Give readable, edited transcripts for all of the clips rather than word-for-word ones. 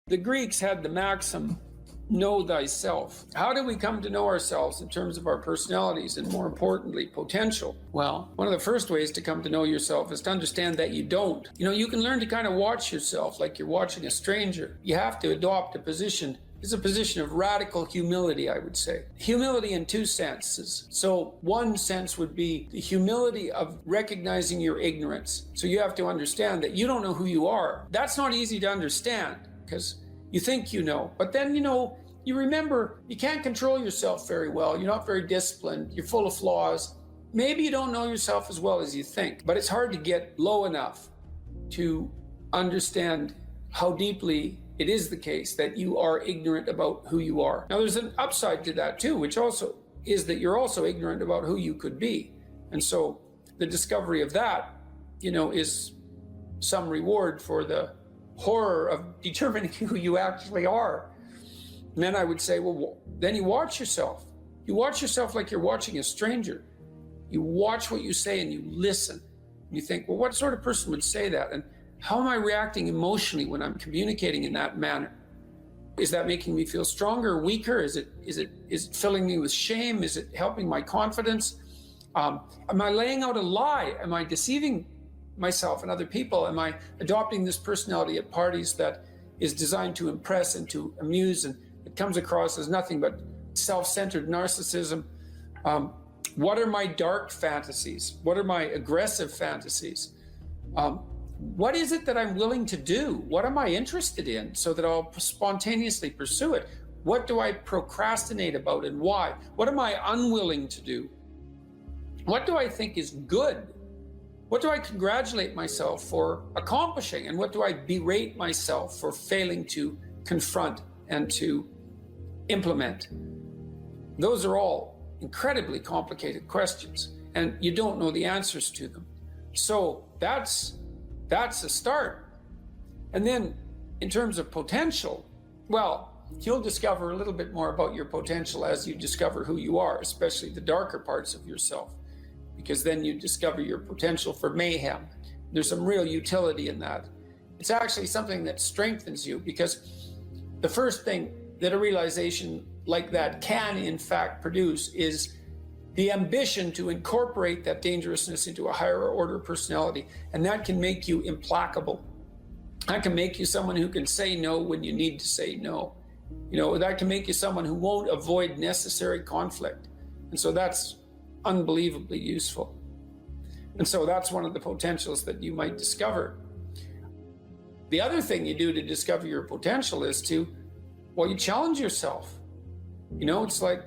The Greeks had the maxim, know thyself. How do we come to know ourselves in terms of our personalities and, more importantly, potential? Well, one of the first ways to come to know yourself is to understand that you don't. You can learn to kind of watch yourself like you're watching a stranger. You have to adopt a position. It's a position of radical humility, I would say. Humility in two senses. So one sense would be the humility of recognizing your ignorance. So you have to understand that you don't know who you are. That's not easy to understand because you think you know, but then, you remember you can't control yourself very well. You're not very disciplined. You're full of flaws. Maybe you don't know yourself as well as you think, but it's hard to get low enough to understand how deeply it is the case that you are ignorant about who you are. Now, there's an upside to that too, which also is that you're also ignorant about who you could be. And so the discovery of that, is some reward for the horror of determining who you actually are. And then I would say, well, then you watch yourself. You watch yourself like you're watching a stranger. You watch what you say and you listen. You think, well, what sort of person would say that? And how am I reacting emotionally when I'm communicating in that manner? Is that making me feel stronger or weaker? Is it filling me with shame? Is it helping my confidence? Am I laying out a lie? Am I deceiving myself and other people? Am I adopting this personality at parties that is designed to impress and to amuse, and it comes across as nothing but self-centered narcissism? What are my dark fantasies? What are my aggressive fantasies? What is it that I'm willing to do? What am I interested in so that I'll spontaneously pursue it? What do I procrastinate about and why? What am I unwilling to do? What do I think is good? What do I congratulate myself for accomplishing? And what do I berate myself for failing to confront and to implement? Those are all incredibly complicated questions, and you don't know the answers to them. So that's a start. And then in terms of potential, well, you'll discover a little bit more about your potential as you discover who you are, especially the darker parts of yourself, because then you discover your potential for mayhem. There's some real utility in that. It's actually something that strengthens you, because the first thing that a realization like that can in fact produce is the ambition to incorporate that dangerousness into a higher order personality. And that can make you implacable. That can make you someone who can say no when you need to say no. That can make you someone who won't avoid necessary conflict. And so that's unbelievably useful. And so that's one of the potentials that you might discover. The other thing you do to discover your potential is you challenge yourself. It's like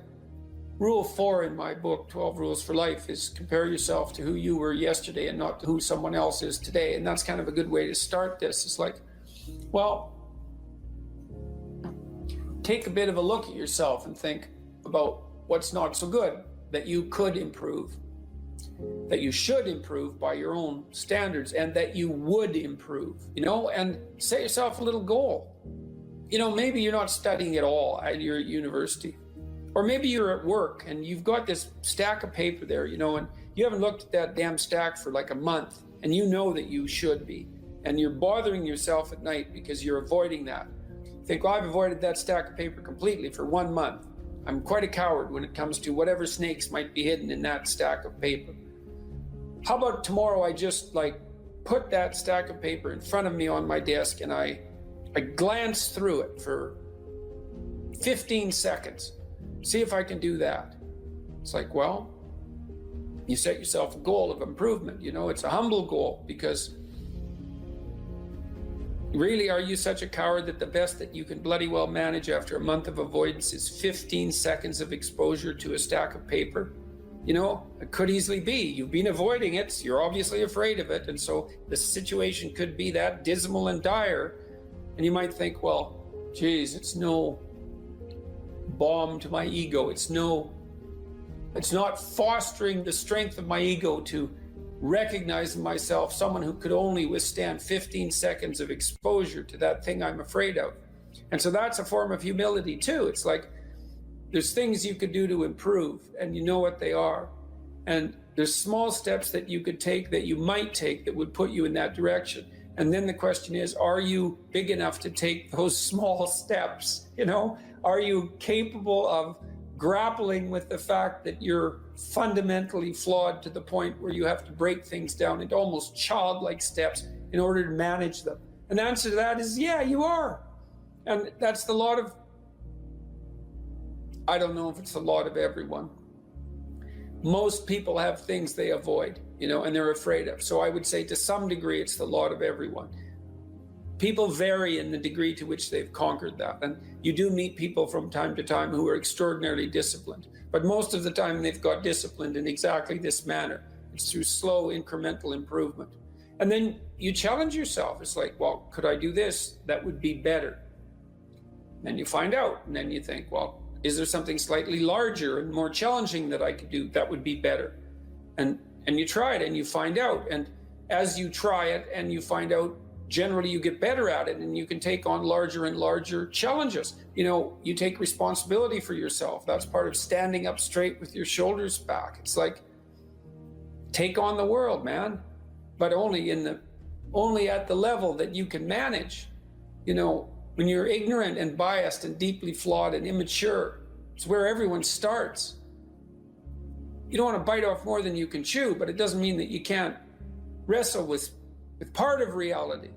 Rule 4 in my book, 12 Rules for Life, is compare yourself to who you were yesterday and not to who someone else is today. And that's kind of a good way to start this. It's like, well, take a bit of a look at yourself and think about what's not so good that you could improve, that you should improve by your own standards, and that you would improve, and set yourself a little goal. Maybe you're not studying at all at your university. Or maybe you're at work and you've got this stack of paper there, and you haven't looked at that damn stack for like a month, and you know that you should be. And you're bothering yourself at night because you're avoiding that. You think, well, I've avoided that stack of paper completely for 1 month. I'm quite a coward when it comes to whatever snakes might be hidden in that stack of paper. How about tomorrow I just put that stack of paper in front of me on my desk and I glance through it for 15 seconds. See if I can do that. It's like, well, you set yourself a goal of improvement. It's a humble goal, because really, are you such a coward that the best that you can bloody well manage after a month of avoidance is 15 seconds of exposure to a stack of paper? It could easily be. You've been avoiding it. You're obviously afraid of it. And so the situation could be that dismal and dire. And you might think, well, geez, it's no balm to my ego. It's not fostering the strength of my ego to recognize in myself someone who could only withstand 15 seconds of exposure to that thing I'm afraid of. And so that's a form of humility too. It's like there's things you could do to improve, and you know what they are. And there's small steps that you could take, that you might take, that would put you in that direction. And then the question is, are you big enough to take those small steps? Are you capable of grappling with the fact that you're fundamentally flawed to the point where you have to break things down into almost childlike steps in order to manage them? And the answer to that is, yeah, you are. And that's the lot of, I don't know if it's the lot of everyone. Most people have things they avoid, and they're afraid of. So I would say to some degree, it's the lot of everyone. People vary in the degree to which they've conquered that. And you do meet people from time to time who are extraordinarily disciplined. But most of the time, they've got disciplined in exactly this manner. It's through slow incremental improvement. And then you challenge yourself. It's like, well, could I do this? That would be better. And you find out. And then you think, well, is there something slightly larger and more challenging that I could do that would be better? And you try it and you find out. And as you try it and you find out, generally you get better at it and you can take on larger and larger challenges. You take responsibility for yourself. That's part of standing up straight with your shoulders back. It's like, take on the world, man, but only at the level that you can manage. When you're ignorant and biased and deeply flawed and immature, it's where everyone starts. You don't want to bite off more than you can chew, but it doesn't mean that you can't wrestle with part of reality.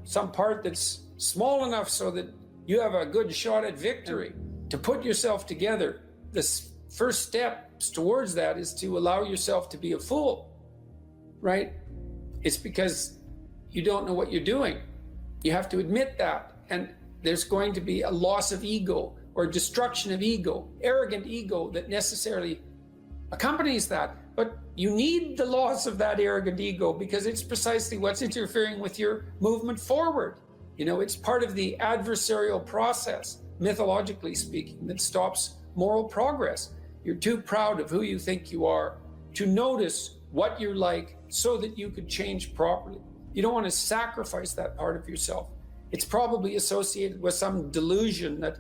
Some part that's small enough so that you have a good shot at victory. To put yourself together, the first steps towards that is to allow yourself to be a fool, right? It's because you don't know what you're doing. You have to admit that. And there's going to be a loss of ego or destruction of ego, arrogant ego that necessarily accompanies that. But you need the loss of that arrogant ego because it's precisely what's interfering with your movement forward. It's part of the adversarial process, mythologically speaking, that stops moral progress. You're too proud of who you think you are to notice what you're like so that you could change properly. You don't want to sacrifice that part of yourself. It's probably associated with some delusion that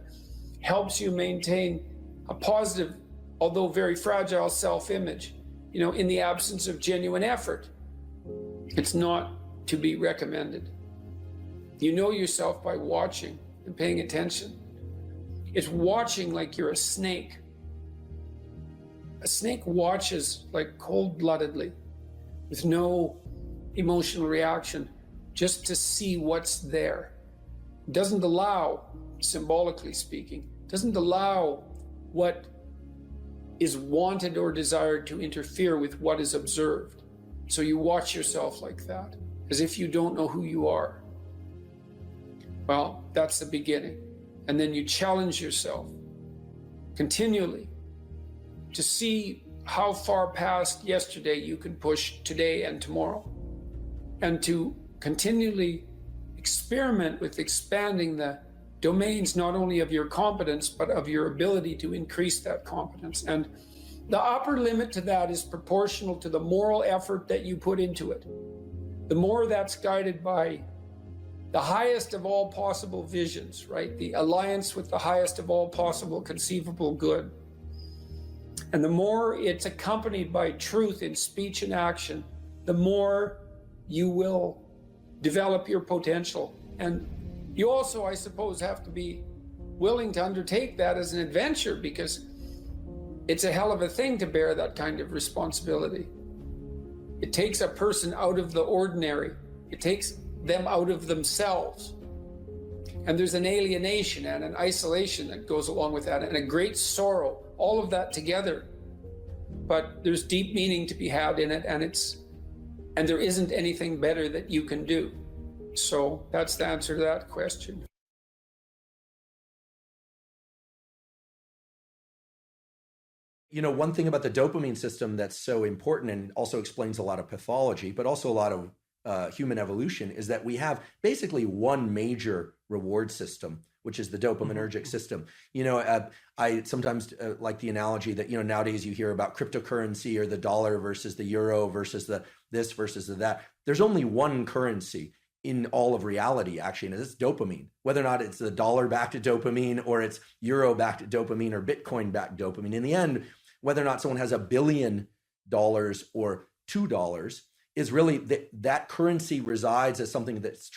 helps you maintain a positive, although very fragile self-image, in the absence of genuine effort. It's not to be recommended. You know yourself by watching and paying attention. It's watching like you're a snake. A snake watches like cold-bloodedly with no emotional reaction, just to see what's there. It doesn't allow, symbolically speaking, doesn't allow what is wanted or desired to interfere with what is observed. So you watch yourself like that, as if you don't know who you are. Well, that's the beginning. And then you challenge yourself continually to see how far past yesterday you can push today and tomorrow, and to continually experiment with expanding the domains not only of your competence, but of your ability to increase that competence. And the upper limit to that is proportional to the moral effort that you put into it. The more that's guided by the highest of all possible visions, right? The alliance with the highest of all possible conceivable good. And the more it's accompanied by truth in speech and action, the more you will develop your potential. And you also, I suppose, have to be willing to undertake that as an adventure, because it's a hell of a thing to bear that kind of responsibility. It takes a person out of the ordinary. It takes them out of themselves. And there's an alienation and an isolation that goes along with that, and a great sorrow, all of that together. But there's deep meaning to be had in it, and there isn't anything better that you can do. So that's the answer to that question. One thing about the dopamine system that's so important and also explains a lot of pathology, but also a lot of human evolution, is that we have basically one major reward system, which is the dopaminergic system. I sometimes like the analogy that, nowadays you hear about cryptocurrency or the dollar versus the euro versus the this versus the that. There's only one currency in all of reality, actually, and it's dopamine. Whether or not it's the dollar-backed dopamine or it's euro-backed dopamine or Bitcoin-backed dopamine, in the end, whether or not someone has $1 billion or $2, is really that currency resides as something that's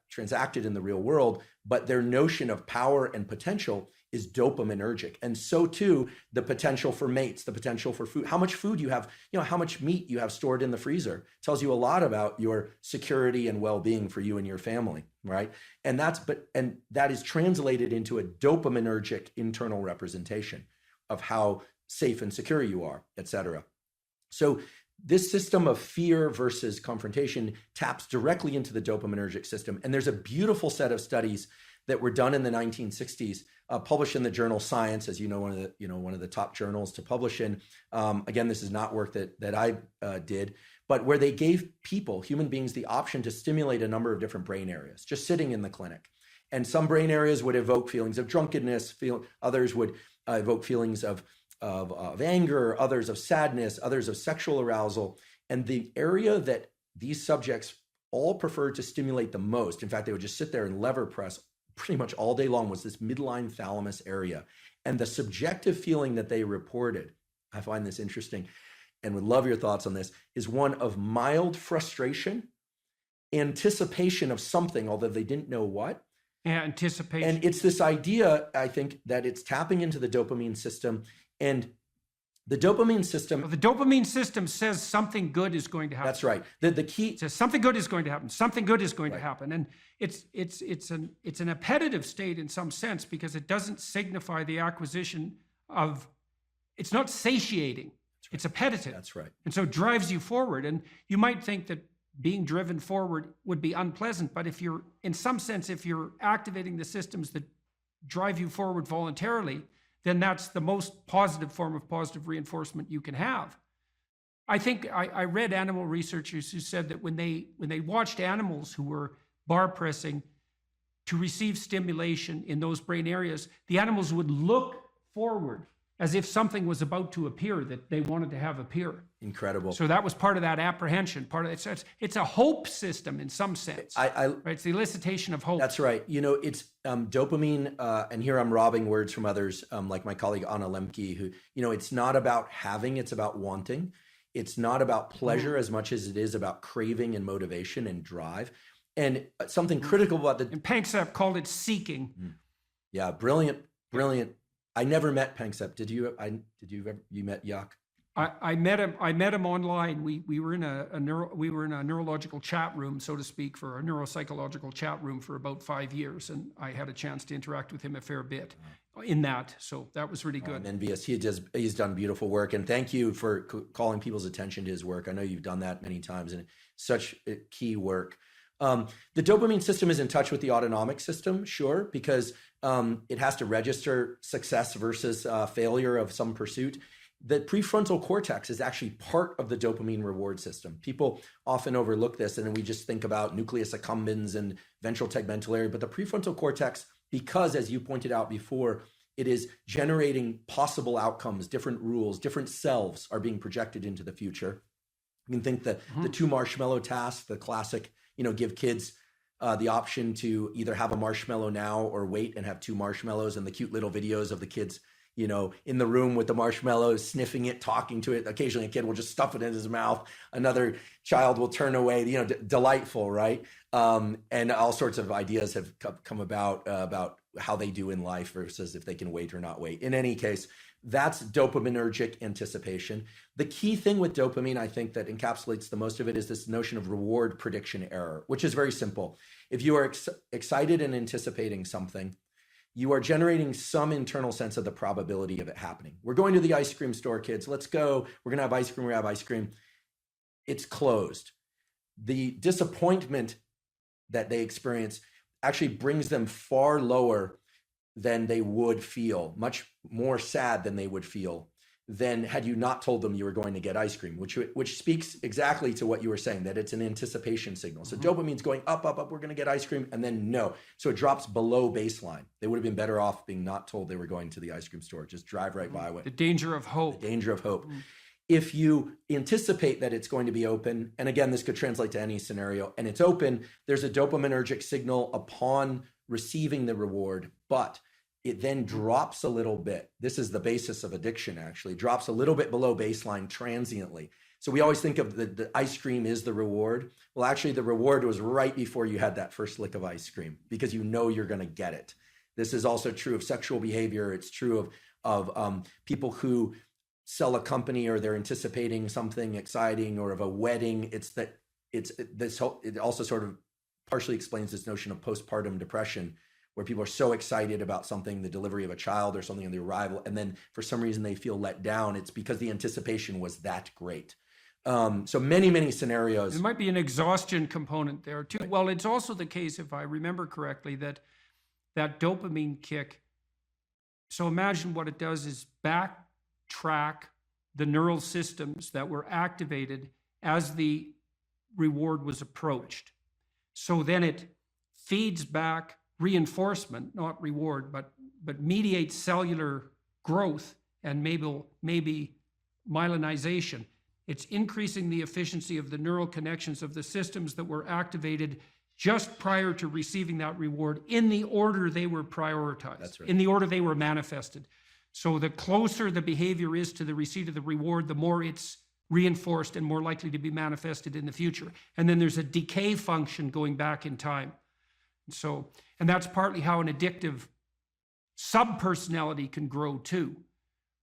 transacted in the real world, but their notion of power and potential is dopaminergic. And so too, the potential for mates, the potential for food, how much food you have, how much meat you have stored in the freezer tells you a lot about your security and well-being for you and your family, right? And that is translated into a dopaminergic internal representation of how safe and secure you are, et cetera. So this system of fear versus confrontation taps directly into the dopaminergic system. And there's a beautiful set of studies that were done in the 1960s, published in the journal Science, as one of the top journals to publish in. Again, this is not work that I did, but where they gave people, human beings, the option to stimulate a number of different brain areas, just sitting in the clinic. And some brain areas would evoke feelings of drunkenness, others would evoke feelings of anger, others of sadness, others of sexual arousal. And the area that these subjects all preferred to stimulate the most, in fact, they would just sit there and lever press pretty much all day long, was this midline thalamus area. And the subjective feeling that they reported, I find this interesting and would love your thoughts on this, is one of mild frustration, anticipation of something, although they didn't know what. Yeah, anticipation. And it's this idea, I think, that it's tapping into the dopamine system. And the dopamine system... The dopamine system says something good is going to happen. That's right. The key... It says something good is going to happen. Something good is going to happen. And it's an appetitive state in some sense, because it doesn't signify the acquisition of... It's not satiating. Right. It's appetitive. That's right. And so it drives you forward. And you might think that being driven forward would be unpleasant, but if you're activating the systems that drive you forward voluntarily, then that's the most positive form of positive reinforcement you can have. I think I read animal researchers who said that when they watched animals who were bar pressing to receive stimulation in those brain areas, the animals would look forward as if something was about to appear that they wanted to have appear. Incredible. So that was part of that apprehension. Part of it. It's a hope system in some sense. Right? It's the elicitation of hope. That's right. It's dopamine, and here I'm robbing words from others, like my colleague Anna Lemke, who, it's not about having, it's about wanting. It's not about pleasure as much as it is about craving and motivation and drive. And something critical about And Panksepp called it seeking. Yeah, brilliant. I never met Panksepp. Did you? You met Yak? I met him online. We were in a neurological chat room, so to speak, for a neuropsychological chat room for about 5 years, and I had a chance to interact with him a fair bit in that. So that was really good. I'm envious. He's done beautiful work, and thank you for calling people's attention to his work. I know you've done that many times, and such key work. The dopamine system is in touch with the autonomic system, sure, because it has to register success versus failure of some pursuit. The prefrontal cortex is actually part of the dopamine reward system. People often overlook this, and then we just think about nucleus accumbens and ventral tegmental area. But the prefrontal cortex, because as you pointed out before, it is generating possible outcomes, different rules, different selves are being projected into the future. You can think that the 2 marshmallow task, the classic, give kids the option to either have a marshmallow now or wait and have 2 marshmallows, and the cute little videos of the kids, in the room with the marshmallows, sniffing it, talking to it. Occasionally a kid will just stuff it in his mouth. Another child will turn away, delightful, right? And all sorts of ideas have come about how they do in life versus if they can wait or not wait. In any case, that's dopaminergic anticipation. The key thing with dopamine, I think, that encapsulates the most of it is this notion of reward prediction error, which is very simple. If you are excited and anticipating something, you are generating some internal sense of the probability of it happening. We're going to the ice cream store, kids. Let's go. We're going to have ice cream. We have ice cream. It's closed. The disappointment that they experience actually brings them far lower than they would feel, much more sad than they would feel than had you not told them you were going to get ice cream, which speaks exactly to what you were saying, that it's an anticipation signal. So dopamine's going up, we're going to get ice cream, and then no. So it drops below baseline. They would have been better off being not told they were going to the ice cream store. Just drive right by it. The danger of hope. The danger of hope. If you anticipate that it's going to be open, and again, this could translate to any scenario, and it's open, there's a dopaminergic signal upon receiving the reward, but it then drops a little bit. This is the basis of addiction, actually. Drops a little bit below baseline transiently. So we always think of the ice cream is the reward. Well, actually, the reward was right before you had that first lick of ice cream, because you know you're going to get it. This is also true of sexual behavior. It's true of people who sell a company, or they're anticipating something exciting, or of a wedding. It also sort of partially explains this notion of postpartum depression, where people are so excited about something, the delivery of a child or something, and the arrival, and then for some reason they feel let down. It's because the anticipation was that great. So many scenarios. There might be an exhaustion component there too. Well, it's also the case, if I remember correctly, that dopamine kick. So imagine what it does is backtrack the neural systems that were activated as the reward was approached. So then it feeds back reinforcement, not reward, but mediates cellular growth and maybe myelinization. It's increasing the efficiency of the neural connections of the systems that were activated just prior to receiving that reward in the order they were prioritized, That's right. in the order they were manifested. So the closer the behavior is to the receipt of the reward, the more it's reinforced and more likely to be manifested in the future. And then there's a decay function going back in time. And that's partly how an addictive subpersonality can grow too,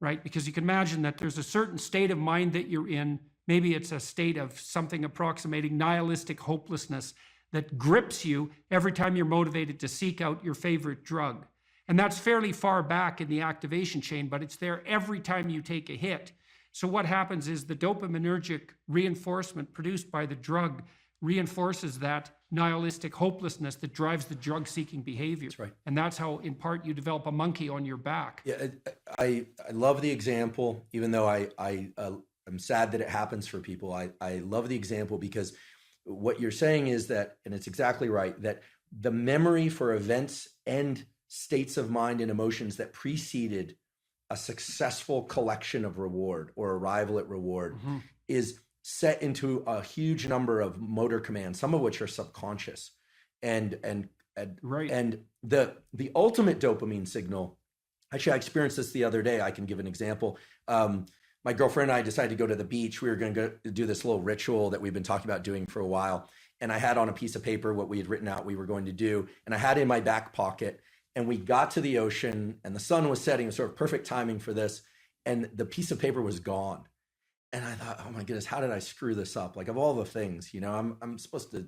right? Because you can imagine that there's a certain state of mind that you're in. Maybe it's a state of something approximating nihilistic hopelessness that grips you every time you're motivated to seek out your favorite drug. And that's fairly far back in the activation chain, but it's there every time you take a hit. So what happens is the dopaminergic reinforcement produced by the drug reinforces that nihilistic hopelessness that drives the drug-seeking behavior. That's right. And that's how, in part, you develop a monkey on your back. Yeah, I love the example, even though I'm sad that it happens for people. I love the example because what you're saying is that, and it's exactly right, that the memory for events and states of mind and emotions that preceded a successful collection of reward or arrival at reward is set into a huge number of motor commands, some of which are subconscious. And Right. And the ultimate dopamine signal, actually, I experienced this the other day. I can give an example. My girlfriend and I decided to go to the beach. We were going to go do this little ritual that we've been talking about doing for a while. And I had on a piece of paper what we had written out we were going to do. And I had it in my back pocket. And we got to the ocean and the sun was setting, sort of perfect timing for this. And the piece of paper was gone. And I thought, oh my goodness, how did I screw this up? Like, of all the things, I'm supposed to,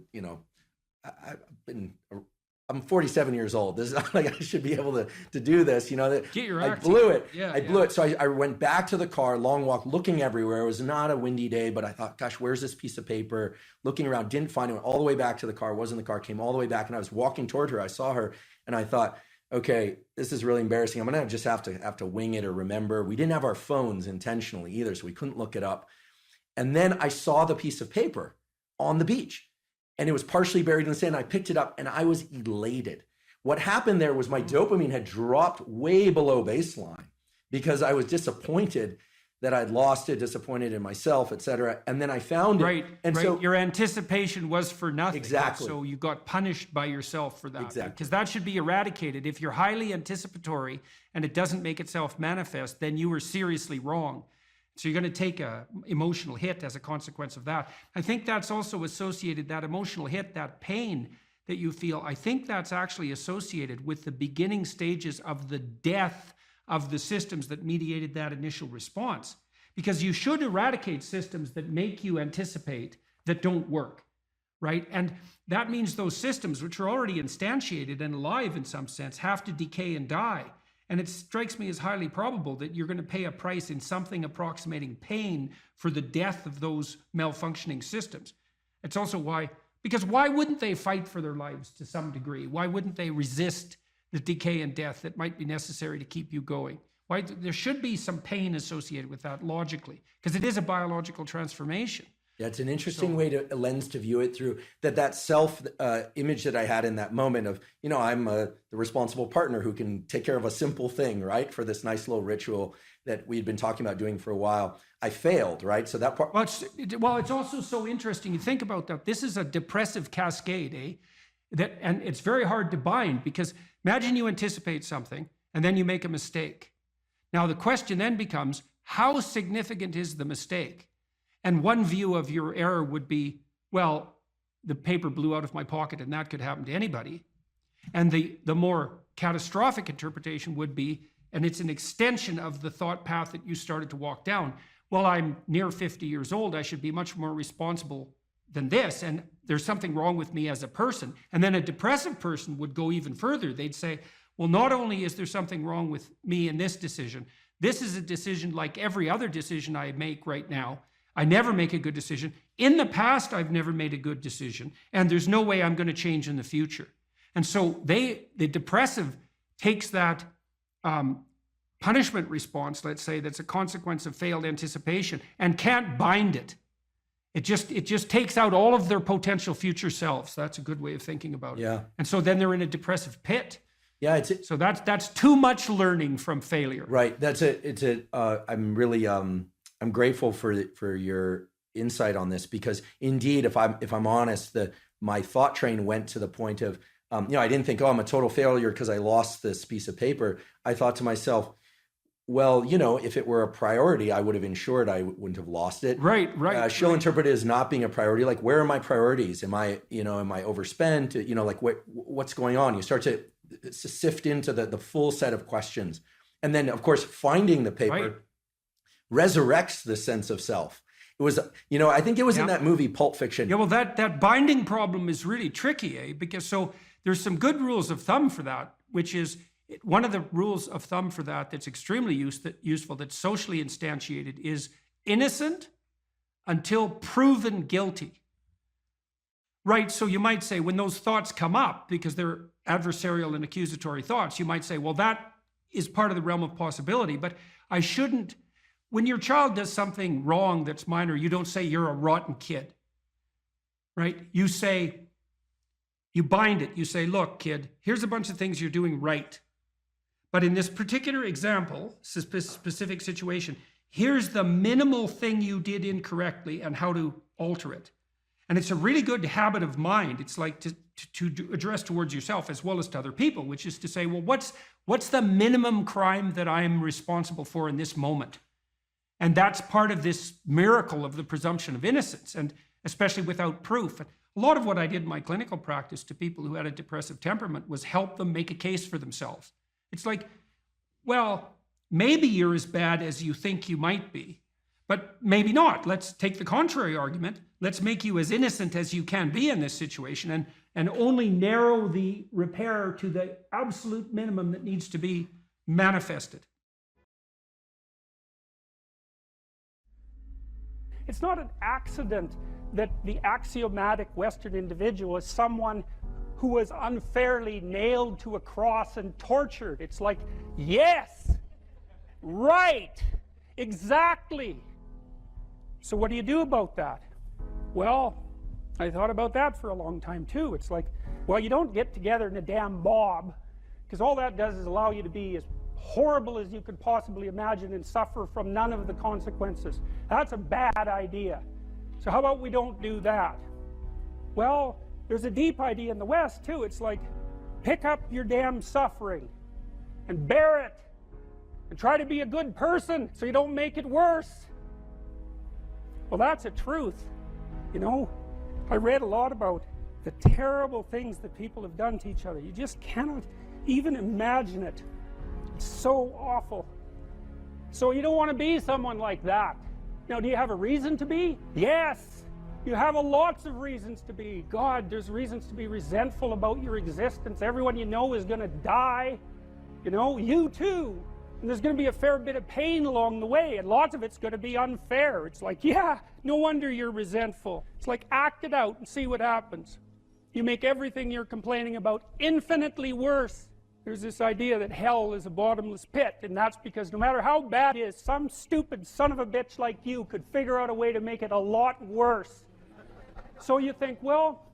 I'm 47 years old. This is not like I should be able to do this, Get your I act blew together. it. I blew it. So I went back to the car, long walk, looking everywhere. It was not a windy day, but I thought, gosh, where's this piece of paper? Looking around, didn't find it. Went all the way back to the car, wasn't in the car, came all the way back. And I was walking toward her. I saw her and I thought, okay, this is really embarrassing. I'm going to just have to wing it or remember. We didn't have our phones intentionally either, so we couldn't look it up. And then I saw the piece of paper on the beach and it was partially buried in the sand. I picked it up and I was elated. What happened there was my dopamine had dropped way below baseline because I was disappointed that I'd lost it, disappointed in myself, et cetera. And then I found it. And so your anticipation was for nothing. Exactly. So you got punished by yourself for that. Exactly. Because that should be eradicated. If you're highly anticipatory and it doesn't make itself manifest, then you were seriously wrong. So you're going to take a emotional hit as a consequence of that. I think that's also associated, that emotional hit, that pain that you feel, I think that's actually associated with the beginning stages of the death of the systems that mediated that initial response. Because you should eradicate systems that make you anticipate that don't work, right? And that means those systems, which are already instantiated and alive in some sense, have to decay and die. And it strikes me as highly probable that you're going to pay a price in something approximating pain for the death of those malfunctioning systems. It's also because why wouldn't they fight for their lives to some degree? Why wouldn't they resist the decay and death that might be necessary to keep you going? Why? There should be some pain associated with that logically, because it is a biological transformation. Yeah, it's an interesting a lens to view it through. That self image that I had in that moment of, I'm the responsible partner who can take care of a simple thing, right? For this nice little ritual that we'd been talking about doing for a while. I failed, right? So that part. Well, it's also so interesting. You think about that. This is a depressive cascade, and it's very hard to bind because imagine you anticipate something and then you make a mistake. Now the question then becomes, how significant is the mistake? And one view of your error would be, well, the paper blew out of my pocket and that could happen to anybody. And the more catastrophic interpretation would be, and it's an extension of the thought path that you started to walk down, well, I'm near 50 years old, I should be much more responsible than this, and there's something wrong with me as a person. And then a depressive person would go even further. They'd say, well, not only is there something wrong with me in this decision, this is a decision like every other decision I make right now. I never make a good decision. In the past, I've never made a good decision, and there's no way I'm going to change in the future. And so the depressive takes that punishment response, let's say, that's a consequence of failed anticipation, and can't bind it. It just takes out all of their potential future selves. That's a good way of thinking about it. Yeah. And so then they're in a depressive pit. Yeah. So that's too much learning from failure. Right. I'm really I'm grateful for your insight on this, because indeed, if I'm honest, my thought train went to the point of I didn't think, I'm a total failure because I lost this piece of paper. I thought to myself, well, if it were a priority, I would have ensured I wouldn't have lost it. Right. She'll interpret it as not being a priority. Like, where are my priorities? Am I overspent? Like what's going on? You start to sift into the full set of questions. And then, of course, finding the paper resurrects the sense of self. It was, I think it was in that movie, Pulp Fiction. Yeah, well, that binding problem is really tricky, because so there's some good rules of thumb for that, which is, one of the rules of thumb for that that's extremely useful, that's socially instantiated, is innocent until proven guilty. Right? So you might say, when those thoughts come up, because they're adversarial and accusatory thoughts, you might say, well, that is part of the realm of possibility, but I shouldn't. When your child does something wrong that's minor, you don't say you're a rotten kid. Right? You bind it. You say, look, kid, here's a bunch of things you're doing right. But in this particular example, specific situation, here's the minimal thing you did incorrectly and how to alter it. And it's a really good habit of mind. It's like to address towards yourself as well as to other people, which is to say, well, what's the minimum crime that I'm responsible for in this moment? And that's part of this miracle of the presumption of innocence, and especially without proof. A lot of what I did in my clinical practice to people who had a depressive temperament was help them make a case for themselves. It's like, well, maybe you're as bad as you think you might be, but maybe not. Let's take the contrary argument. Let's make you as innocent as you can be in this situation, and only narrow the repair to the absolute minimum that needs to be manifested. It's not an accident that the axiomatic Western individual is someone who was unfairly nailed to a cross and tortured. It's like, yes, right, exactly. So what do you do about that? Well, I thought about that for a long time too. It's like, well, you don't get together in a damn mob, because all that does is allow you to be as horrible as you could possibly imagine and suffer from none of the consequences. That's a bad idea. So how about we don't do that? Well, there's a deep idea in the West too. It's like, pick up your damn suffering and bear it and try to be a good person so you don't make it worse. Well, that's a truth. I read a lot about the terrible things that people have done to each other. You just cannot even imagine it. It's so awful. So you don't want to be someone like that. Now, do you have a reason to be? Yes. You have lots of reasons to be. God, there's reasons to be resentful about your existence. Everyone you know is going to die. You too. And there's going to be a fair bit of pain along the way, and lots of it's going to be unfair. It's like, yeah, no wonder you're resentful. It's like, act it out and see what happens. You make everything you're complaining about infinitely worse. There's this idea that hell is a bottomless pit, and that's because no matter how bad it is, some stupid son of a bitch like you could figure out a way to make it a lot worse. So you think, well,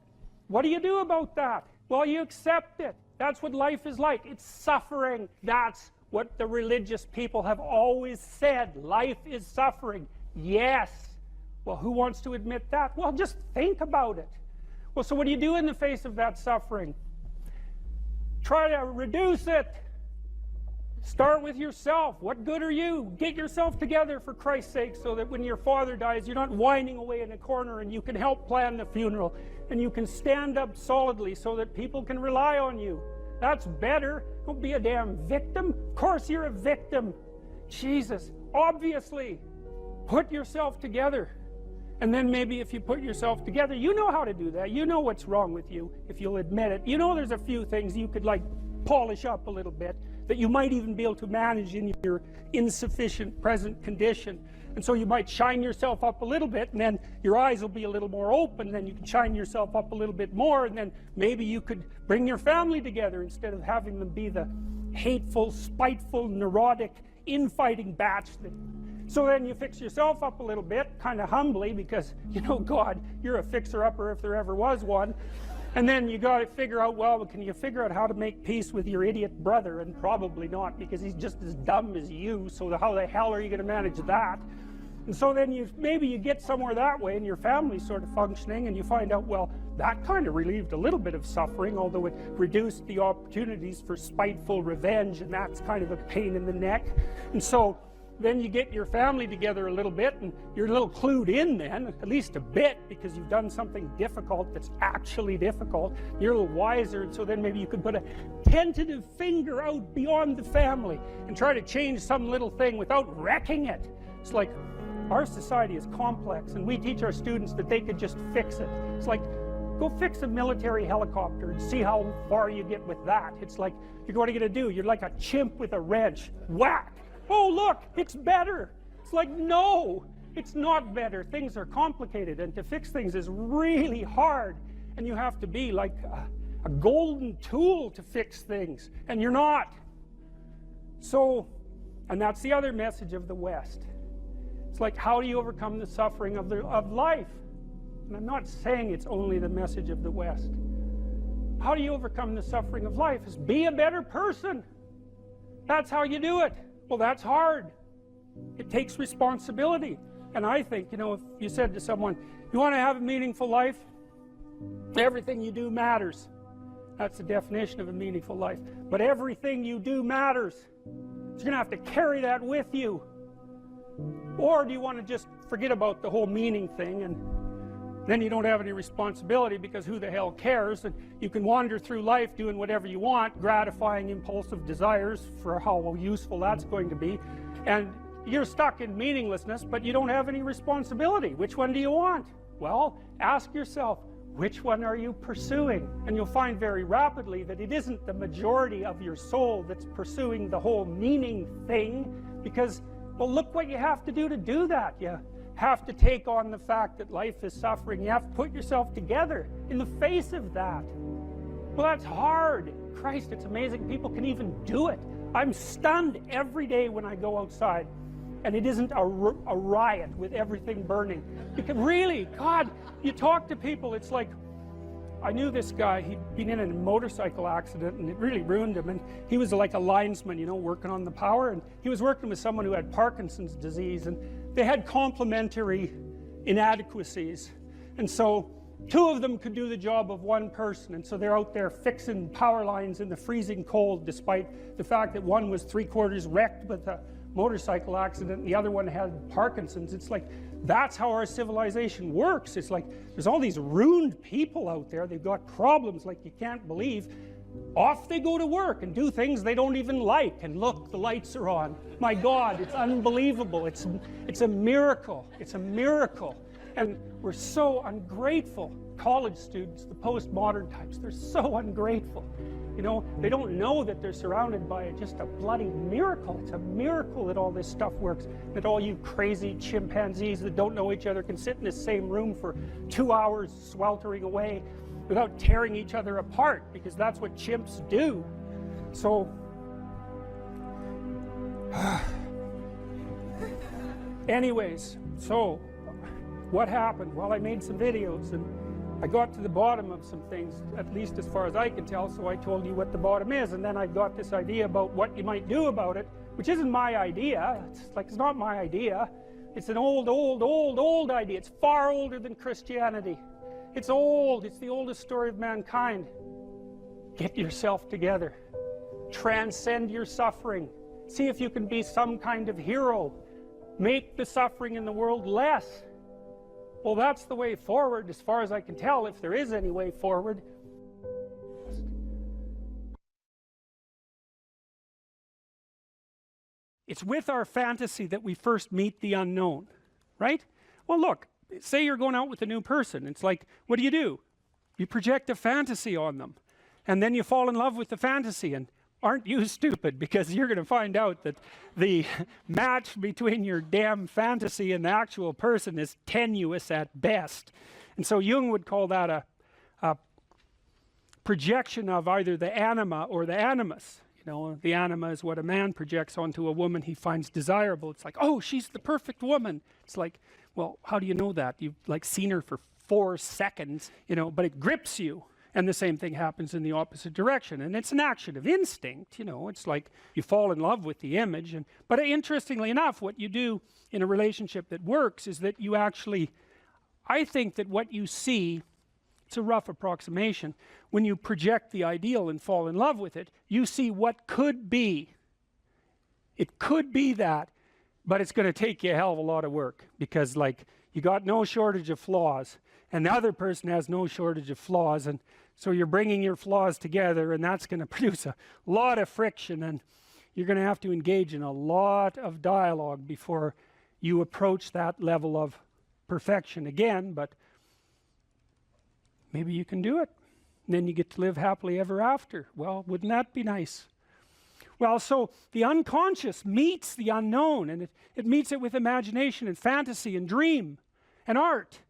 what do you do about that? Well, you accept it. That's what life is like. It's suffering. That's what the religious people have always said. Life is suffering. Yes. Well, who wants to admit that? Well, just think about it. Well, so what do you do in the face of that suffering? Try to reduce it. Start with yourself. What good are you? Get yourself together for Christ's sake, so that when your father dies, you're not whining away in a corner, and you can help plan the funeral, and you can stand up solidly so that people can rely on you. That's better. Don't be a damn victim. Of course you're a victim. Jesus, obviously. Put yourself together. And then maybe if you put yourself together, you know how to do that. You know what's wrong with you, if you'll admit it. You know there's a few things you could like polish up a little bit, that you might even be able to manage in your insufficient present condition. And so you might shine yourself up a little bit, and then your eyes will be a little more open, then you can shine yourself up a little bit more, and then maybe you could bring your family together instead of having them be the hateful, spiteful, neurotic, infighting batch that... So then you fix yourself up a little bit, kind of humbly, because, you know, God, you're a fixer-upper if there ever was one. And then you got to figure out, well, can you figure out how to make peace with your idiot brother? And probably not, because he's just as dumb as you, so how the hell are you going to manage that? And so then maybe you get somewhere that way, and your family's sort of functioning, and you find out, well, that kind of relieved a little bit of suffering, although it reduced the opportunities for spiteful revenge, and that's kind of a pain in the neck. And so then you get your family together a little bit, and you're a little clued in then, at least a bit, because you've done something difficult that's actually difficult. You're a little wiser, and so then maybe you could put a tentative finger out beyond the family and try to change some little thing without wrecking it. It's like, our society is complex, and we teach our students that they could just fix it. It's like, go fix a military helicopter and see how far you get with that. It's like, what are you going to do? You're like a chimp with a wrench. Whack! Oh, look, it's better. It's like, no, it's not better. Things are complicated, and to fix things is really hard, and you have to be like a golden tool to fix things, and you're not. So, and that's the other message of the West. It's like, how do you overcome the suffering of life? And I'm not saying it's only the message of the West. How do you overcome the suffering of life? Is be a better person. That's how you do it. Well, that's hard. It takes responsibility. And I think, you know, if you said to someone, you want to have a meaningful life? Everything you do matters. That's the definition of a meaningful life. But everything you do matters. So you're going to have to carry that with you. Or do you want to just forget about the whole meaning thing, and then you don't have any responsibility, because who the hell cares, and you can wander through life doing whatever you want, gratifying impulsive desires for how useful that's going to be, and you're stuck in meaninglessness, but you don't have any responsibility. Which one do you want? Well, ask yourself, which one are you pursuing? And you'll find very rapidly that it isn't the majority of your soul that's pursuing the whole meaning thing, because, well, look what you have to do that. You have to take on the fact that life is suffering. You have to put yourself together in the face of that. Well, that's hard. Christ, it's amazing people can even do it. I'm stunned every day when I go outside, and it isn't a riot with everything burning. Because really, God, you talk to people, it's like, I knew this guy, he'd been in a motorcycle accident, and it really ruined him, and he was like a linesman, you know, working on the power, and he was working with someone who had Parkinson's disease, and they had complementary inadequacies, and so two of them could do the job of one person, and so they're out there fixing power lines in the freezing cold, despite the fact that one was 3/4 wrecked with a motorcycle accident and the other one had Parkinson's. It's like, that's how our civilization works. It's like, there's all these ruined people out there, they've got problems like you can't believe. Off they go to work and do things they don't even like, and look, the lights are on. My God, it's unbelievable. It's a miracle. It's a miracle. And we're so ungrateful. College students, the postmodern types, they're so ungrateful. You know, they don't know that they're surrounded by just a bloody miracle. It's a miracle that all this stuff works, that all you crazy chimpanzees that don't know each other can sit in the same room for 2 hours sweltering away without tearing each other apart, because that's what chimps do. So anyways, so what happened? Well, I made some videos, and I got to the bottom of some things, at least as far as I can tell, so I told you what the bottom is, and then I got this idea about what you might do about it, which isn't my idea. It's not my idea. It's an old idea. It's far older than Christianity. It's old. It's the oldest story of mankind. Get yourself together. Transcend your suffering. See if you can be some kind of hero. Make the suffering in the world less. Well, that's the way forward, as far as I can tell, if there is any way forward. It's with our fantasy that we first meet the unknown, right? Well, look, say you're going out with a new person. It's like, what do? You project a fantasy on them. And then you fall in love with the fantasy. And aren't you stupid? Because you're going to find out that the match between your damn fantasy and the actual person is tenuous at best. And so Jung would call that a projection of either the anima or the animus. You know, the anima is what a man projects onto a woman he finds desirable. It's like, oh, she's the perfect woman. It's like, well, how do you know that? You've like seen her for 4 seconds, you know, but it grips you. And the same thing happens in the opposite direction. And it's an action of instinct, you know. It's like you fall in love with the image. But interestingly enough, what you do in a relationship that works is that you actually, I think that what you see, it's a rough approximation, when you project the ideal and fall in love with it, you see what could be. It could be that, but it's going to take you a hell of a lot of work, because like you got no shortage of flaws and the other person has no shortage of flaws, and so you're bringing your flaws together, and that's going to produce a lot of friction, and you're going to have to engage in a lot of dialogue before you approach that level of perfection again. But maybe you can do it, and then you get to live happily ever after. Well, wouldn't that be nice? Well, so the unconscious meets the unknown, and it meets it with imagination and fantasy and dream and art.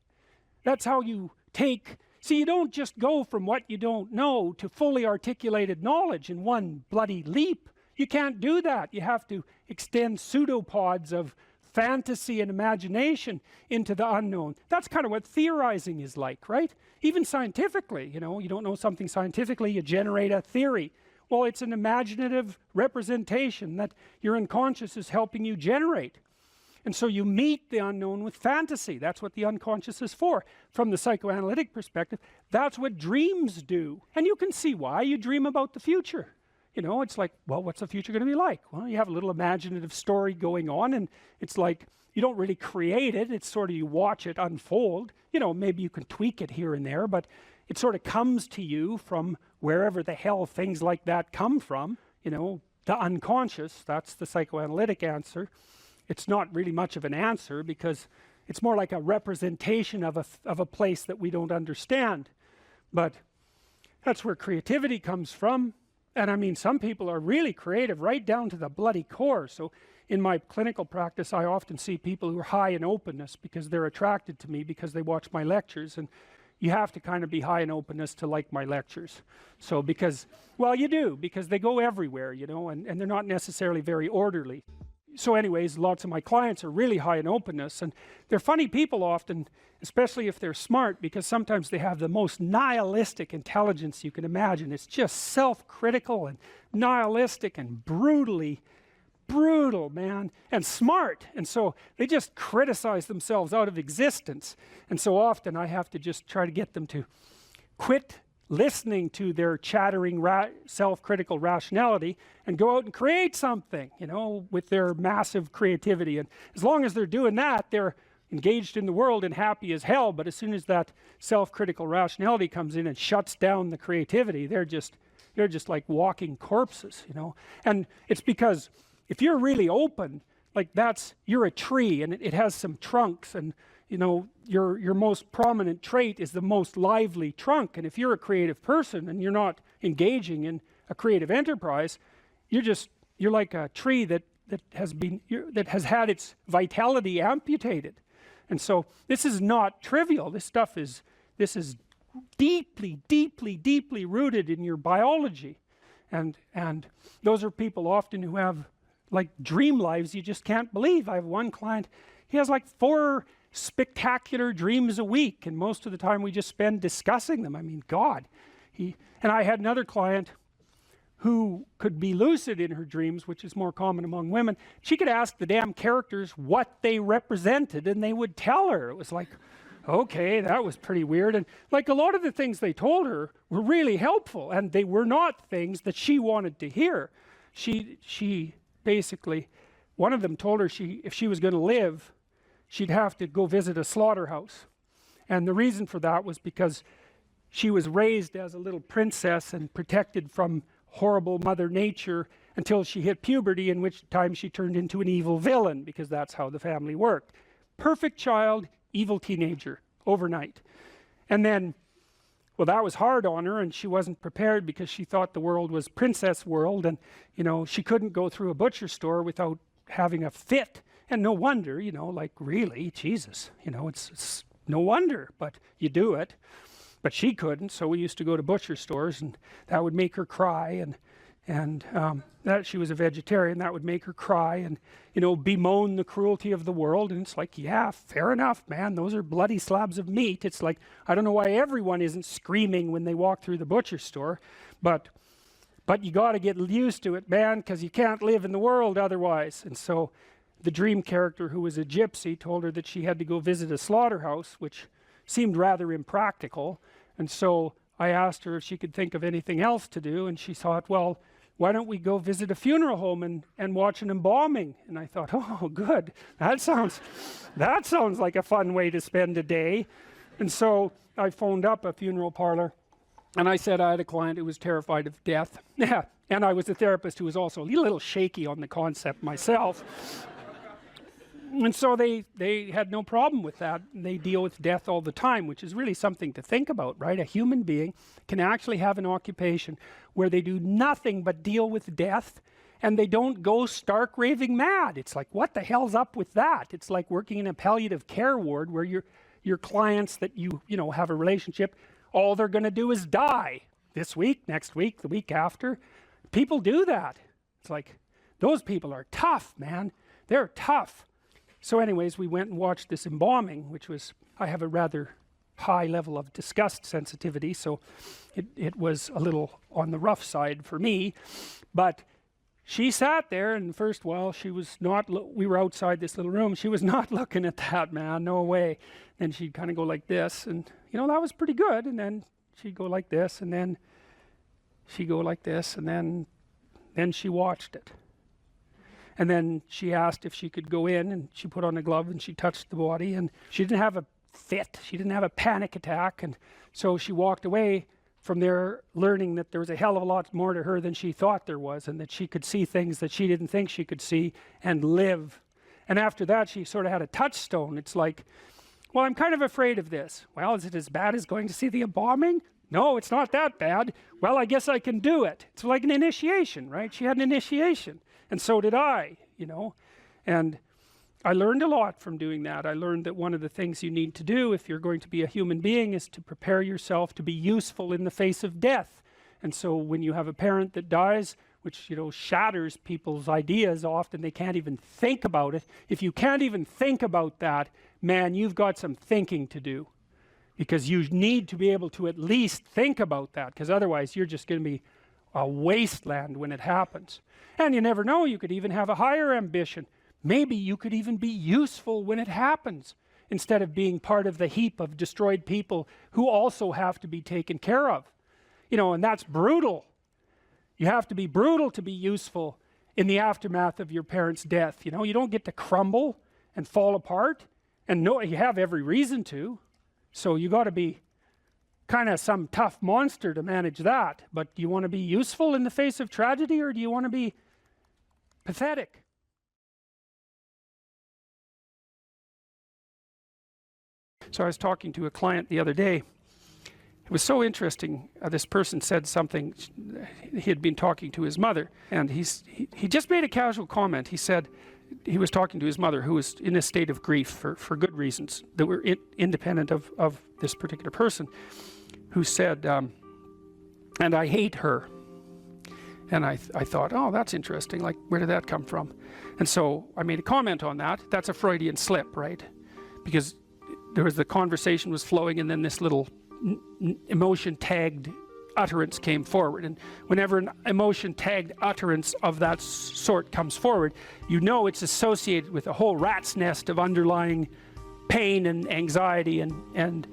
That's how you take, see, you don't just go from what you don't know to fully articulated knowledge in one bloody leap. You can't do that. You have to extend pseudopods of fantasy and imagination into the unknown. That's kind of what theorizing is like, right? Even scientifically, you know, you don't know something scientifically, you generate a theory. Well, it's an imaginative representation that your unconscious is helping you generate. And so you meet the unknown with fantasy. That's what the unconscious is for. From the psychoanalytic perspective, that's what dreams do. And you can see why. You dream about the future. You know, it's like, well, what's the future going to be like? Well, you have a little imaginative story going on, and it's like, you don't really create it. It's sort of, you watch it unfold. You know, maybe you can tweak it here and there, but it sort of comes to you from wherever the hell things like that come from. You know, the unconscious, that's the psychoanalytic answer. It's not really much of an answer, because it's more like a representation of a place that we don't understand. But that's where creativity comes from. And I mean, some people are really creative right down to the bloody core. So in my clinical practice, I often see people who are high in openness because they're attracted to me because they watch my lectures. And you have to kind of be high in openness to like my lectures. So because, well, you do, because they go everywhere, you know, and they're not necessarily very orderly. So anyways, lots of my clients are really high in openness, and they're funny people often, especially if they're smart, because sometimes they have the most nihilistic intelligence you can imagine. It's just self-critical and nihilistic and brutally brutal, man, and smart. And so they just criticize themselves out of existence. And so often I have to just try to get them to quit listening to their chattering self-critical rationality and go out and create something, you know, with their massive creativity. And as long as they're doing that, they're engaged in the world and happy as hell. But as soon as that self-critical rationality comes in and shuts down the creativity, they're just like walking corpses, you know. And it's because if you're really open, like you're a tree, and it has some trunks, and you know, your most prominent trait is the most lively trunk. And if you're a creative person and you're not engaging in a creative enterprise, you're like a tree that has had its vitality amputated. And so this is not trivial. This is deeply, deeply, deeply rooted in your biology. And those are people often who have like dream lives you just can't believe. I have one client, he has like 4 spectacular dreams a week, and most of the time we just spend discussing them. I mean, God. And I had another client who could be lucid in her dreams, which is more common among women. She could ask the damn characters what they represented, and they would tell her. It was like, okay, that was pretty weird. And like a lot of the things they told her were really helpful, and they were not things that she wanted to hear. She basically, one of them told her if she was going to live, she'd have to go visit a slaughterhouse. And the reason for that was because she was raised as a little princess and protected from horrible Mother Nature until she hit puberty, in which time she turned into an evil villain, because that's how the family worked. Perfect child, evil teenager, overnight. And then, well, that was hard on her, and she wasn't prepared because she thought the world was princess world, and, you know, she couldn't go through a butcher store without having a fit. And no wonder, you know, like, really, Jesus, you know, it's no wonder, but you do it. But she couldn't, so we used to go to butcher stores, and that would make her cry, and that she was a vegetarian, that would make her cry, and, you know, bemoan the cruelty of the world. And it's like, yeah, fair enough, man, those are bloody slabs of meat. It's like, I don't know why everyone isn't screaming when they walk through the butcher store, but you got to get used to it, man, because you can't live in the world otherwise. And so the dream character, who was a gypsy, told her that she had to go visit a slaughterhouse, which seemed rather impractical. And so I asked her if she could think of anything else to do, and she thought, well, why don't we go visit a funeral home and watch an embalming? And I thought, oh, good, that sounds like a fun way to spend a day. And so I phoned up a funeral parlor, and I said I had a client who was terrified of death. Yeah, and I was a therapist who was also a little shaky on the concept myself. And so they had no problem with that. They deal with death all the time, which is really something to think about, right? A human being can actually have an occupation where they do nothing but deal with death, and they don't go stark raving mad. It's like, what the hell's up with that? It's like working in a palliative care ward where your clients that you know have a relationship, all they're going to do is die this week, next week, the week after. People do that. It's like, those people are tough, man. They're tough. So anyways, we went and watched this embalming, which was, I have a rather high level of disgust sensitivity, so it was a little on the rough side for me. But she sat there, and first while she was not, we were outside this little room, she was not looking at that, man, no way. Then she'd kind of go like this, and you know, that was pretty good. And then she'd go like this, and then she'd go like this, and then she watched it. And then she asked if she could go in, and she put on a glove and she touched the body, and she didn't have a fit, she didn't have a panic attack. And so she walked away from there learning that there was a hell of a lot more to her than she thought there was, and that she could see things that she didn't think she could see and live. And after that, she sort of had a touchstone. It's like, well, I'm kind of afraid of this. Well, is it as bad as going to see the embalming? No, it's not that bad. Well, I guess I can do it. It's like an initiation, right? She had an initiation. And so did I, you know, and I learned a lot from doing that. I learned that one of the things you need to do if you're going to be a human being is to prepare yourself to be useful in the face of death. And so when you have a parent that dies, which, you know, shatters people's ideas, often they can't even think about it. If you can't even think about that, man, you've got some thinking to do, because you need to be able to at least think about that, because otherwise you're just going to be a wasteland when it happens. And you never know, you could even have a higher ambition. Maybe you could even be useful when it happens, instead of being part of the heap of destroyed people who also have to be taken care of. You know, and that's brutal. You have to be brutal to be useful in the aftermath of your parents' death. You know, you don't get to crumble and fall apart, and no, you have every reason to. So you got to be kind of some tough monster to manage that. But do you want to be useful in the face of tragedy, or do you want to be pathetic? So I was talking to a client the other day. It was so interesting. This person said something. He had been talking to his mother, and he just made a casual comment. He said he was talking to his mother, who was in a state of grief for good reasons that were independent of this particular person, who said, and I hate her. And I thought, oh, that's interesting. Like, where did that come from? And so I made a comment on that. That's a Freudian slip, right? Because there was, the conversation was flowing, and then this little emotion tagged utterance came forward. And whenever an emotion tagged utterance of that sort comes forward, you know it's associated with a whole rat's nest of underlying pain and anxiety and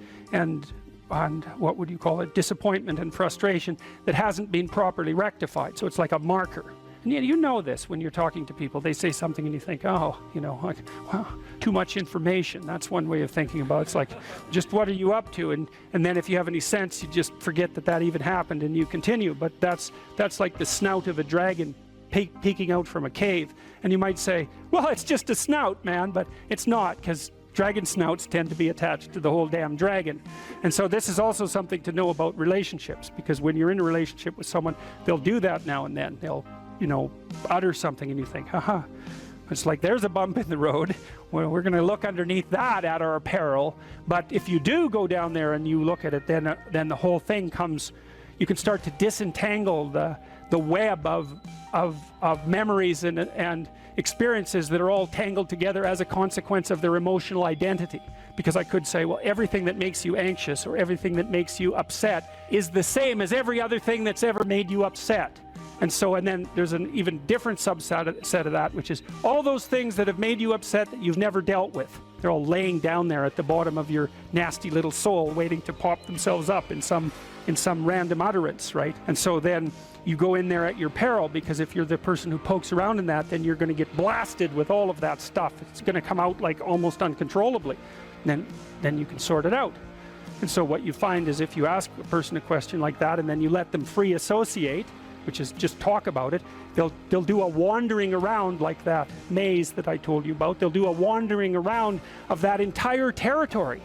what would you call it, disappointment and frustration that hasn't been properly rectified. So it's like a marker. And you know this when you're talking to people. They say something and you think, oh, like, wow, too much information. That's one way of thinking about it. It's like, just what are you up to? And then if you have any sense, you just forget that even happened and you continue. But that's like the snout of a dragon peeking out from a cave. And you might say, well, it's just a snout, man. But it's not, because dragon snouts tend to be attached to the whole damn dragon. And so this is also something to know about relationships, because when you're in a relationship with someone, they'll do that now and then. They'll, utter something and you think, haha. It's like, there's a bump in the road. Well, we're going to look underneath that at our peril. But if you do go down there and you look at it, then the whole thing comes, you can start to disentangle the web of memories and experiences that are all tangled together as a consequence of their emotional identity. Because I could say, well, everything that makes you anxious or everything that makes you upset is the same as every other thing that's ever made you upset. And then there's an even different subset of that, which is all those things that have made you upset that you've never dealt with. They're all laying down there at the bottom of your nasty little soul, waiting to pop themselves up in some random utterance, right? And so then you go in there at your peril, because if you're the person who pokes around in that, then you're going to get blasted with all of that stuff. It's going to come out like almost uncontrollably. Then you can sort it out. And so what you find is, if you ask a person a question like that and then you let them free associate, which is just talk about it, they'll do a wandering around like that maze that I told you about. They'll do a wandering around of that entire territory.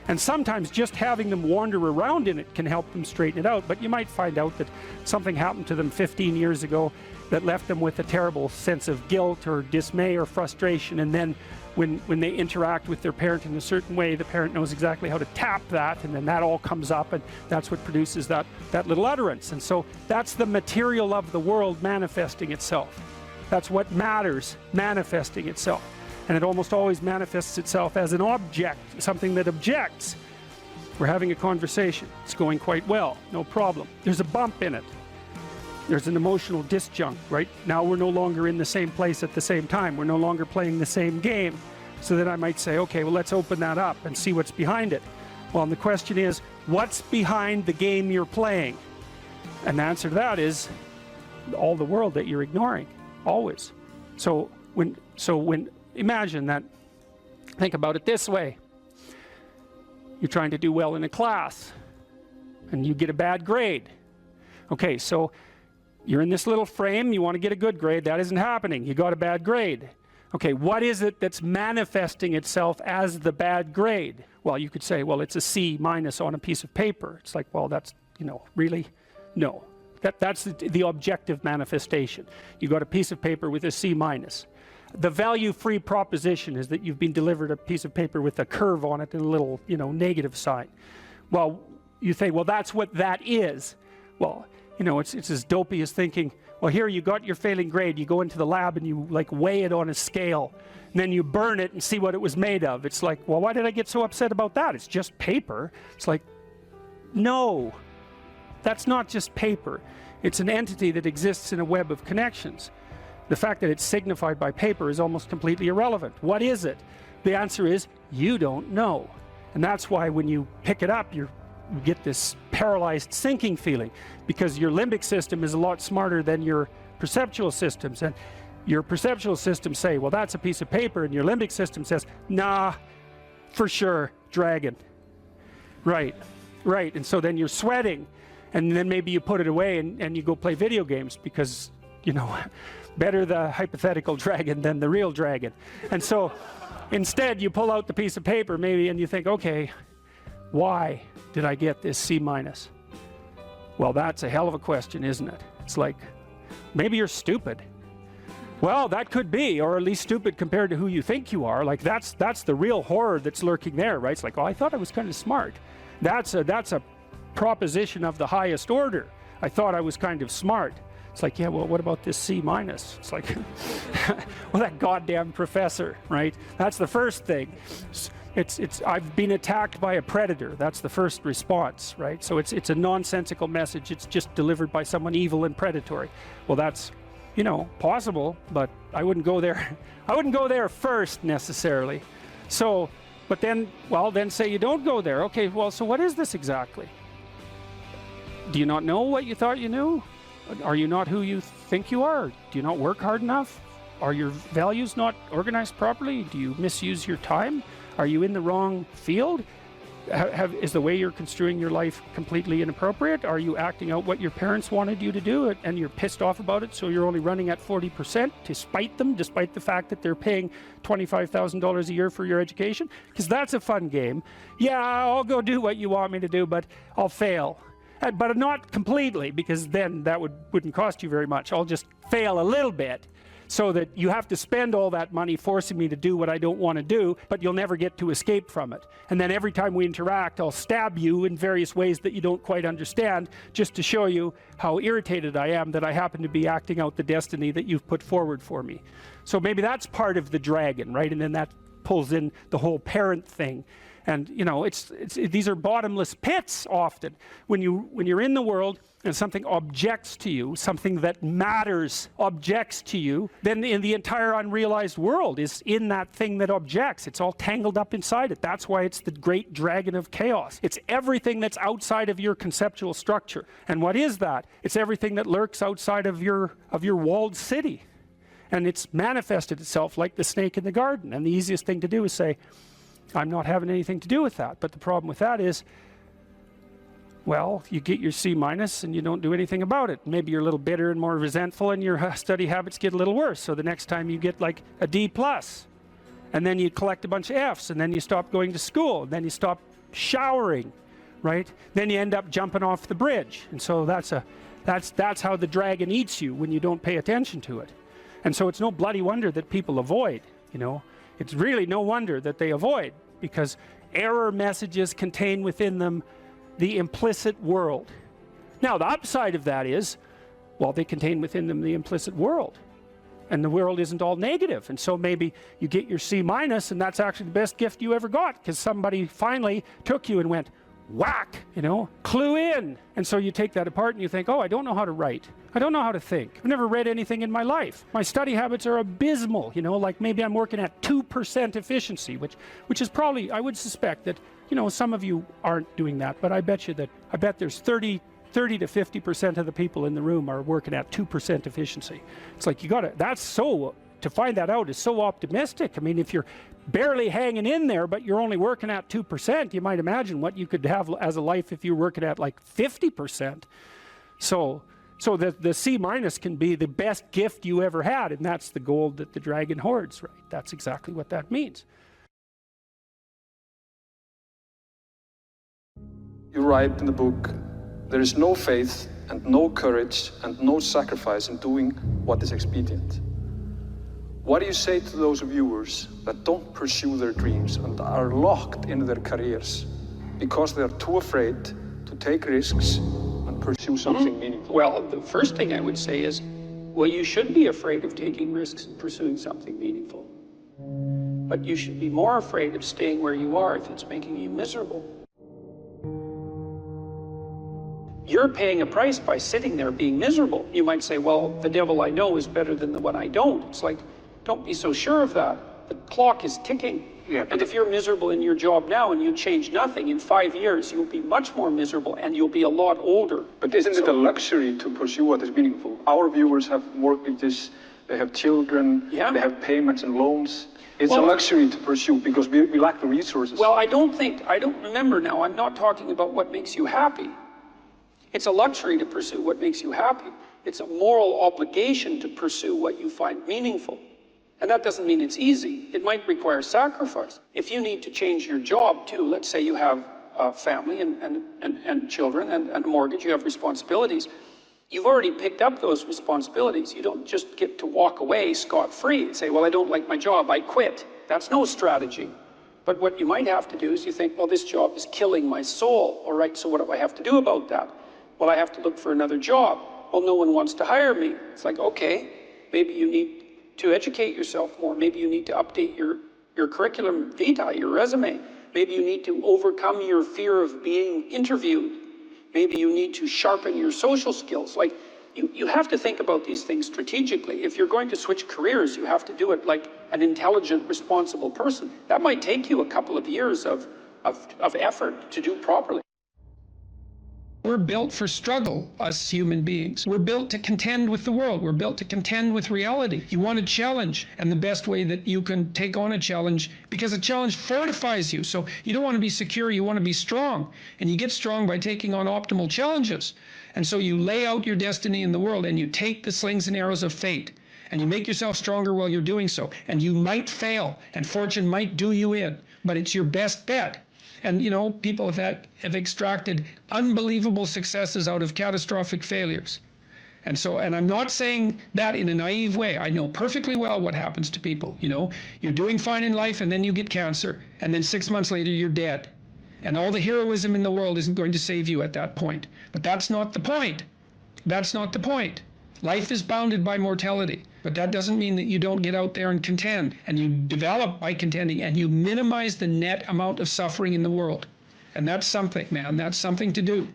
And sometimes just having them wander around in it can help them straighten it out. But you might find out that something happened to them 15 years ago that left them with a terrible sense of guilt or dismay or frustration. And then when they interact with their parent in a certain way, the parent knows exactly how to tap that, and then that all comes up, and that's what produces that little utterance. And so that's the material of the world manifesting itself. That's what matters manifesting itself. And it almost always manifests itself as an object, something that objects. We're having a conversation. It's going quite well, no problem. There's a bump in it. There's an emotional disjunct, right? Now we're no longer in the same place at the same time. We're no longer playing the same game. So then I might say, okay, well, let's open that up and see what's behind it. Well, and the question is, what's behind the game you're playing? And the answer to that is all the world that you're ignoring, always. So when imagine that, think about it this way. You're trying to do well in a class and you get a bad grade. Okay, so you're in this little frame, you want to get a good grade, that isn't happening, you got a bad grade. Okay, what is it that's manifesting itself as the bad grade? Well, you could say, well, it's a C- on a piece of paper. It's like, well, that's, really? No. That's the objective manifestation. You got a piece of paper with a C-. The value-free proposition is that you've been delivered a piece of paper with a curve on it and a little, negative sign. Well, you say, well, that's what that is. Well, it's as dopey as thinking, well, here you got your failing grade, you go into the lab and you weigh it on a scale, and then you burn it and see what it was made of. It's like, well, why did I get so upset about that? It's just paper. It's like, no, that's not just paper. It's an entity that exists in a web of connections. The fact that it's signified by paper is almost completely irrelevant. What is it? The answer is, you don't know. And that's why when you pick it up, you get this paralyzed sinking feeling, because your limbic system is a lot smarter than your perceptual systems. And your perceptual systems say, well, that's a piece of paper, and your limbic system says, nah, for sure, dragon. Right. And so then you're sweating, and then maybe you put it away and you go play video games, because, better the hypothetical dragon than the real dragon. And so instead you pull out the piece of paper maybe and you think, okay, why did I get this C-? Well, that's a hell of a question, isn't it? It's like, maybe you're stupid. Well, that could be, or at least stupid compared to who you think you are. Like that's the real horror that's lurking there, right? It's like, oh, I thought I was kind of smart. That's a proposition of the highest order. I thought I was kind of smart. It's like, yeah, well, what about this C-? It's like, well, that goddamn professor, right? That's the first thing. I've been attacked by a predator. That's the first response, right? So it's a nonsensical message. It's just delivered by someone evil and predatory. Well, that's, possible, but I wouldn't go there. I wouldn't go there first necessarily. So, but then say you don't go there. Okay, well, so what is this exactly? Do you not know what you thought you knew? Are you not who you think you are? Do you not work hard enough? Are your values not organized properly? Do you misuse your time? Are you in the wrong field? Is the way you're construing your life completely inappropriate? Are you acting out what your parents wanted you to do and you're pissed off about it, so you're only running at 40% to spite them, despite the fact that they're paying $25,000 a year for your education? Because that's a fun game. Yeah, I'll go do what you want me to do, but I'll fail. But not completely, because then that wouldn't cost you very much. I'll just fail a little bit, so that you have to spend all that money forcing me to do what I don't want to do, but you'll never get to escape from it. And then every time we interact, I'll stab you in various ways that you don't quite understand, just to show you how irritated I am that I happen to be acting out the destiny that you've put forward for me. So maybe that's part of the dragon, right? And then that pulls in the whole parent thing. And you know, these are bottomless pits often. When you're in the world and something objects to you, something that matters objects to you, then in the entire unrealized world is in that thing that objects. It's all tangled up inside it. That's why it's the great dragon of chaos. It's everything that's outside of your conceptual structure. And what is that? It's everything that lurks outside of your walled city. And it's manifested itself like the snake in the garden. And the easiest thing to do is say, I'm not having anything to do with that. But the problem with that is, well, you get your C- and you don't do anything about it. Maybe you're a little bitter and more resentful, and your study habits get a little worse. So the next time you get like a D+, and then you collect a bunch of Fs, and then you stop going to school, and then you stop showering, right? Then you end up jumping off the bridge. And so that's how the dragon eats you when you don't pay attention to it. And so it's no bloody wonder that people avoid, you know. It's really no wonder that they avoid, because error messages contain within them the implicit world. Now, the upside of that is, well, they contain within them the implicit world. And the world isn't all negative. And so maybe you get your C-, and that's actually the best gift you ever got, because somebody finally took you and went, whack, you know, clue in. And so you take that apart and you think, oh, I don't know how to write. I don't know how to think. I've never read anything in my life. My study habits are abysmal, you know, like maybe I'm working at 2% efficiency, which is probably, I would suspect that, you know, some of you aren't doing that, but I bet there's 30 to 50% of the people in the room are working at 2% efficiency. It's like, to find that out is so optimistic. I mean, if you're barely hanging in there, but you're only working at 2%, you might imagine what you could have as a life if you're working at like 50%. So the C- can be the best gift you ever had, and that's the gold that the dragon hoards, right? That's exactly what that means. You write in the book, there is no faith and no courage and no sacrifice in doing what is expedient. What do you say to those viewers that don't pursue their dreams and are locked in their careers because they are too afraid to take risks and pursue something meaningful? Well, the first thing I would say is, well, you should be afraid of taking risks and pursuing something meaningful. But you should be more afraid of staying where you are if it's making you miserable. You're paying a price by sitting there being miserable. You might say, well, the devil I know is better than the one I don't. It's like, don't be so sure of that. The clock is ticking. Yeah, and if you're miserable in your job now and you change nothing, in 5 years, you'll be much more miserable and you'll be a lot older. But isn't it a luxury to pursue what is meaningful? Our viewers have mortgages, they have children, Yeah. they have payments and loans. It's a luxury to pursue because we lack the resources. Well, I don't remember now, I'm not talking about what makes you happy. It's a luxury to pursue what makes you happy. It's a moral obligation to pursue what you find meaningful. And that doesn't mean it's easy. It might require sacrifice. If you need to change your job too, let's say you have a family and children and a mortgage, you have responsibilities. You've already picked up those responsibilities. You don't just get to walk away scot-free and say, well, I don't like my job, I quit. That's no strategy. But what you might have to do is you think, well, this job is killing my soul. All right, so what do I have to do about that? Well, I have to look for another job. Well, no one wants to hire me. It's like, okay, maybe you need to educate yourself more. Maybe you need to update your curriculum vitae, your resume. Maybe you need to overcome your fear of being interviewed. Maybe you need to sharpen your social skills. Like, you have to think about these things strategically. If you're going to switch careers, you have to do it like an intelligent, responsible person. That might take you a couple of years of effort to do properly. We're built for struggle, us human beings. We're built to contend with the world. We're built to contend with reality. You want a challenge, and the best way that you can take on a challenge, because a challenge fortifies you. So you don't want to be secure, you want to be strong. And you get strong by taking on optimal challenges. And so you lay out your destiny in the world, and you take the slings and arrows of fate, and you make yourself stronger while you're doing so. And you might fail, and fortune might do you in, but it's your best bet. And you know, people have extracted unbelievable successes out of catastrophic failures. And I'm not saying that in a naive way. I know perfectly well what happens to people. You know, you're doing fine in life, and then you get cancer, and then 6 months later you're dead. And all the heroism in the world isn't going to save you at that point. But that's not the point. That's not the point. Life is bounded by mortality, but that doesn't mean that you don't get out there and contend, and you develop by contending, and you minimize the net amount of suffering in the world. And that's something, man. That's something to do.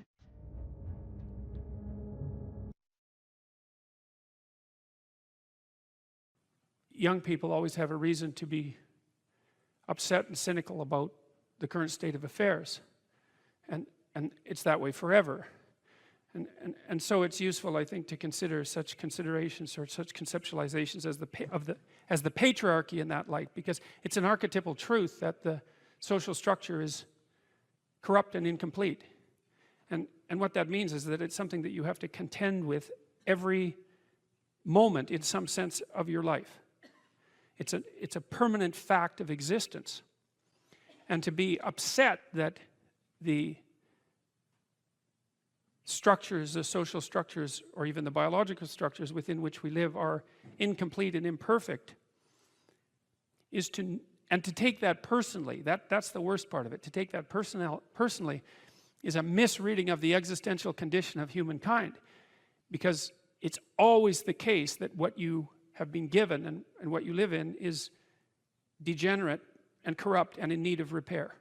Young people always have a reason to be upset and cynical about the current state of affairs. And it's that way forever. And so it's useful, I think, to consider such considerations or such conceptualizations as the patriarchy in that light, because it's an archetypal truth that the social structure is corrupt and incomplete. And what that means is that it's something that you have to contend with every moment in some sense of your life. It's a permanent fact of existence. And to be upset that the structures, the social structures, or even the biological structures within which we live are incomplete and imperfect, and to take that personally, that's the worst part of it. To take that personally is a misreading of the existential condition of humankind, because it's always the case that what you have been given and what you live in is degenerate and corrupt and in need of repair.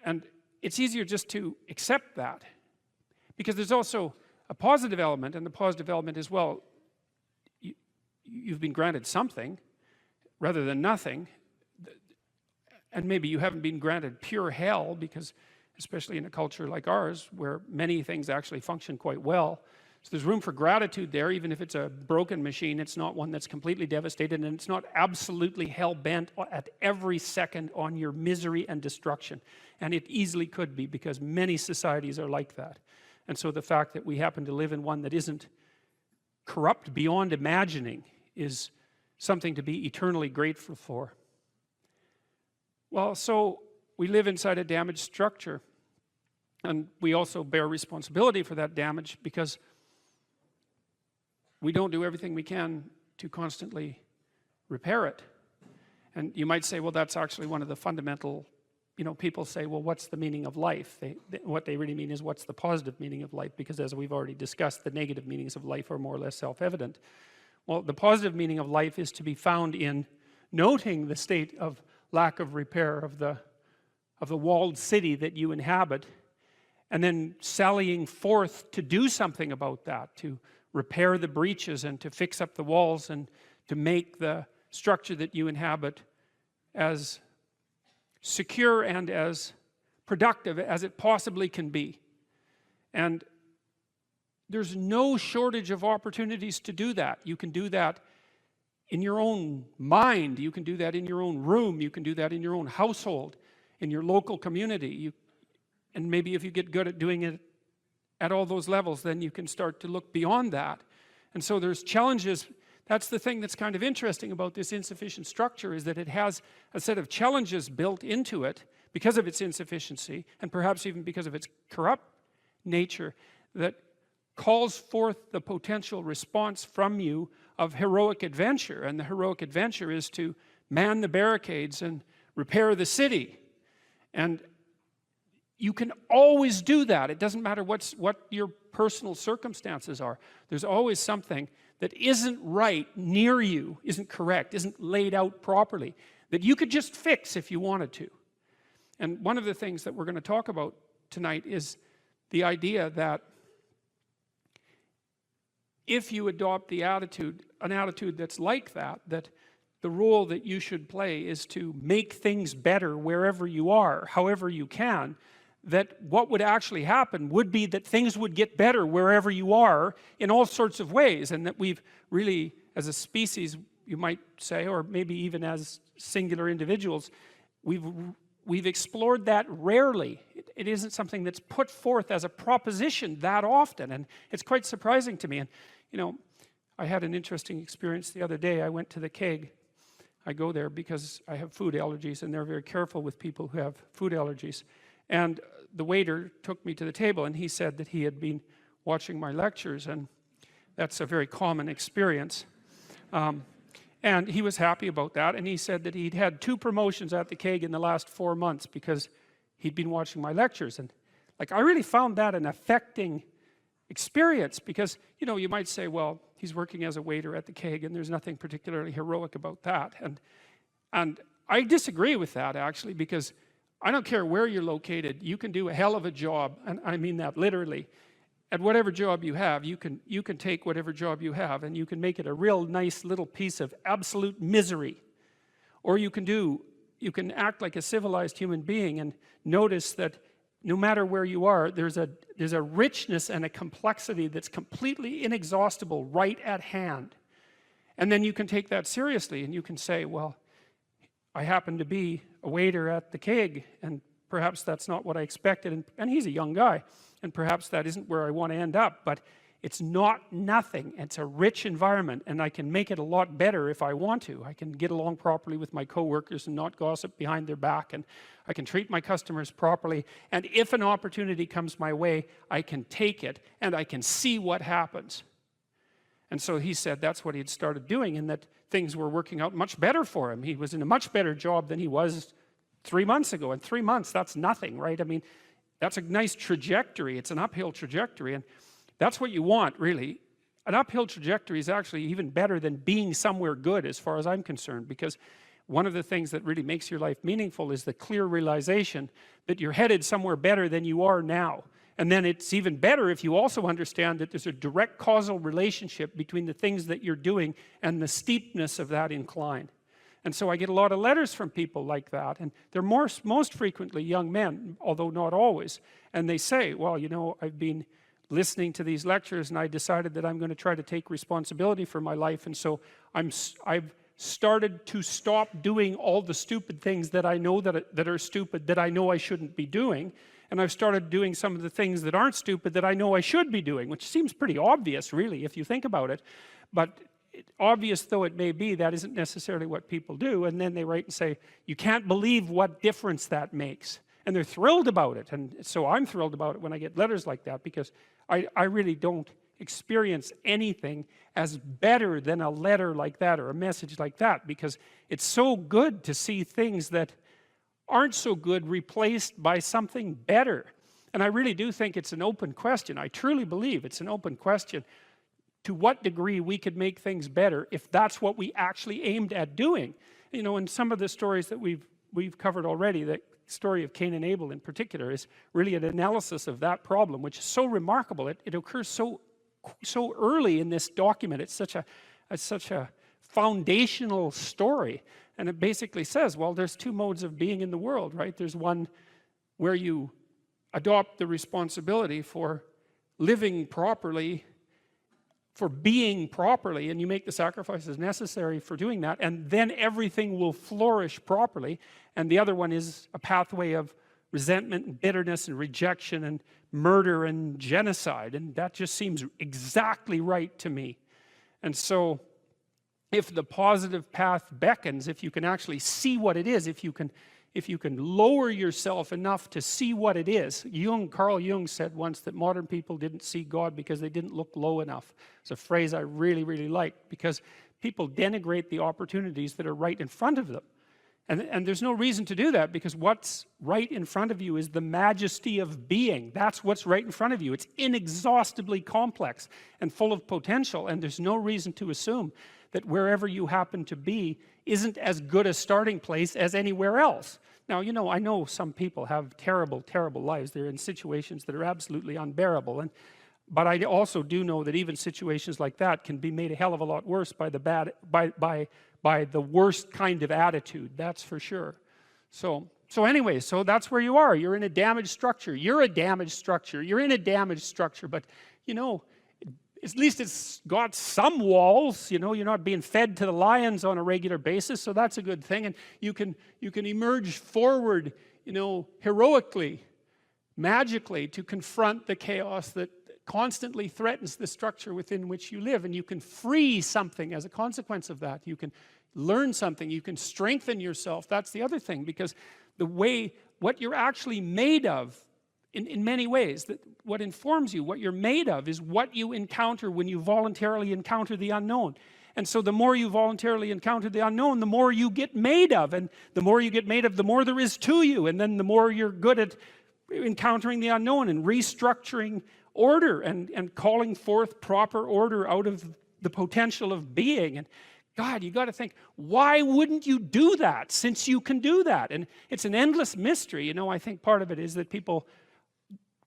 And it's easier just to accept that, because there's also a positive element, and the positive element is, well, you've been granted something rather than nothing, and maybe you haven't been granted pure hell, because especially in a culture like ours where many things actually function quite well, so there's room for gratitude there. Even if it's a broken machine, it's not one that's completely devastated, and it's not absolutely hell-bent at every second on your misery and destruction. And it easily could be, because many societies are like that. And so the fact that we happen to live in one that isn't corrupt beyond imagining is something to be eternally grateful for. Well, so we live inside a damaged structure, and we also bear responsibility for that damage, because we don't do everything we can to constantly repair it. And you might say, well, that's actually one of the fundamental, you know, people say, well, what's the meaning of life? What they really mean is, what's the positive meaning of life? Because as we've already discussed, the negative meanings of life are more or less self-evident. Well, the positive meaning of life is to be found in noting the state of lack of repair of the walled city that you inhabit, and then sallying forth to do something about that, to repair the breaches and to fix up the walls and to make the structure that you inhabit as secure and as productive as it possibly can be. And there's no shortage of opportunities to do that. You can do that in your own mind, you can do that in your own room, you can do that in your own household, in your local community. And maybe if you get good at doing it at all those levels, then you can start to look beyond that. And so there's challenges. That's the thing that's kind of interesting about this insufficient structure, is that it has a set of challenges built into it because of its insufficiency, and perhaps even because of its corrupt nature, that calls forth the potential response from you of heroic adventure. And the heroic adventure is to man the barricades and repair the city. And you can always do that. It doesn't matter what your personal circumstances are. There's always something that isn't right near you, isn't correct, isn't laid out properly, that you could just fix if you wanted to. And one of the things that we're going to talk about tonight is the idea that if you adopt an attitude that's like that the role that you should play is to make things better wherever you are, however you can, that what would actually happen would be that things would get better wherever you are in all sorts of ways, and that we've really, as a species, you might say, or maybe even as singular individuals, we've explored that rarely. It isn't something that's put forth as a proposition that often, and it's quite surprising to me. And you know, I had an interesting experience the other day. I went to the keg. I go there because I have food allergies, and they're very careful with people who have food allergies. And the waiter took me to the table, and he said that he had been watching my lectures, and that's a very common experience. And he was happy about that, and he said that he'd had 2 promotions at the keg in the last 4 months because he'd been watching my lectures. And like, I really found that an affecting experience, because you know, you might say, well, he's working as a waiter at the keg and there's nothing particularly heroic about that, and I disagree with that, actually, because I don't care where you're located, you can do a hell of a job, and I mean that literally. At whatever job you have, you can take whatever job you have and you can make it a real nice little piece of absolute misery. Or you can act like a civilized human being and notice that no matter where you are, there's a richness and a complexity that's completely inexhaustible right at hand. And then you can take that seriously, and you can say, well, I happen to be a waiter at the keg, and perhaps that's not what I expected, and he's a young guy, and perhaps that isn't where I want to end up, but it's not nothing. It's a rich environment, and I can make it a lot better if I want to. I can get along properly with my coworkers and not gossip behind their back, and I can treat my customers properly, and if an opportunity comes my way, I can take it, and I can see what happens. And so he said that's what he had started doing, and that things were working out much better for him. He was in a much better job than he was 3 months ago. And 3 months, that's nothing, right? I mean, that's a nice trajectory. It's an uphill trajectory, and that's what you want, really. An uphill trajectory is actually even better than being somewhere good, as far as I'm concerned, because one of the things that really makes your life meaningful is the clear realization that you're headed somewhere better than you are now. And then it's even better if you also understand that there's a direct causal relationship between the things that you're doing and the steepness of that incline. And so I get a lot of letters from people like that, and they're most frequently young men, although not always. And they say, well, you know, I've been listening to these lectures, and I decided that I'm going to try to take responsibility for my life, and so I've started to stop doing all the stupid things that I know that are stupid, that I know I shouldn't be doing, and I've started doing some of the things that aren't stupid that I know I should be doing, which seems pretty obvious, really, if you think about it. But obvious though it may be, that isn't necessarily what people do. And then they write and say, you can't believe what difference that makes. And they're thrilled about it. And so I'm thrilled about it when I get letters like that, because I really don't experience anything as better than a letter like that or a message like that, because it's so good to see things that aren't so good replaced by something better. And I really do think it's an open question. I truly believe it's an open question to what degree we could make things better if that's what we actually aimed at doing. You know, in some of the stories that we've covered already, the story of Cain and Abel in particular is really an analysis of that problem, which is so remarkable. It occurs so early in this document. It's such a foundational story. And it basically says, well, there's 2 modes of being in the world, right? There's one where you adopt the responsibility for living properly, for being properly, and you make the sacrifices necessary for doing that, and then everything will flourish properly. And the other one is a pathway of resentment and bitterness and rejection and murder and genocide, and that just seems exactly right to me. And so if the positive path beckons, if you can actually see what it is, if you can lower yourself enough to see what it is. Carl Jung said once that modern people didn't see God because they didn't look low enough. It's a phrase I really, really like, because people denigrate the opportunities that are right in front of them. And there's no reason to do that, because what's right in front of you is the majesty of being. That's what's right in front of you. It's inexhaustibly complex and full of potential, and there's no reason to assume that wherever you happen to be isn't as good a starting place as anywhere else. Now, you know, I know some people have terrible, terrible lives. They're in situations that are absolutely unbearable. But I also do know that even situations like that can be made a hell of a lot worse by the worst kind of attitude. That's for sure. So So anyway, so that's where you are. You're in a damaged structure. You're a damaged structure. You're in a damaged structure. But, you know, at least it's got some walls. You know, you're not being fed to the lions on a regular basis, so that's a good thing. And you can emerge forward, you know, heroically, magically, to confront the chaos that constantly threatens the structure within which you live. And you can free something as a consequence of that. You can learn something. You can strengthen yourself. That's the other thing, because the way, what you're actually made of, in many ways, that what informs you, what you're made of, is what you encounter when you voluntarily encounter the unknown. And so the more you voluntarily encounter the unknown, the more you get made of. And the more you get made of, the more there is to you. And then the more you're good at encountering the unknown and restructuring order and calling forth proper order out of the potential of being. And God, you got to think, why wouldn't you do that, since you can do that? And it's an endless mystery. You know, I think part of it is that people,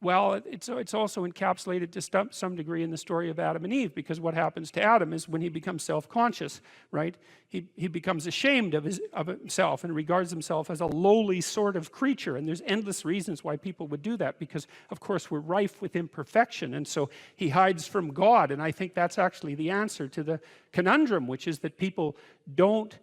well, it's also encapsulated to some degree in the story of Adam and Eve, because what happens to Adam is when he becomes self-conscious, right? He becomes ashamed of himself and regards himself as a lowly sort of creature. And there's endless reasons why people would do that, because of course we're rife with imperfection, and so he hides from God. And I think that's actually the answer to the conundrum, which is that people don't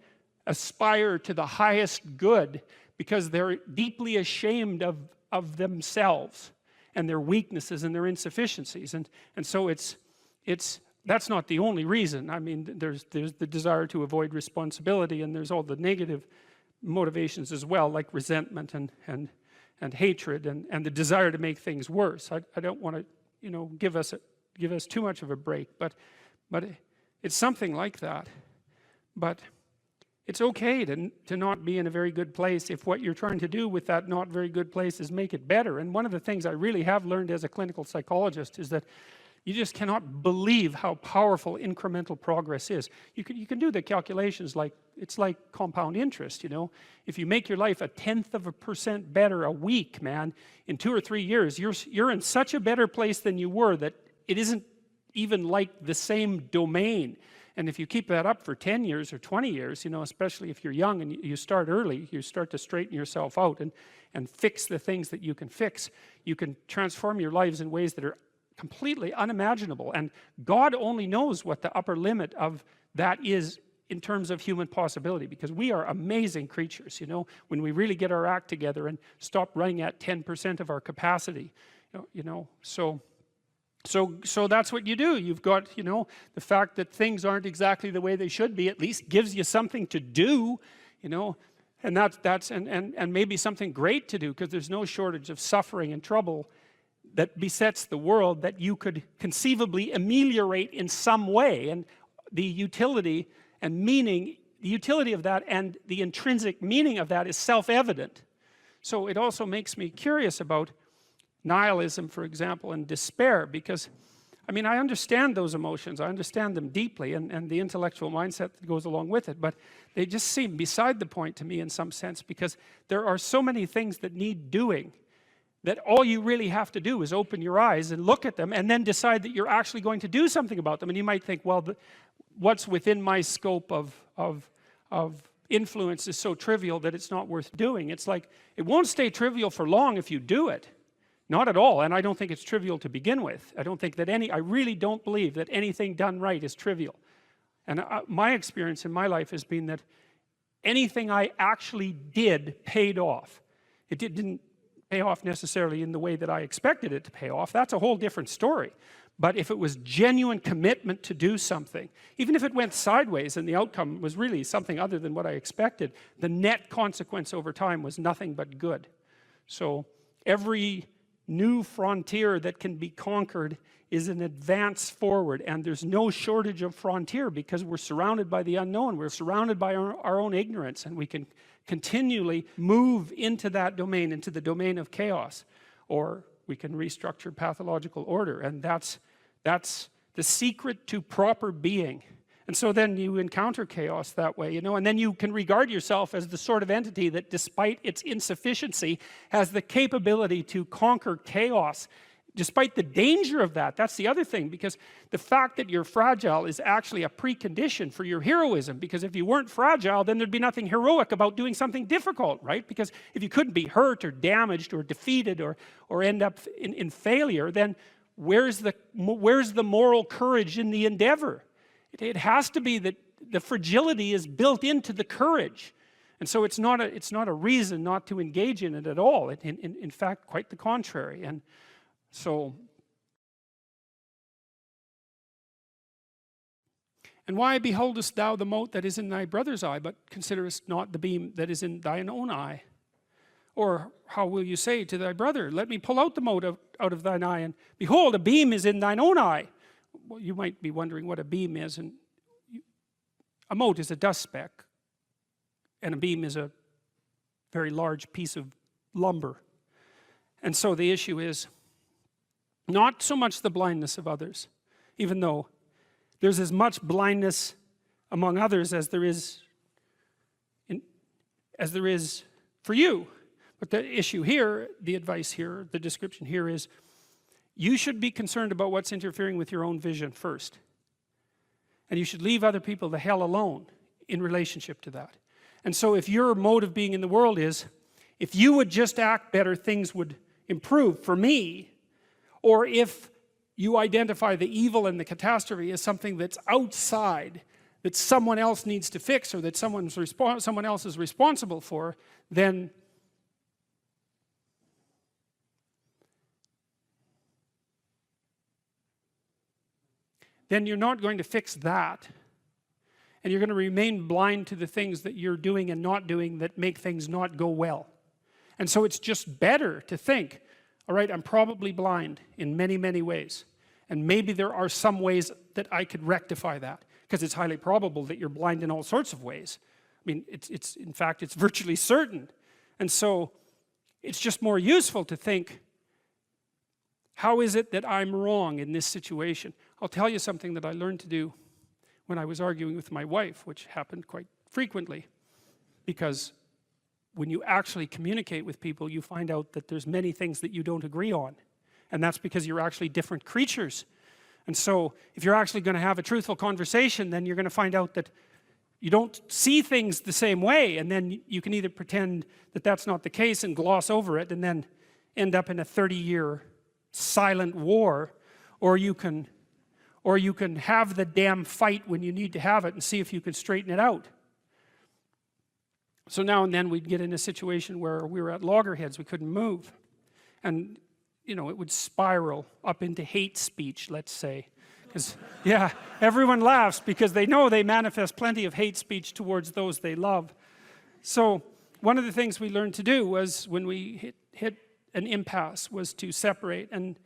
aspire to the highest good because they're deeply ashamed of themselves and their weaknesses and their insufficiencies. And so that's not the only reason. I mean, there's the desire to avoid responsibility, and there's all the negative motivations as well, like resentment and hatred and the desire to make things worse. I don't want to, you know, give us too much of a break, but it's something like that. But it's okay to not be in a very good place if what you're trying to do with that not very good place is make it better. And one of the things I really have learned as a clinical psychologist is that you just cannot believe how powerful incremental progress is. You can do the calculations like, it's like compound interest, you know. If you make your life 0.1% better a week, man, in 2 or 3 years, you're in such a better place than you were that it isn't even like the same domain. And if you keep that up for 10 years or 20 years, you know, especially if you're young and you start early, you start to straighten yourself out and fix the things that you can fix. You can transform your lives in ways that are completely unimaginable. And God only knows what the upper limit of that is in terms of human possibility, because we are amazing creatures, you know, when we really get our act together and stop running at 10% of our capacity, you know. So that's what you do. You've got, you know, the fact that things aren't exactly the way they should be at least gives you something to do, you know, and that's maybe something great to do, because there's no shortage of suffering and trouble that besets the world that you could conceivably ameliorate in some way. And the utility and meaning, the utility of that and the intrinsic meaning of that is self-evident. So it also makes me curious about nihilism, for example, and despair, because I mean, I understand those emotions, I understand them deeply, and the intellectual mindset that goes along with it, but they just seem beside the point to me in some sense, because there are so many things that need doing that all you really have to do is open your eyes and look at them and then decide that you're actually going to do something about them. And you might think, well, what's within my scope of influence is so trivial that it's not worth doing. It's like, it won't stay trivial for long if you do it. Not at all. And I don't think it's trivial to begin with. I don't think that I really don't believe that anything done right is trivial. And my experience in my life has been that anything I actually did paid off. It didn't pay off necessarily in the way that I expected it to pay off. That's a whole different story. But if it was genuine commitment to do something, even if it went sideways and the outcome was really something other than what I expected, the net consequence over time was nothing but good. So every new frontier that can be conquered is an advance forward, and there's no shortage of frontier because we're surrounded by the unknown. We're surrounded by our own ignorance, and we can continually move into that domain, into the domain of chaos, or we can restructure pathological order. And that's the secret to proper being. And so then you encounter chaos that way, you know, and then you can regard yourself as the sort of entity that, despite its insufficiency, has the capability to conquer chaos despite the danger of that. That's the other thing, because the fact that you're fragile is actually a precondition for your heroism, because if you weren't fragile, then there'd be nothing heroic about doing something difficult, right? Because if you couldn't be hurt or damaged or defeated or end up in failure, then where's the moral courage in the endeavor? It has to be that the fragility is built into the courage. And so it's not a reason not to engage in it at all. In fact, quite the contrary. And so, and why beholdest thou the mote that is in thy brother's eye, but considerest not the beam that is in thine own eye? Or how will you say to thy brother, let me pull out the mote out of thine eye, and behold, a beam is in thine own eye? Well, you might be wondering what a beam is, and a mote is a dust speck, and a beam is a very large piece of lumber. And so the issue is not so much the blindness of others, even though there's as much blindness among others as there is for you. But the issue here, the advice here, the description here is, you should be concerned about what's interfering with your own vision first. And you should leave other people the hell alone in relationship to that. And so if your mode of being in the world is, if you would just act better, things would improve for me, or if you identify the evil and the catastrophe as something that's outside, that someone else needs to fix, or that someone else is responsible for, then you're not going to fix that. And you're going to remain blind to the things that you're doing and not doing that make things not go well. And so it's just better to think, all right, I'm probably blind in many, many ways. And maybe there are some ways that I could rectify that, because it's highly probable that you're blind in all sorts of ways. I mean, in fact, it's virtually certain. And so it's just more useful to think, how is it that I'm wrong in this situation? I'll tell you something that I learned to do when I was arguing with my wife, which happened quite frequently, because when you actually communicate with people, you find out that there's many things that you don't agree on, and that's because you're actually different creatures. And so if you're actually going to have a truthful conversation, then you're going to find out that you don't see things the same way, and then you can either pretend that that's not the case and gloss over it and then end up in a 30-year silent war, or you can have the damn fight when you need to have it and see if you can straighten it out. So now and then we'd get in a situation where we were at loggerheads, we couldn't move. And, you know, it would spiral up into hate speech, let's say. Because, yeah, everyone laughs because they know they manifest plenty of hate speech towards those they love. So one of the things we learned to do was, when we hit an impasse, was to separate and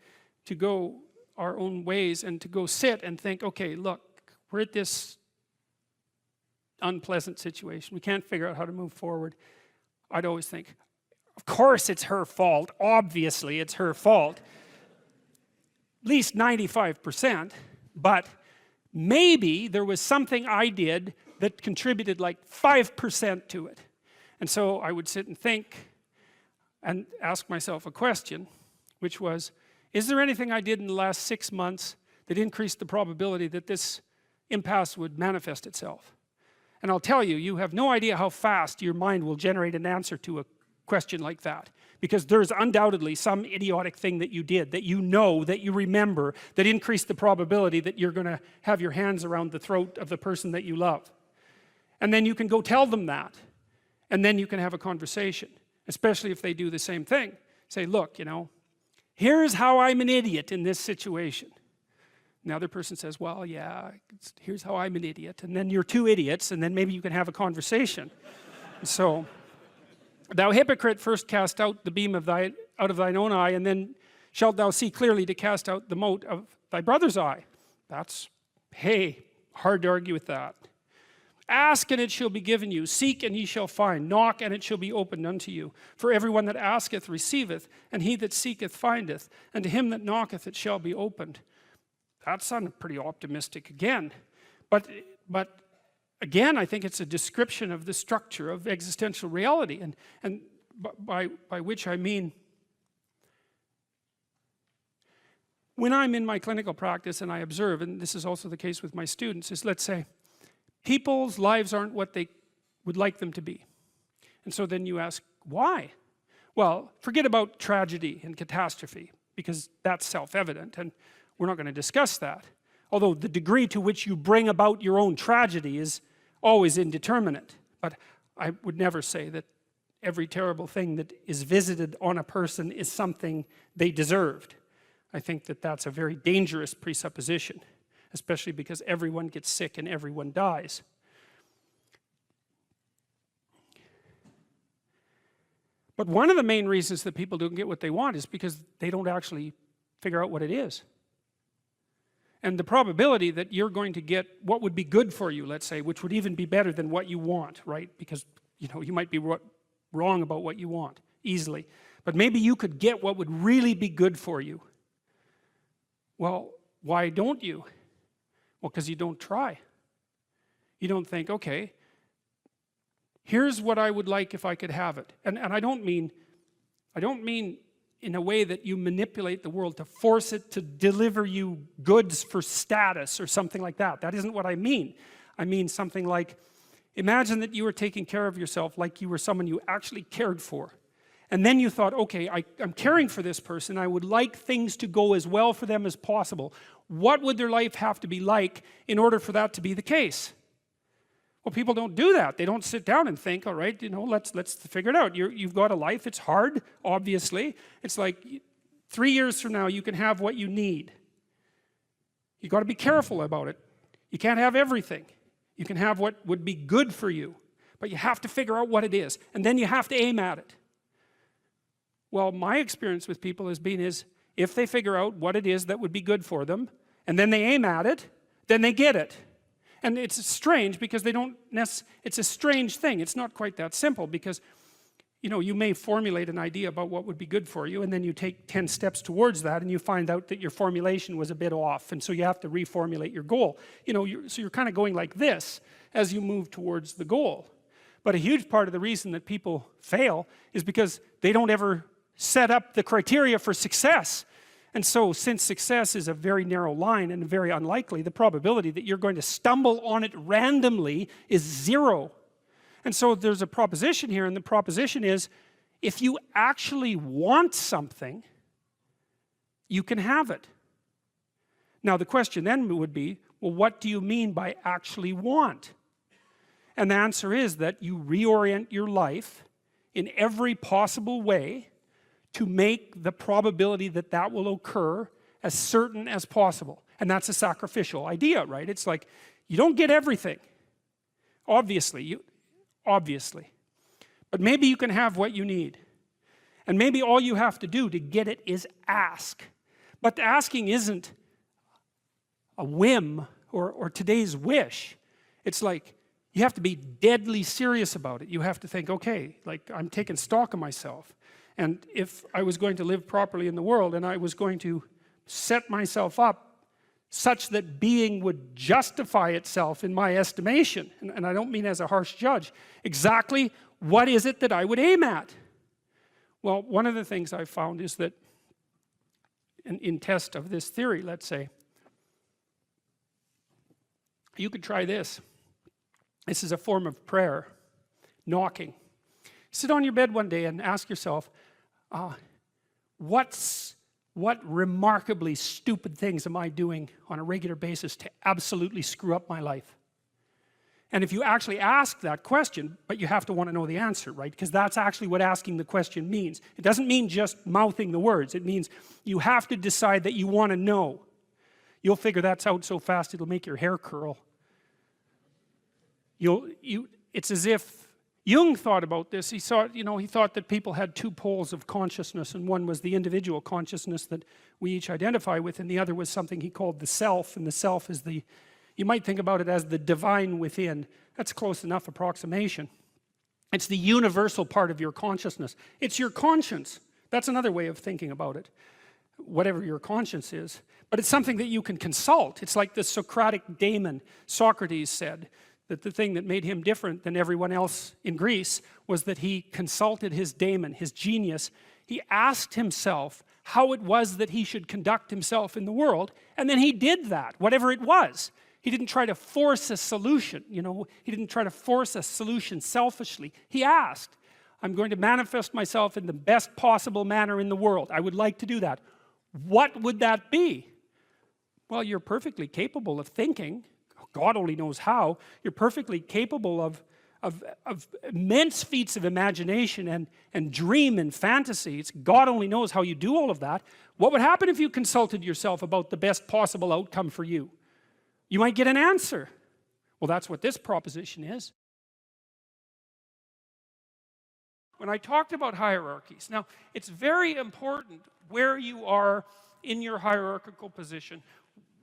to go our own ways, and to go sit and think, okay, look, we're at this unpleasant situation. We can't figure out how to move forward. I'd always think, of course it's her fault. Obviously it's her fault. At least 95%. But maybe there was something I did that contributed like 5% to it. And so I would sit and think and ask myself a question, which was, is there anything I did in the last 6 months that increased the probability that this impasse would manifest itself? And I'll tell you, you have no idea how fast your mind will generate an answer to a question like that. Because there's undoubtedly some idiotic thing that you did, that you know, that you remember, that increased the probability that you're going to have your hands around the throat of the person that you love. And then you can go tell them that. And then you can have a conversation, especially if they do the same thing. Say, look, you know, here's how I'm an idiot in this situation. And the other person says, well, yeah, here's how I'm an idiot. And then you're two idiots, and then maybe you can have a conversation. So, thou hypocrite, first cast out the beam out of thine own eye, and then shalt thou see clearly to cast out the mote of thy brother's eye. That's, hey, hard to argue with that. Ask, and it shall be given you. Seek, and ye shall find. Knock, and it shall be opened unto you. For everyone that asketh receiveth, and he that seeketh findeth, and to him that knocketh it shall be opened. That sounded pretty optimistic again. But again, I think it's a description of the structure of existential reality, and by which I mean, when I'm in my clinical practice and I observe, and this is also the case with my students, is let's say people's lives aren't what they would like them to be. And so then you ask, why? Well, forget about tragedy and catastrophe, because that's self-evident, and we're not going to discuss that. Although the degree to which you bring about your own tragedy is always indeterminate. But I would never say that every terrible thing that is visited on a person is something they deserved. I think that that's a very dangerous presupposition, especially because everyone gets sick and everyone dies. But one of the main reasons that people don't get what they want is because they don't actually figure out what it is. And the probability that you're going to get what would be good for you, let's say, which would even be better than what you want, right? Because, you know, you might be wrong about what you want easily. But maybe you could get what would really be good for you. Well, why don't you? Well, because you don't try. You don't think, okay, here's what I would like if I could have it. And I don't mean in a way that you manipulate the world to force it to deliver you goods for status or something like that. That isn't what I mean. I mean something like, imagine that you were taking care of yourself like you were someone you actually cared for. And then you thought, okay, I'm caring for this person. I would like things to go as well for them as possible. What would their life have to be like in order for that to be the case? Well, people don't do that. They don't sit down and think, all right, you know, let's figure it out. You've got a life. It's hard, obviously. It's like 3 years from now, you can have what you need. You've got to be careful about it. You can't have everything. You can have what would be good for you, but you have to figure out what it is, and then you have to aim at it. Well, my experience with people has been is if they figure out what it is that would be good for them, and then they aim at it, then they get it. And it's strange because they don't it's a strange thing. It's not quite that simple because, you know, you may formulate an idea about what would be good for you, and then you take 10 steps towards that, and you find out that your formulation was a bit off, and so you have to reformulate your goal. You know, so you're kind of going like this as you move towards the goal. But a huge part of the reason that people fail is because they don't ever set up the criteria for success. And so, since success is a very narrow line and very unlikely, the probability that you're going to stumble on it randomly is 0. And so there's a proposition here, and the proposition is, if you actually want something, you can have it. Now the question then would be, well, what do you mean by actually want? And the answer is that you reorient your life in every possible way to make the probability that that will occur as certain as possible. And that's a sacrificial idea, right? It's like, you don't get everything. Obviously. But maybe you can have what you need. And maybe all you have to do to get it is ask. But the asking isn't a whim or today's wish. It's like, you have to be deadly serious about it. You have to think, okay, like I'm taking stock of myself. And if I was going to live properly in the world and I was going to set myself up such that being would justify itself in my estimation, and I don't mean as a harsh judge, exactly what is it that I would aim at? Well, one of the things I've found is that in test of this theory, let's say, you could try this. This is a form of prayer, knocking. Sit on your bed one day and ask yourself, what remarkably stupid things am I doing on a regular basis to absolutely screw up my life? And if you actually ask that question, but you have to want to know the answer, right? Because that's actually what asking the question means. It doesn't mean just mouthing the words. It means you have to decide that you want to know. You'll figure that's out so fast it'll make your hair curl. It's as if Jung thought about this. He thought that people had 2 poles of consciousness, and one was the individual consciousness that we each identify with, and the other was something he called the self, and the self is you might think about it as the divine within. That's close enough approximation. It's the universal part of your consciousness. It's your conscience. That's another way of thinking about it, whatever your conscience is. But it's something that you can consult. It's like the Socratic daemon. Socrates said that the thing that made him different than everyone else in Greece was that he consulted his daemon, his genius. He asked himself, how it was that he should conduct himself in the world, and then he did that, whatever it was. He didn't try to force a solution, you know, he didn't try to force a solution selfishly. He asked, I'm going to manifest myself in the best possible manner in the world. I would like to do that. What would that be? Well, you're perfectly capable of thinking. God only knows how. You're perfectly capable of immense feats of imagination and dream and fantasy. God only knows how you do all of that. What would happen if you consulted yourself about the best possible outcome for you? You might get an answer. Well, that's what this proposition is. When I talked about hierarchies, now it's very important where you are in your hierarchical position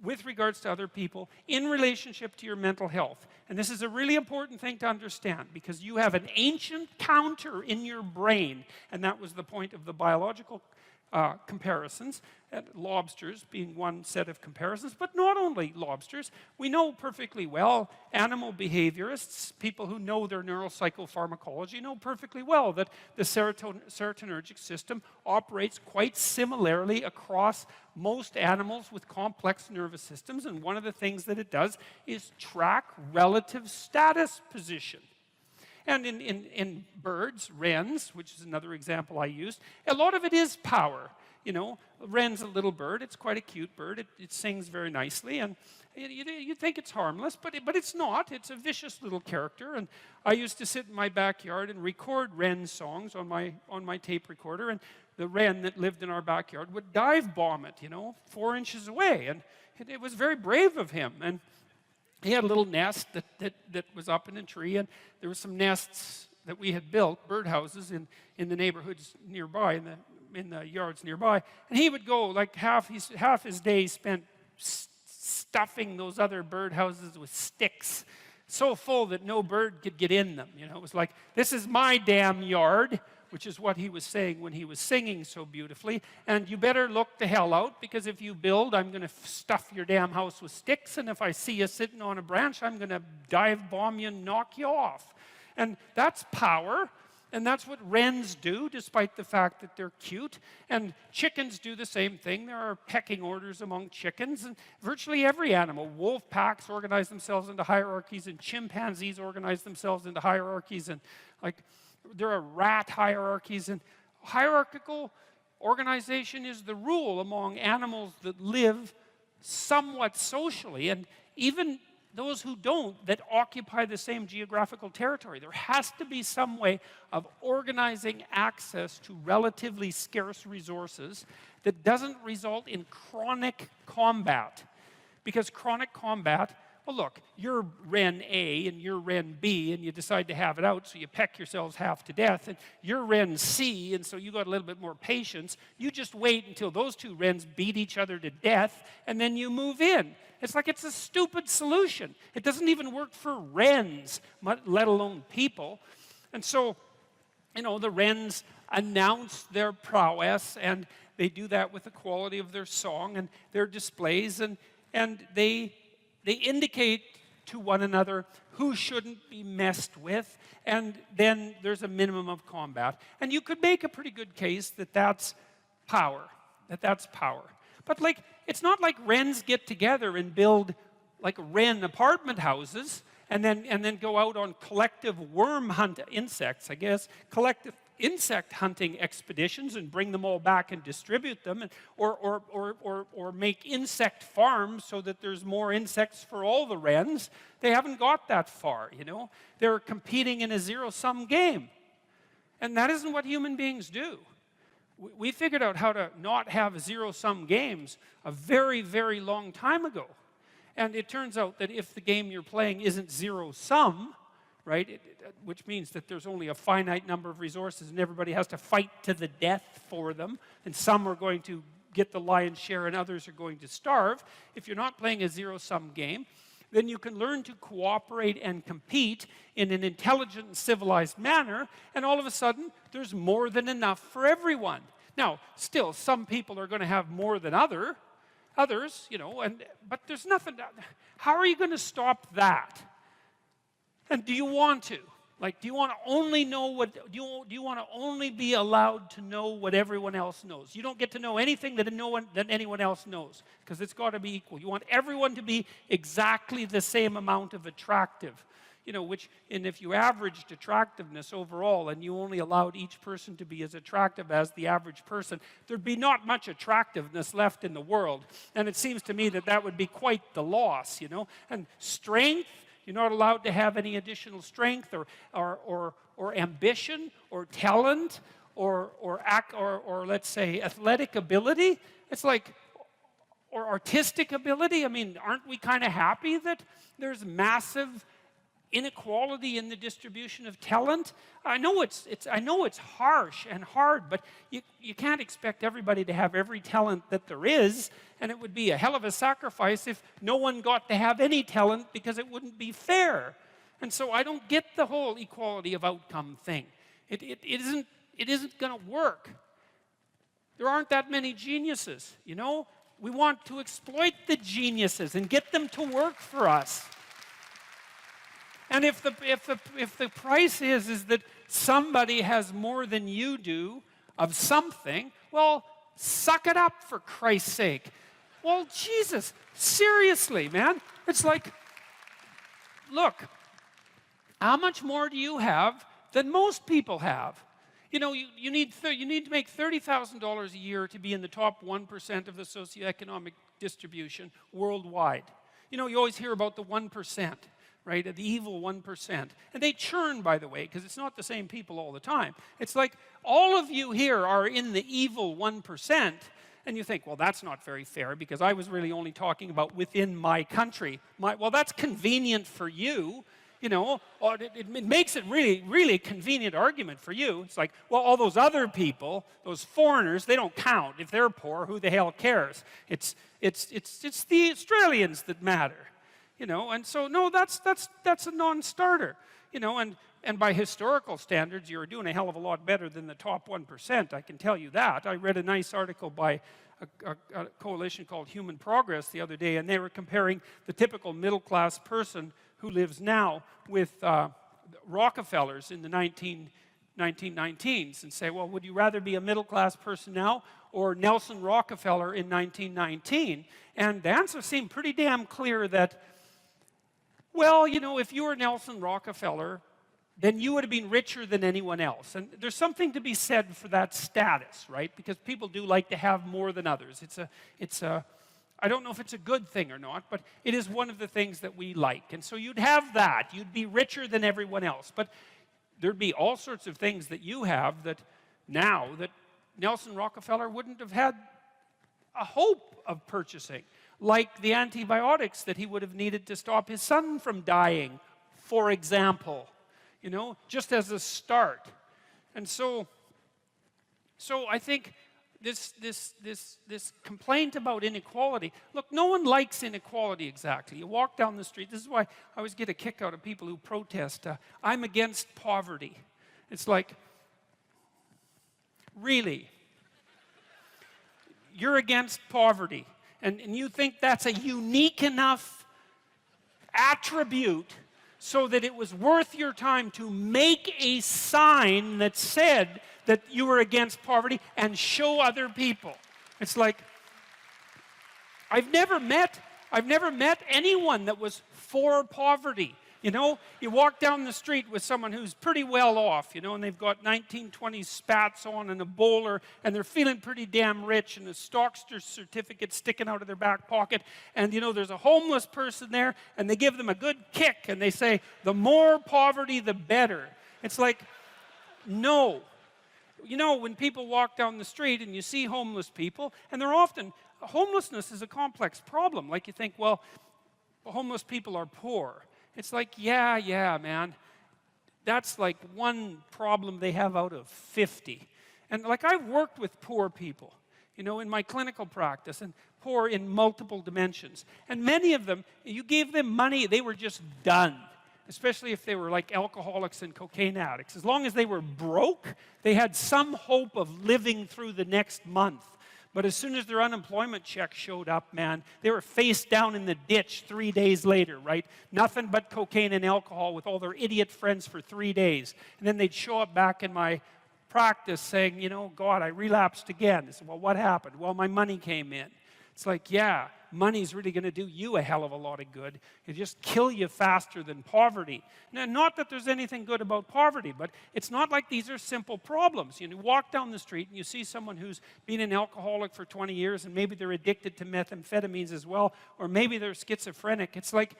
with regards to other people in relationship to your mental health. And this is a really important thing to understand, because you have an ancient counter in your brain, and that was the point of the biological comparisons, and lobsters being one set of comparisons, but not only lobsters. We know perfectly well, animal behaviorists, people who know their neuropsychopharmacology, know perfectly well that the serotonergic system operates quite similarly across most animals with complex nervous systems, and one of the things that it does is track relative status position. And in birds, wrens, which is another example I used, a lot of it is power. You know, a wren's a little bird. It's quite a cute bird. It sings very nicely, and you think it's harmless, but it's not. It's a vicious little character. And I used to sit in my backyard and record wren songs on my tape recorder, and the wren that lived in our backyard would dive bomb it, you know, 4 inches away, and it was very brave of him. And he had a little nest that was up in a tree, and there were some nests that we had built, birdhouses, in the neighborhoods nearby, in the yards nearby. And he would go, like half his day spent stuffing those other birdhouses with sticks, so full that no bird could get in them. You know, it was like, this is my damn yard, which is what he was saying when he was singing so beautifully. And you better look the hell out, because if you build, I'm going to stuff your damn house with sticks, and if I see you sitting on a branch, I'm going to dive bomb you and knock you off. And that's power, and that's what wrens do, despite the fact that they're cute. And chickens do the same thing. There are pecking orders among chickens, and virtually every animal. Wolf packs organize themselves into hierarchies, and chimpanzees organize themselves into hierarchies, and like, there are rat hierarchies, and hierarchical organization is the rule among animals that live somewhat socially, and even those who don't, that occupy the same geographical territory. There has to be some way of organizing access to relatively scarce resources that doesn't result in chronic combat. Because chronic combat, well, look, you're wren A and you're wren B, and you decide to have it out, so you peck yourselves half to death, and you're wren C, and so you got a little bit more patience. You just wait until those two wrens beat each other to death, and then you move in. It's like it's a stupid solution. It doesn't even work for wrens, let alone people. And so, you know, the wrens announce their prowess, and they do that with the quality of their song and their displays, and they indicate to one another who shouldn't be messed with, and then there's a minimum of combat. And you could make a pretty good case that that's power, But like, it's not like wrens get together and build like wren apartment houses and then go out on collective worm hunt insects, I guess, collective insect hunting expeditions and bring them all back and distribute them, and, or make insect farms so that there's more insects for all the wrens. They haven't got that far, you know. They're competing in a zero-sum game. And that isn't what human beings do. We figured out how to not have zero-sum games a very, very long time ago. And it turns out that if the game you're playing isn't zero-sum, right, which means that there's only a finite number of resources and everybody has to fight to the death for them, and some are going to get the lion's share and others are going to starve. If you're not playing a zero-sum game, then you can learn to cooperate and compete in an intelligent and civilized manner, and all of a sudden, there's more than enough for everyone. Now, still, some people are going to have more than others, you know, but there's nothing. How are you going to stop that? And do you want to? Like, do you want to only know what, do you want to only be allowed to know what everyone else knows? You don't get to know anything that anyone else knows, because it's got to be equal. You want everyone to be exactly the same amount of attractive. You know, and if you averaged attractiveness overall and you only allowed each person to be as attractive as the average person, there'd be not much attractiveness left in the world. And it seems to me that that would be quite the loss, you know. And strength, you're not allowed to have any additional strength or ambition or talent or let's say athletic ability. It's like, or artistic ability. I mean, aren't we kind of happy that there's massive inequality in the distribution of talent? I know it's harsh and hard, but you can't expect everybody to have every talent that there is, and it would be a hell of a sacrifice if no one got to have any talent, because it wouldn't be fair. And so I don't get the whole equality of outcome thing. It isn't going to work. There aren't that many geniuses, you know? We want to exploit the geniuses and get them to work for us. And if the price is that somebody has more than you do of something, well, suck it up, for Christ's sake. Well, Jesus, seriously, man. It's like, look, how much more do you have than most people have? You know, you need to make $30,000 a year to be in the top 1% of the socioeconomic distribution worldwide. You know, you always hear about the 1%. Right, the evil 1%. And they churn, by the way, because it's not the same people all the time. It's like all of you here are in the evil 1%, and you think, well, that's not very fair, because I was really only talking about within my country. Well, that's convenient for you, you know. It makes it really, really convenient argument for you. It's like, well, all those other people, those foreigners, they don't count. If they're poor, who the hell cares? It's the Australians that matter. You know, and so, no, that's a non-starter. You know, and by historical standards, you're doing a hell of a lot better than the top 1%, I can tell you that. I read a nice article by a coalition called Human Progress the other day, and they were comparing the typical middle-class person who lives now with Rockefellers in the 1919s, and say, well, would you rather be a middle-class person now or Nelson Rockefeller in 1919? And the answer seemed pretty damn clear that, well, you know, if you were Nelson Rockefeller, then you would have been richer than anyone else. And there's something to be said for that status, right? Because people do like to have more than others. I don't know if it's a good thing or not, but it is one of the things that we like. And so you'd have that. You'd be richer than everyone else. But there'd be all sorts of things that you have that now that Nelson Rockefeller wouldn't have had a hope of purchasing. Like the antibiotics that he would have needed to stop his son from dying, for example, you know, just as a start. And so I think this complaint about inequality, look, no one likes inequality exactly. You walk down the street, this is why I always get a kick out of people who protest, I'm against poverty. It's like, really? You're against poverty. And you think that's a unique enough attribute so that it was worth your time to make a sign that said that you were against poverty and show other people. It's like, I've never met anyone that was for poverty. You know, you walk down the street with someone who's pretty well off, you know, and they've got 1920s spats on and a bowler, and they're feeling pretty damn rich, and a Stockster certificate sticking out of their back pocket, and, you know, there's a homeless person there, and they give them a good kick, and they say, the more poverty, the better. It's like, no. You know, when people walk down the street and you see homeless people, and they're often, homelessness is a complex problem. Like, you think, well, homeless people are poor. It's like, yeah, man. That's like one problem they have out of 50. And like, I've worked with poor people, you know, in my clinical practice, and poor in multiple dimensions. And many of them, you gave them money, they were just done. Especially if they were like alcoholics and cocaine addicts. As long as they were broke, they had some hope of living through the next month. But as soon as their unemployment check showed up, man, they were face down in the ditch 3 days later, right? Nothing but cocaine and alcohol with all their idiot friends for 3 days. And then they'd show up back in my practice saying, you know, God, I relapsed again. I said, well, what happened? Well, my money came in. It's like, yeah, money's really going to do you a hell of a lot of good. It'll just kill you faster than poverty. Now, not that there's anything good about poverty, but it's not like these are simple problems. You walk down the street and you see someone who's been an alcoholic for 20 years and maybe they're addicted to methamphetamines as well, or maybe they're schizophrenic. It's like,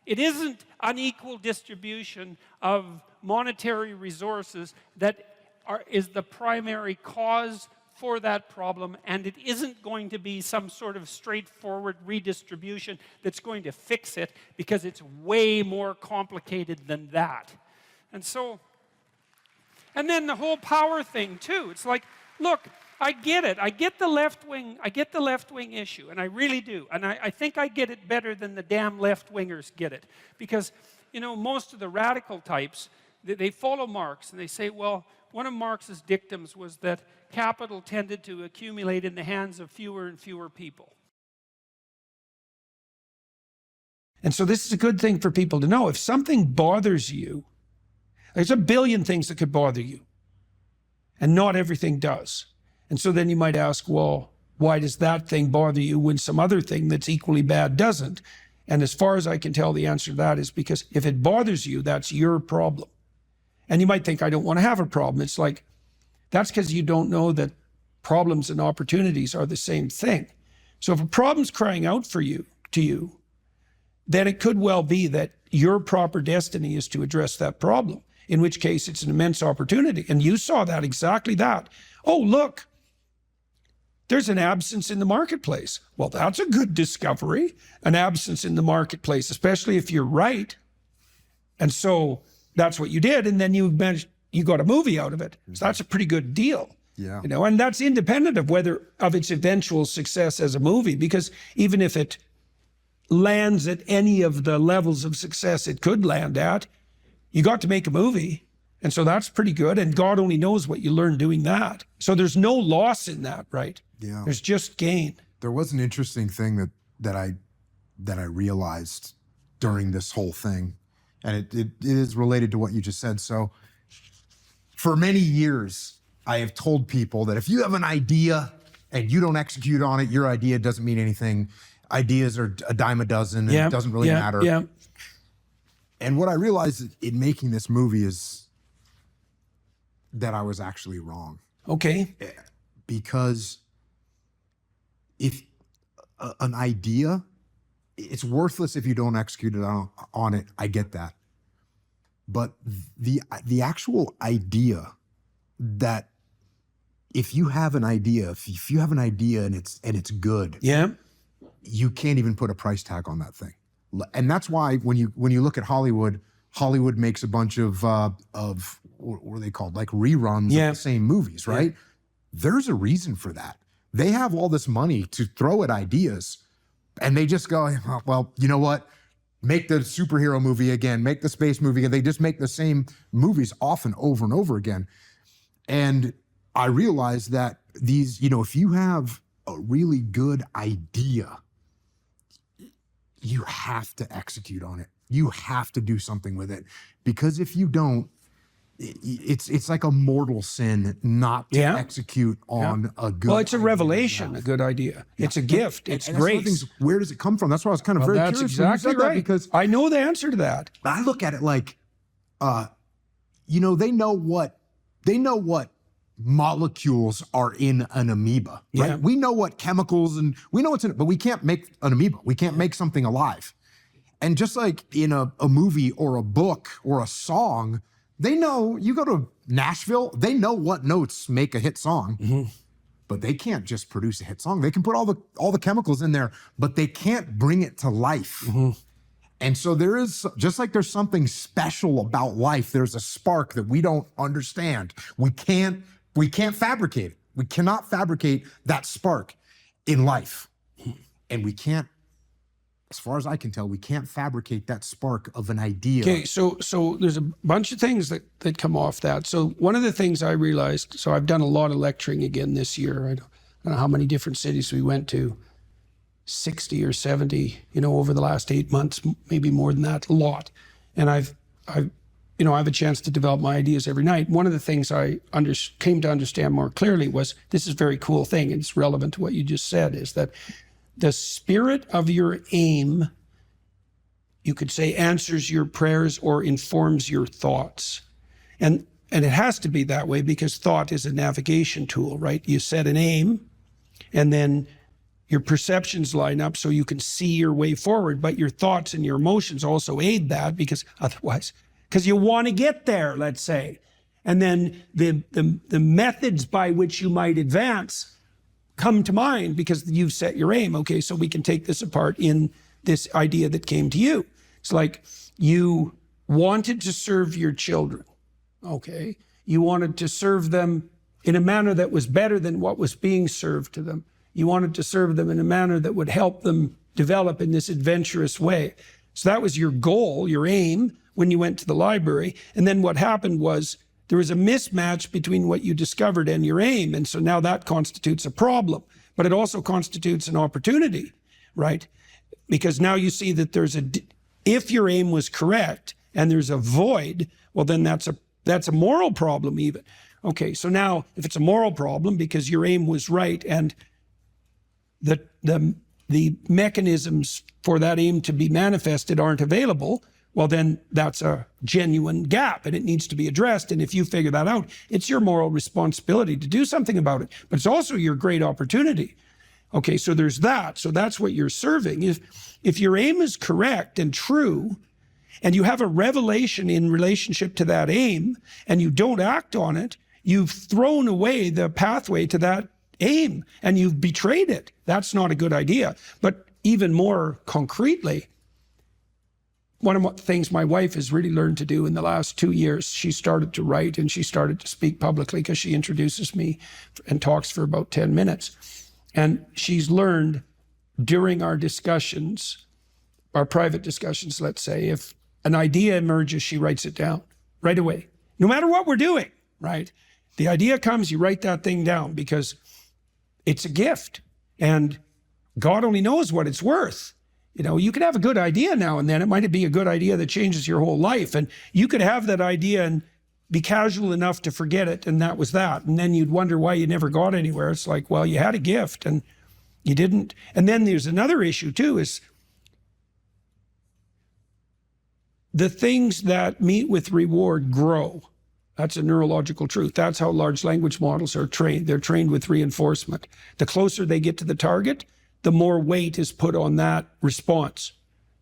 it isn't unequal distribution of monetary resources that is the primary cause for that problem, and it isn't going to be some sort of straightforward redistribution that's going to fix it, because it's way more complicated than that. And then the whole power thing too. It's like, look, I get it. I get the left wing issue, and I really do. And I think I get it better than the damn left-wingers get it. Because, you know, most of the radical types, they follow Marx, and they say, well, one of Marx's dictums was that capital tended to accumulate in the hands of fewer and fewer people. And so this is a good thing for people to know. If something bothers you, there's a billion things that could bother you, and not everything does. And so then you might ask, well, why does that thing bother you when some other thing that's equally bad doesn't? And as far as I can tell, the answer to that is because if it bothers you, that's your problem. And you might think, I don't want to have a problem. It's like, that's because you don't know that problems and opportunities are the same thing. So if a problem's crying out to you, then it could well be that your proper destiny is to address that problem, in which case it's an immense opportunity. And you saw that, exactly that. Oh, look, there's an absence in the marketplace. Well, that's a good discovery, an absence in the marketplace, especially if you're right. And so that's what you did, and then you got a movie out of it. So that's a pretty good deal. Yeah. You know, and that's independent of its eventual success as a movie, because even if it lands at any of the levels of success it could land at, you got to make a movie. And so that's pretty good. And God only knows what you learn doing that. So there's no loss in that, right? Yeah. There's just gain. There was an interesting thing that I realized during this whole thing, and it is related to what you just said. So for many years, I have told people that if you have an idea and you don't execute on it, your idea doesn't mean anything. Ideas are a dime a dozen, and it doesn't really matter. Yeah. And what I realized in making this movie is that I was actually wrong. Okay. Because if an idea, it's worthless if you don't execute it on it. I get that. But the actual idea that if you have an idea, if you have an idea and it's good, Yeah. you can't even put a price tag on that thing. And that's why when you look at Hollywood makes a bunch of what are they called? Like reruns of the same movies, right? Yeah. There's a reason for that. They have all this money to throw at ideas, and they just go, well, you know what? Make the superhero movie again, make the space movie again. They just make the same movies often over and over again. And I realized that these, if you have a really good idea, you have to execute on it. You have to do something with it, because if you don't, it's like a mortal sin not to execute on a good. Well, it's a revelation, a good idea. Yeah. It's a gift. It's grace. Where does it come from? That's why I was kind of very curious. That's exactly right. Because I know the answer to that. I look at it like, they know what molecules are in an amoeba, right? Yeah. We know what chemicals and we know what's in it, but we can't make an amoeba. We can't make something alive. And just like in a movie or a book or a song, they know, you go to Nashville, they know what notes make a hit song, but they can't just produce a hit song. They can put all the chemicals in there, but they can't bring it to life. And so there is, just like there's something special about life, there's a spark that we don't understand. We can't fabricate it. We cannot fabricate that spark in life. And we can't, as far as I can tell, we can't fabricate that spark of an idea. Okay, so there's a bunch of things that come off that. So one of the things I realized, so I've done a lot of lecturing again this year. I don't know how many different cities we went to, 60 or 70, over the last 8 months, maybe more than that, a lot. And I have a chance to develop my ideas every night. One of the things I came to understand more clearly was, this is a very cool thing, and it's relevant to what you just said, is that the spirit of your aim, you could say, answers your prayers or informs your thoughts. And it has to be that way because thought is a navigation tool, right? You set an aim, and then your perceptions line up so you can see your way forward, but your thoughts and your emotions also aid that, because you want to get there, let's say. And then the methods by which you might advance come to mind because you've set your aim. Okay, so we can take this apart in this idea that came to you. It's like you wanted to serve your children. Okay, you wanted to serve them in a manner that was better than what was being served to them. You wanted to serve them in a manner that would help them develop in this adventurous way. So that was your goal, your aim, when you went to the library. And then what happened was there was a mismatch between what you discovered and your aim. And so now that constitutes a problem, but it also constitutes an opportunity, right? Because now you see that if your aim was correct and there's a void, well, then that's a moral problem even. Okay, so now if it's a moral problem because your aim was right and the mechanisms for that aim to be manifested aren't available, well, then that's a genuine gap and it needs to be addressed. And if you figure that out, it's your moral responsibility to do something about it. But it's also your great opportunity. Okay, so there's that. So that's what you're serving. If your aim is correct and true, and you have a revelation in relationship to that aim, and you don't act on it, you've thrown away the pathway to that aim, and you've betrayed it. That's not a good idea. But even more concretely, one of the things my wife has really learned to do in the last 2 years, she started to write and she started to speak publicly because she introduces me and talks for about 10 minutes. And she's learned during our discussions, our private discussions, let's say, if an idea emerges, she writes it down right away, no matter what we're doing, right? The idea comes, you write that thing down because it's a gift and God only knows what it's worth. You could have a good idea now and then. It might be a good idea that changes your whole life. And you could have that idea and be casual enough to forget it. And that was that. And then you'd wonder why you never got anywhere. It's like, well, you had a gift and you didn't. And then there's another issue too, is the things that meet with reward grow. That's a neurological truth. That's how large language models are trained. They're trained with reinforcement. The closer they get to the target, the more weight is put on that response.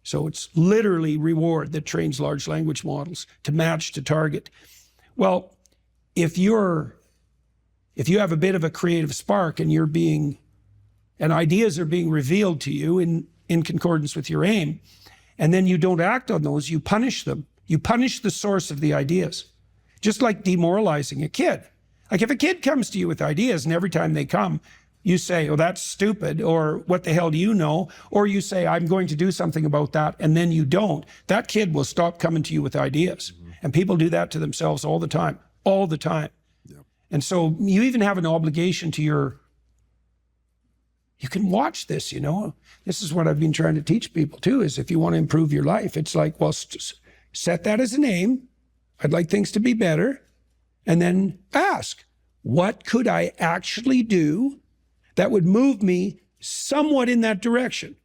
So it's literally reward that trains large language models to match to target. Well, if you have a bit of a creative spark and and ideas are being revealed to you in concordance with your aim, and then you don't act on those, you punish them. You punish the source of the ideas. Just like demoralizing a kid. Like if a kid comes to you with ideas and every time they come, you say, oh, that's stupid, or what the hell do you know? Or you say, I'm going to do something about that, and then you don't. That kid will stop coming to you with ideas. Mm-hmm. And people do that to themselves all the time. Yep. And so you even have an obligation to you can watch this, This is what I've been trying to teach people too, is if you want to improve your life, it's like, well, set that as an aim. I'd like things to be better. And then ask, what could I actually do that would move me somewhat in that direction?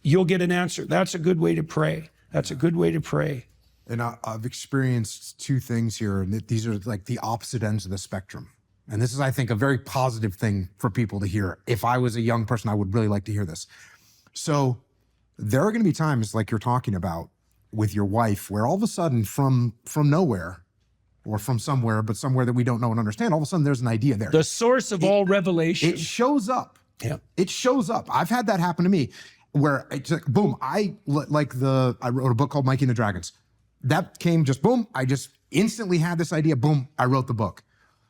You'll get an answer. That's a good way to pray. That's a good way to pray. And I've experienced two things here, and these are like the opposite ends of the spectrum. And this is, I think, a very positive thing for people to hear. If I was a young person, I would really like to hear this. So there are going to be times like you're talking about with your wife where all of a sudden from nowhere, or from somewhere, but somewhere that we don't know and understand, all of a sudden there's an idea there. The source of all revelation. It shows up. Yeah. It shows up. I've had that happen to me where it's like, boom, I wrote a book called Mikey and the Dragons. That came just boom. I just instantly had this idea. Boom, I wrote the book.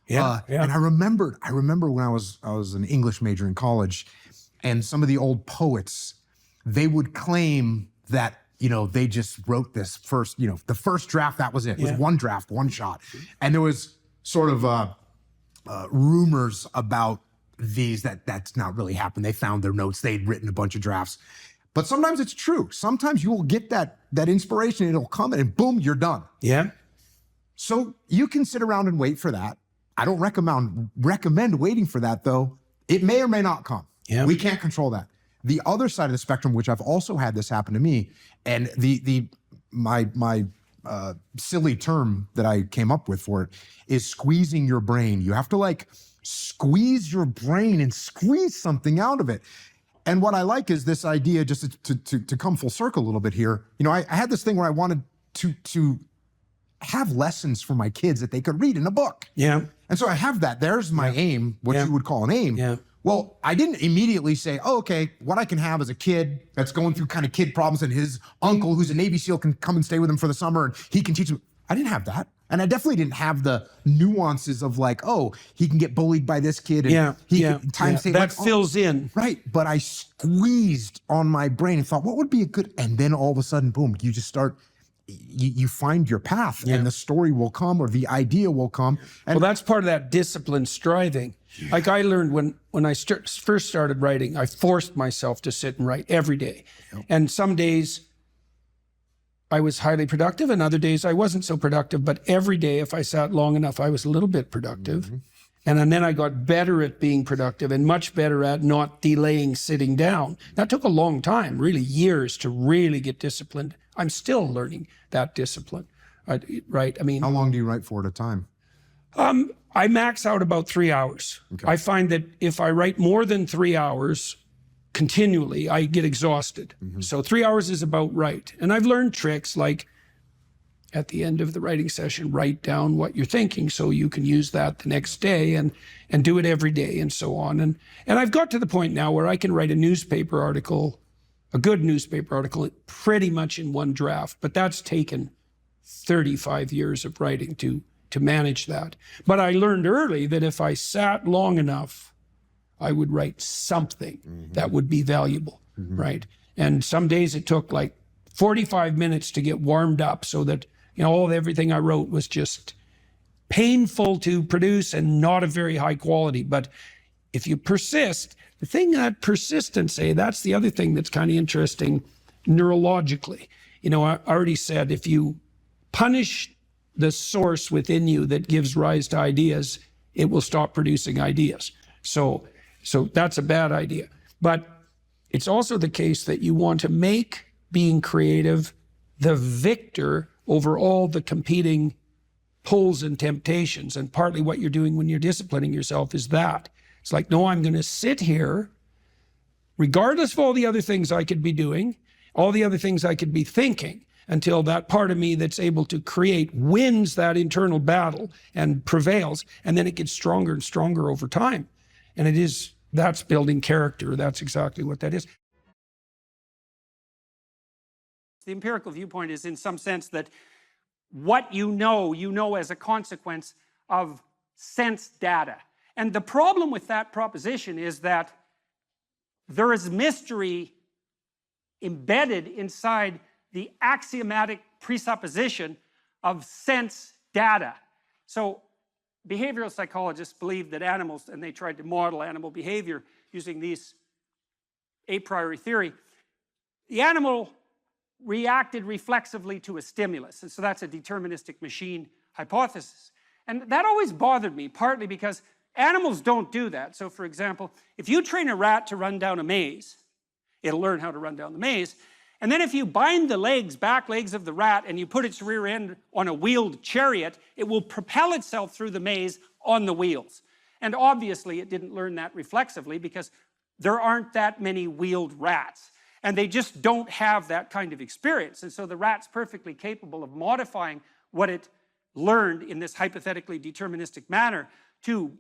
Yeah. And I remember when I was an English major in college, and some of the old poets, they would claim that, they just wrote this first, the first draft, that was it. It was one draft, one shot. And there was sort of rumors about that's not really happened. They found their notes. They'd written a bunch of drafts. But sometimes it's true. Sometimes you will get that inspiration, it'll come and boom, you're done. Yeah. So you can sit around and wait for that. I don't recommend waiting for that, though. It may or may not come. Yeah. We can't control that. The other side of the spectrum, which I've also had this happen to me, and my silly term that I came up with for it is squeezing your brain. You have to like squeeze your brain and squeeze something out of it. And what I like is this idea, just to come full circle a little bit here. You know, I had this thing where I wanted to have lessons for my kids that they could read in a book. Yeah. And so I have that. There's my aim, what you would call an aim. Yeah. Well, I didn't immediately say, oh, okay, what I can have as a kid that's going through kind of kid problems and his uncle who's a Navy SEAL can come and stay with him for the summer and he can teach him. I didn't have that. And I definitely didn't have the nuances of like, oh, he can get bullied by this kid. And he can that fills in. Right. But I squeezed on my brain and thought, what would be a good, and then all of a sudden, boom, you just start, you find your path and the story will come or the idea will come. And Well, that's part of that disciplined striving. Like I learned when I first started writing, I forced myself to sit and write every day. And some days I was highly productive and other days I wasn't so productive. But every day, if I sat long enough, I was a little bit productive. And then I got better at being productive and much better at not delaying sitting down. That took a long time, really years to really get disciplined. I'm still learning that discipline, right? I mean, how long do you write for at a time? I max out about 3 hours. Okay. I find that if I write more than 3 hours continually, I get exhausted. So 3 hours is about right. And I've learned tricks like at the end of the writing session, write down what you're thinking so you can use that the next day and do it every day and so on. And I've got to the point now where I can write a newspaper article, a good newspaper article, pretty much in one draft. But that's taken 35 years of writing to manage that. But I learned early that if I sat long enough, I would write something that would be valuable, right? And some days it took like 45 minutes to get warmed up so that, you know, everything I wrote was just painful to produce and not of very high quality. But if you persist, the thing that persistence, that's the other thing that's kind of interesting neurologically. You know, I already said if you punish the source within you that gives rise to ideas, it will stop producing ideas. So that's a bad idea. But it's also the case that you want to make being creative the victor over all the competing pulls and temptations. And partly what you're doing when you're disciplining yourself is that. It's like, no, I'm going to sit here, regardless of all the other things I could be doing, all the other things I could be thinking, until that part of me that's able to create wins that internal battle and prevails. And then it gets stronger and stronger over time. And that's building character. That's exactly what that is. The empirical viewpoint is in some sense that what you know as a consequence of sense data. And the problem with that proposition is that there is mystery embedded inside the axiomatic presupposition of sense data. So behavioral psychologists believed that animals, and they tried to model animal behavior using these a priori theory, the animal reacted reflexively to a stimulus. And so that's a deterministic machine hypothesis. And that always bothered me, partly because animals don't do that. So for example, if you train a rat to run down a maze, it'll learn how to run down the maze. And then if you bind the back legs of the rat and you put its rear end on a wheeled chariot, it will propel itself through the maze on the wheels. And obviously it didn't learn that reflexively because there aren't that many wheeled rats. And they just don't have that kind of experience. And so the rat's perfectly capable of modifying what it learned in this hypothetically deterministic manner to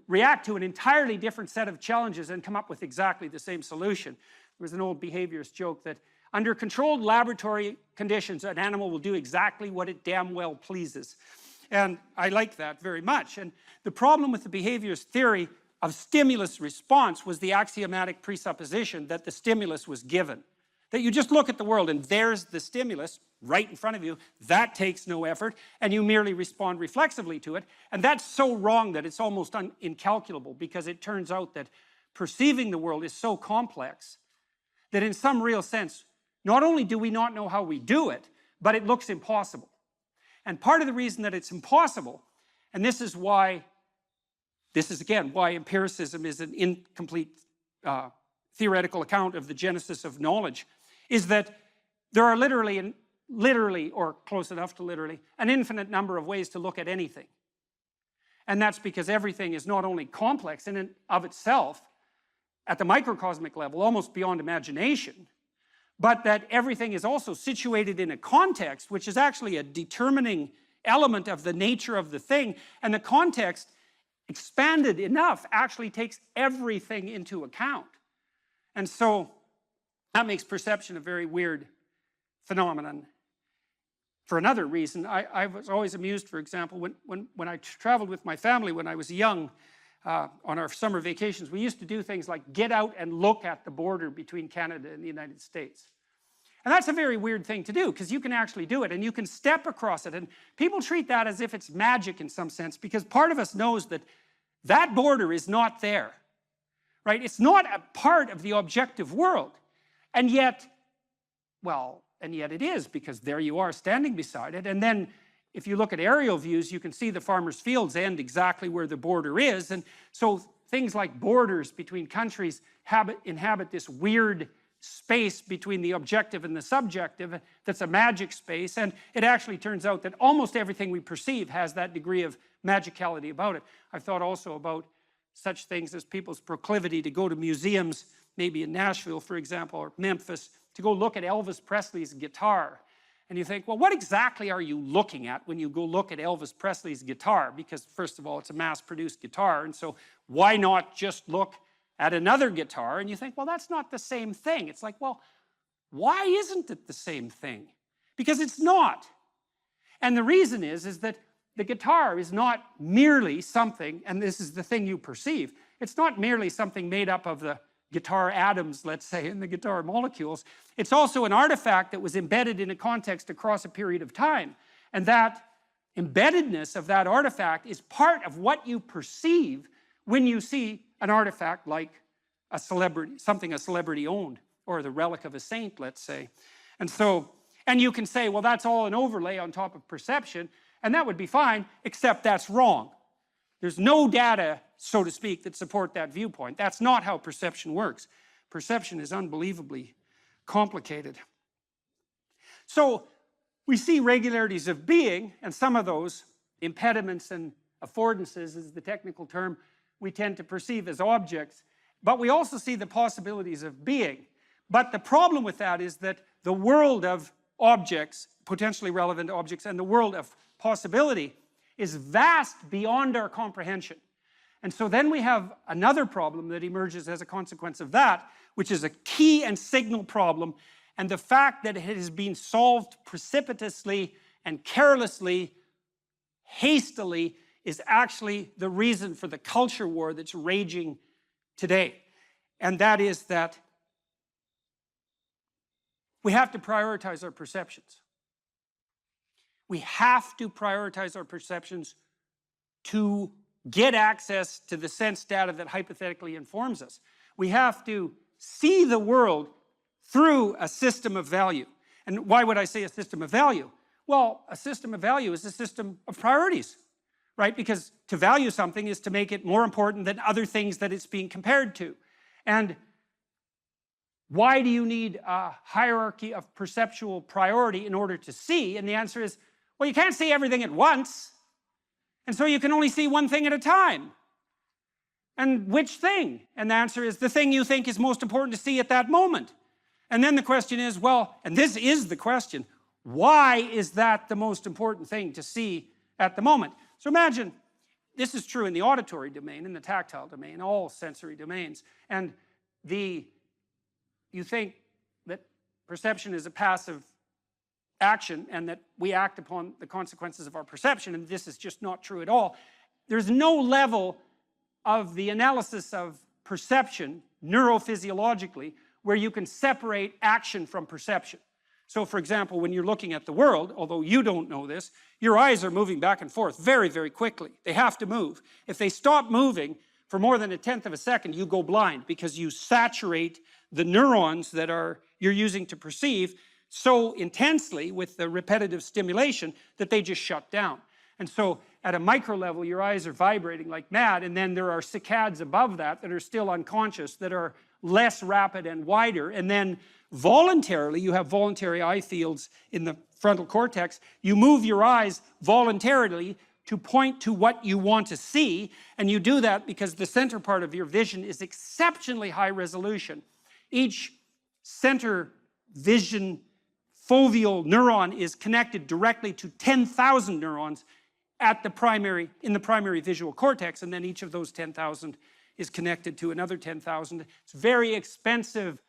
react to an entirely different set of challenges and come up with exactly the same solution. There was an old behaviorist joke that under controlled laboratory conditions, an animal will do exactly what it damn well pleases. And I like that very much. And the problem with the behaviorist theory of stimulus response was the axiomatic presupposition that the stimulus was given, That you just look at the world and there's the stimulus right in front of you. That takes no effort, and you merely respond reflexively to it. And that's so wrong that it's almost incalculable, because it turns out that perceiving the world is so complex that in some real sense, not only do we not know how we do it, but it looks impossible. And part of the reason that it's impossible, and this is again why empiricism is an incomplete theoretical account of the genesis of knowledge, is that there are literally, or close enough to literally, an infinite number of ways to look at anything. And that's because everything is not only complex in and of itself, at the microcosmic level, almost beyond imagination, but that everything is also situated in a context, which is actually a determining element of the nature of the thing, and the context, expanded enough, actually takes everything into account. And so that makes perception a very weird phenomenon. For another reason, I was always amused, for example, when I traveled with my family when I was young, on our summer vacations, we used to do things like get out and look at the border between Canada and the United States. And that's a very weird thing to do, because you can actually do it, and you can step across it, and people treat that as if it's magic in some sense, because part of us knows that that border is not there, right? It's not a part of the objective world, and yet it is, because there you are standing beside it. And then if you look at aerial views, you can see the farmers' fields end exactly where the border is. And so things like borders between countries inhabit this weird space between the objective and the subjective that's a magic space. And it actually turns out that almost everything we perceive has that degree of magicality about it. I've thought also about such things as people's proclivity to go to museums, maybe in Nashville, for example, or Memphis, to go look at Elvis Presley's guitar. And you think, well, what exactly are you looking at when you go look at Elvis Presley's guitar? Because first of all, it's a mass-produced guitar, and so why not just look at another guitar? And you think, well, that's not the same thing. It's like, well, why isn't it the same thing? Because it's not. And the reason is that the guitar is not merely something, and this is the thing you perceive, it's not merely something made up of the guitar atoms, let's say, in the guitar molecules. It's also an artifact that was embedded in a context across a period of time. And that embeddedness of that artifact is part of what you perceive when you see an artifact like a celebrity, something a celebrity owned, or the relic of a saint, let's say. And you can say, well, that's all an overlay on top of perception, and that would be fine, except that's wrong. There's no data, so to speak, that support that viewpoint. That's not how perception works. Perception is unbelievably complicated. So we see regularities of being, and some of those, impediments and affordances is the technical term, we tend to perceive as objects. But we also see the possibilities of being. But the problem with that is that the world of objects, potentially relevant objects, and the world of possibility is vast beyond our comprehension. And so then we have another problem that emerges as a consequence of that, which is a key and signal problem, and the fact that it has been solved precipitously and carelessly, hastily, is actually the reason for the culture war that's raging today. And that is that we have to prioritize our perceptions. We have to prioritize our perceptions to get access to the sense data that hypothetically informs us. We have to see the world through a system of value. And why would I say a system of value? Well, a system of value is a system of priorities, right? Because to value something is to make it more important than other things that it's being compared to. And why do you need a hierarchy of perceptual priority in order to see? And the answer is, well, you can't see everything at once. And so you can only see one thing at a time. And which thing? And the answer is the thing you think is most important to see at that moment. And then the question is, well, and this is the question, why is that the most important thing to see at the moment? So imagine, this is true in the auditory domain, in the tactile domain, all sensory domains. And you think that perception is a passive action and that we act upon the consequences of our perception, and this is just not true at all. There's no level of the analysis of perception neurophysiologically where you can separate action from perception. So for example, when you're looking at the world, although you don't know this, your eyes are moving back and forth very, very quickly. They have to move. If they stop moving for more than 1/10 of a second, you go blind, because you saturate the neurons that you're using to perceive so intensely with the repetitive stimulation that they just shut down. And so at a micro level, your eyes are vibrating like mad, and then there are saccades above that are still unconscious, that are less rapid and wider. And then voluntarily, you have voluntary eye fields in the frontal cortex. You move your eyes voluntarily to point to what you want to see, and you do that because the center part of your vision is exceptionally high resolution. Each center vision foveal neuron is connected directly to 10,000 neurons in the primary visual cortex, and then each of those 10,000 is connected to another 10,000. It's very expensive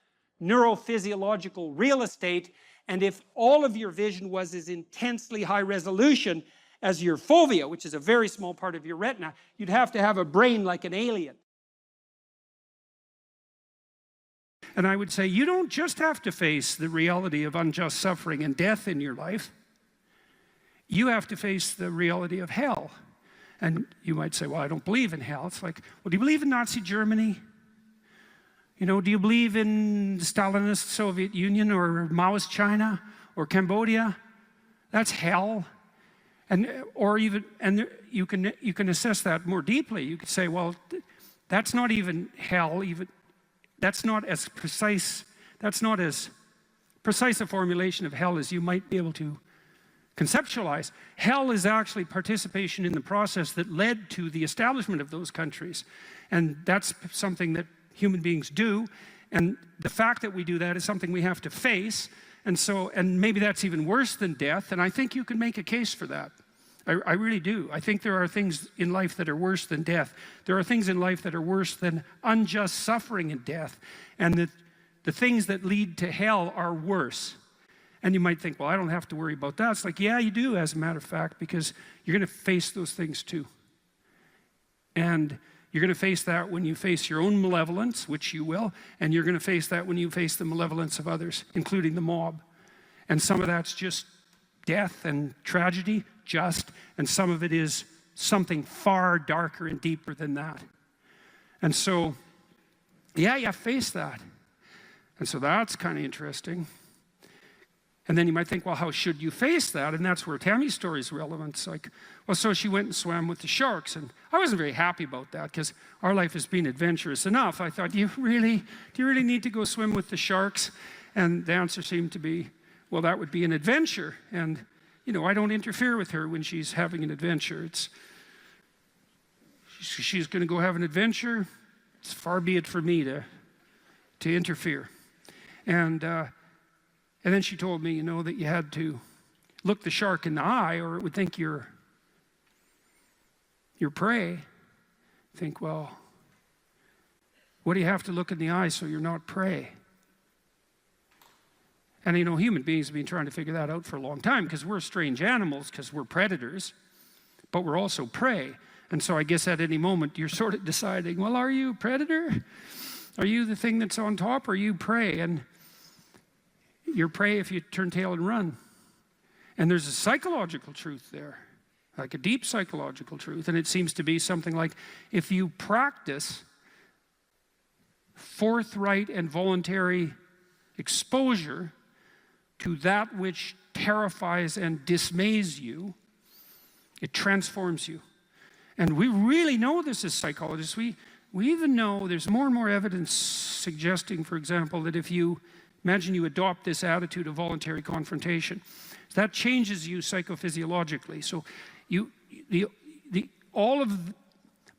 neurophysiological real estate, and if all of your vision was as intensely high resolution as your fovea, which is a very small part of your retina, you'd have to have a brain like an alien. And I would say, you don't just have to face the reality of unjust suffering and death in your life. You have to face the reality of hell. And you might say, well, I don't believe in hell. It's like, well, do you believe in Nazi Germany? You know, do you believe in Stalinist Soviet Union or Maoist China or Cambodia? That's hell. And you can assess that more deeply. You could say, well, that's not even hell. That's not as precise a formulation of hell as you might be able to conceptualize. Hell is actually participation in the process that led to the establishment of those countries. And that's something that human beings do. And the fact that we do that is something we have to face. And maybe that's even worse than death. And I think you can make a case for that. I really do. I think there are things in life that are worse than death. There are things in life that are worse than unjust suffering and death. And the things that lead to hell are worse. And you might think, well, I don't have to worry about that. It's like, yeah, you do, as a matter of fact, because you're going to face those things too. And you're going to face that when you face your own malevolence, which you will, and you're going to face that when you face the malevolence of others, including the mob. And some of that's just death and tragedy, and some of it is something far darker and deeper than that. And so, yeah, you face that. And so that's kind of interesting. And then you might think, well, how should you face that? And that's where Tammy's story is relevant. It's like, well, so she went and swam with the sharks. And I wasn't very happy about that, because our life has been adventurous enough. I thought, do you really need to go swim with the sharks? And the answer seemed to be, well, that would be an adventure. And, you know, I don't interfere with her when she's having an adventure. She's going to go have an adventure. It's far be it for me to interfere. And then she told me, you know, that you had to look the shark in the eye or it would think you're prey. Think, well, what do you have to look in the eye so you're not prey? And, you know, human beings have been trying to figure that out for a long time, because we're strange animals, because we're predators, but we're also prey. And so I guess at any moment you're sort of deciding, well, are you a predator? Are you the thing that's on top, or are you prey? And you're prey if you turn tail and run. And there's a psychological truth there, like a deep psychological truth. And it seems to be something like, if you practice forthright and voluntary exposure to that which terrifies and dismays you, it transforms you. And we really know this as psychologists. We even know there's more and more evidence suggesting, for example, that if you imagine you adopt this attitude of voluntary confrontation, that changes you psychophysiologically. So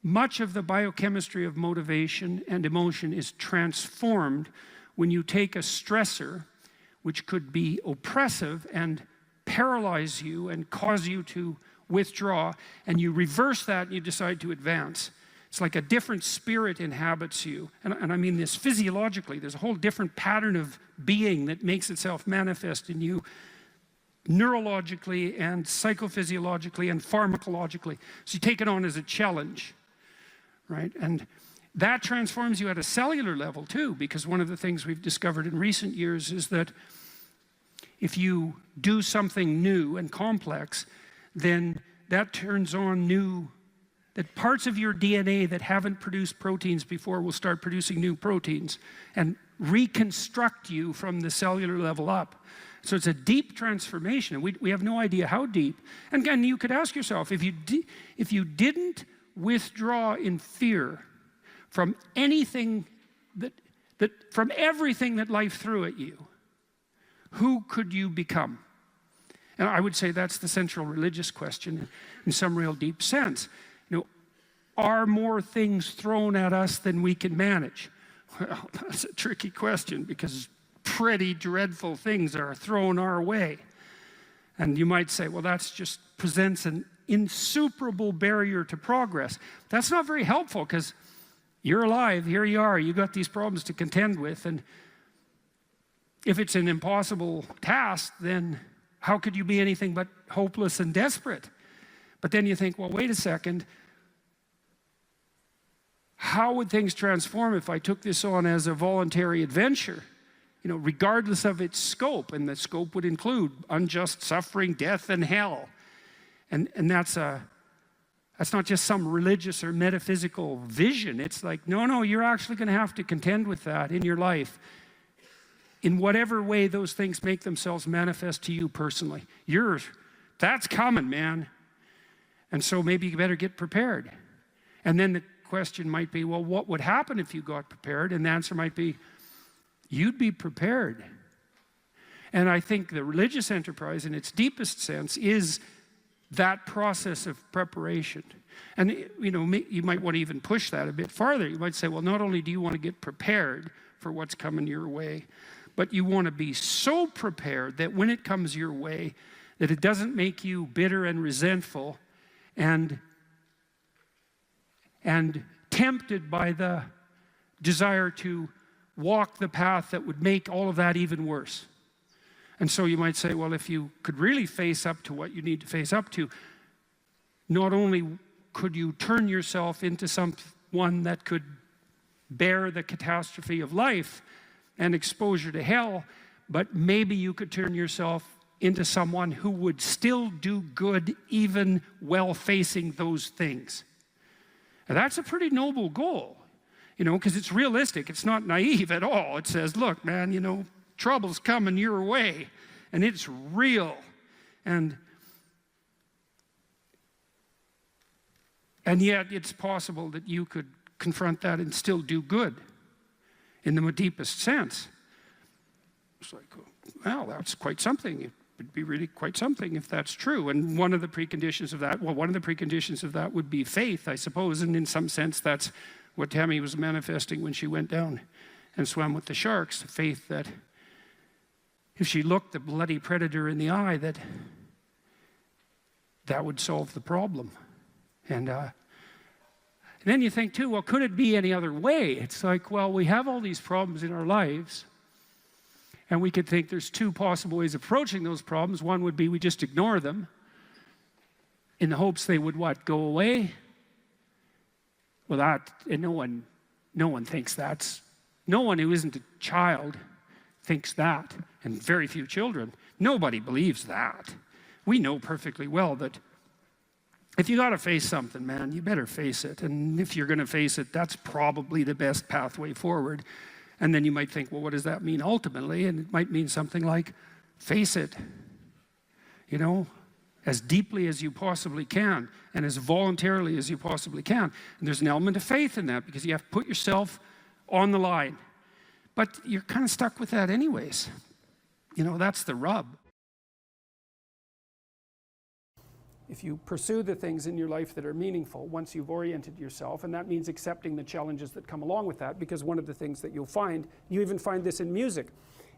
much of the biochemistry of motivation and emotion is transformed when you take a stressor which could be oppressive and paralyze you and cause you to withdraw, and you reverse that and you decide to advance. It's like a different spirit inhabits you. And I mean this physiologically. There's a whole different pattern of being that makes itself manifest in you neurologically and psychophysiologically and pharmacologically. So you take it on as a challenge, right? And that transforms you at a cellular level too, because one of the things we've discovered in recent years is that if you do something new and complex, then that turns on that parts of your DNA that haven't produced proteins before will start producing new proteins and reconstruct you from the cellular level up. So it's a deep transformation, and we have no idea how deep. And again, you could ask yourself, if you didn't withdraw in fear from anything from everything that life threw at you, who could you become? And I would say that's the central religious question in some real deep sense. Are more things thrown at us than we can manage? Well, that's a tricky question, because pretty dreadful things are thrown our way. And you might say, well, that's just presents an insuperable barrier to progress. That's not very helpful, because you're alive, here you are, you got these problems to contend with, and if it's an impossible task, then how could you be anything but hopeless and desperate? But then you think, well, wait a second, how would things transform if I took this on as a voluntary adventure? Regardless of its scope, and the scope would include unjust suffering, death, and hell. And that's not just some religious or metaphysical vision. It's like, no, you're actually going to have to contend with that in your life, in whatever way those things make themselves manifest to you personally. That's coming, man. And so maybe you better get prepared. And then the question might be, well, what would happen if you got prepared? And the answer might be, you'd be prepared. And I think the religious enterprise in its deepest sense is that process of preparation. And you might want to even push that a bit farther. You might say, well, not only do you want to get prepared for what's coming your way, but you want to be so prepared that when it comes your way, that it doesn't make you bitter and resentful and tempted by the desire to walk the path that would make all of that even worse. And so you might say, well, if you could really face up to what you need to face up to, not only could you turn yourself into someone that could bear the catastrophe of life and exposure to hell, but maybe you could turn yourself into someone who would still do good even while facing those things. And that's a pretty noble goal, because it's realistic. It's not naive at all. It says, look, man, trouble's coming your way, and it's real. And yet it's possible that you could confront that and still do good in the deepest sense. It's like, well, that's quite something. It would be really quite something if that's true. And one of the preconditions of that would be faith, I suppose. And in some sense, that's what Tammy was manifesting when she went down and swam with the sharks. The faith that if she looked the bloody predator in the eye, that would solve the problem. And then you think too, well, could it be any other way? It's like, well, we have all these problems in our lives, and we could think there's two possible ways of approaching those problems. One would be we just ignore them in the hopes they would go away? Well, no one thinks no one who isn't a child thinks that, and very few children. Nobody believes that. We know perfectly well that if you got to face something, man, you better face it. And if you're going to face it, that's probably the best pathway forward. And then you might think, well, what does that mean ultimately? And it might mean something like, face it, as deeply as you possibly can and as voluntarily as you possibly can. And there's an element of faith in that, because you have to put yourself on the line. But you're kind of stuck with that anyways. That's the rub. If you pursue the things in your life that are meaningful, once you've oriented yourself, and that means accepting the challenges that come along with that, because one of the things that you'll find, you even find this in music,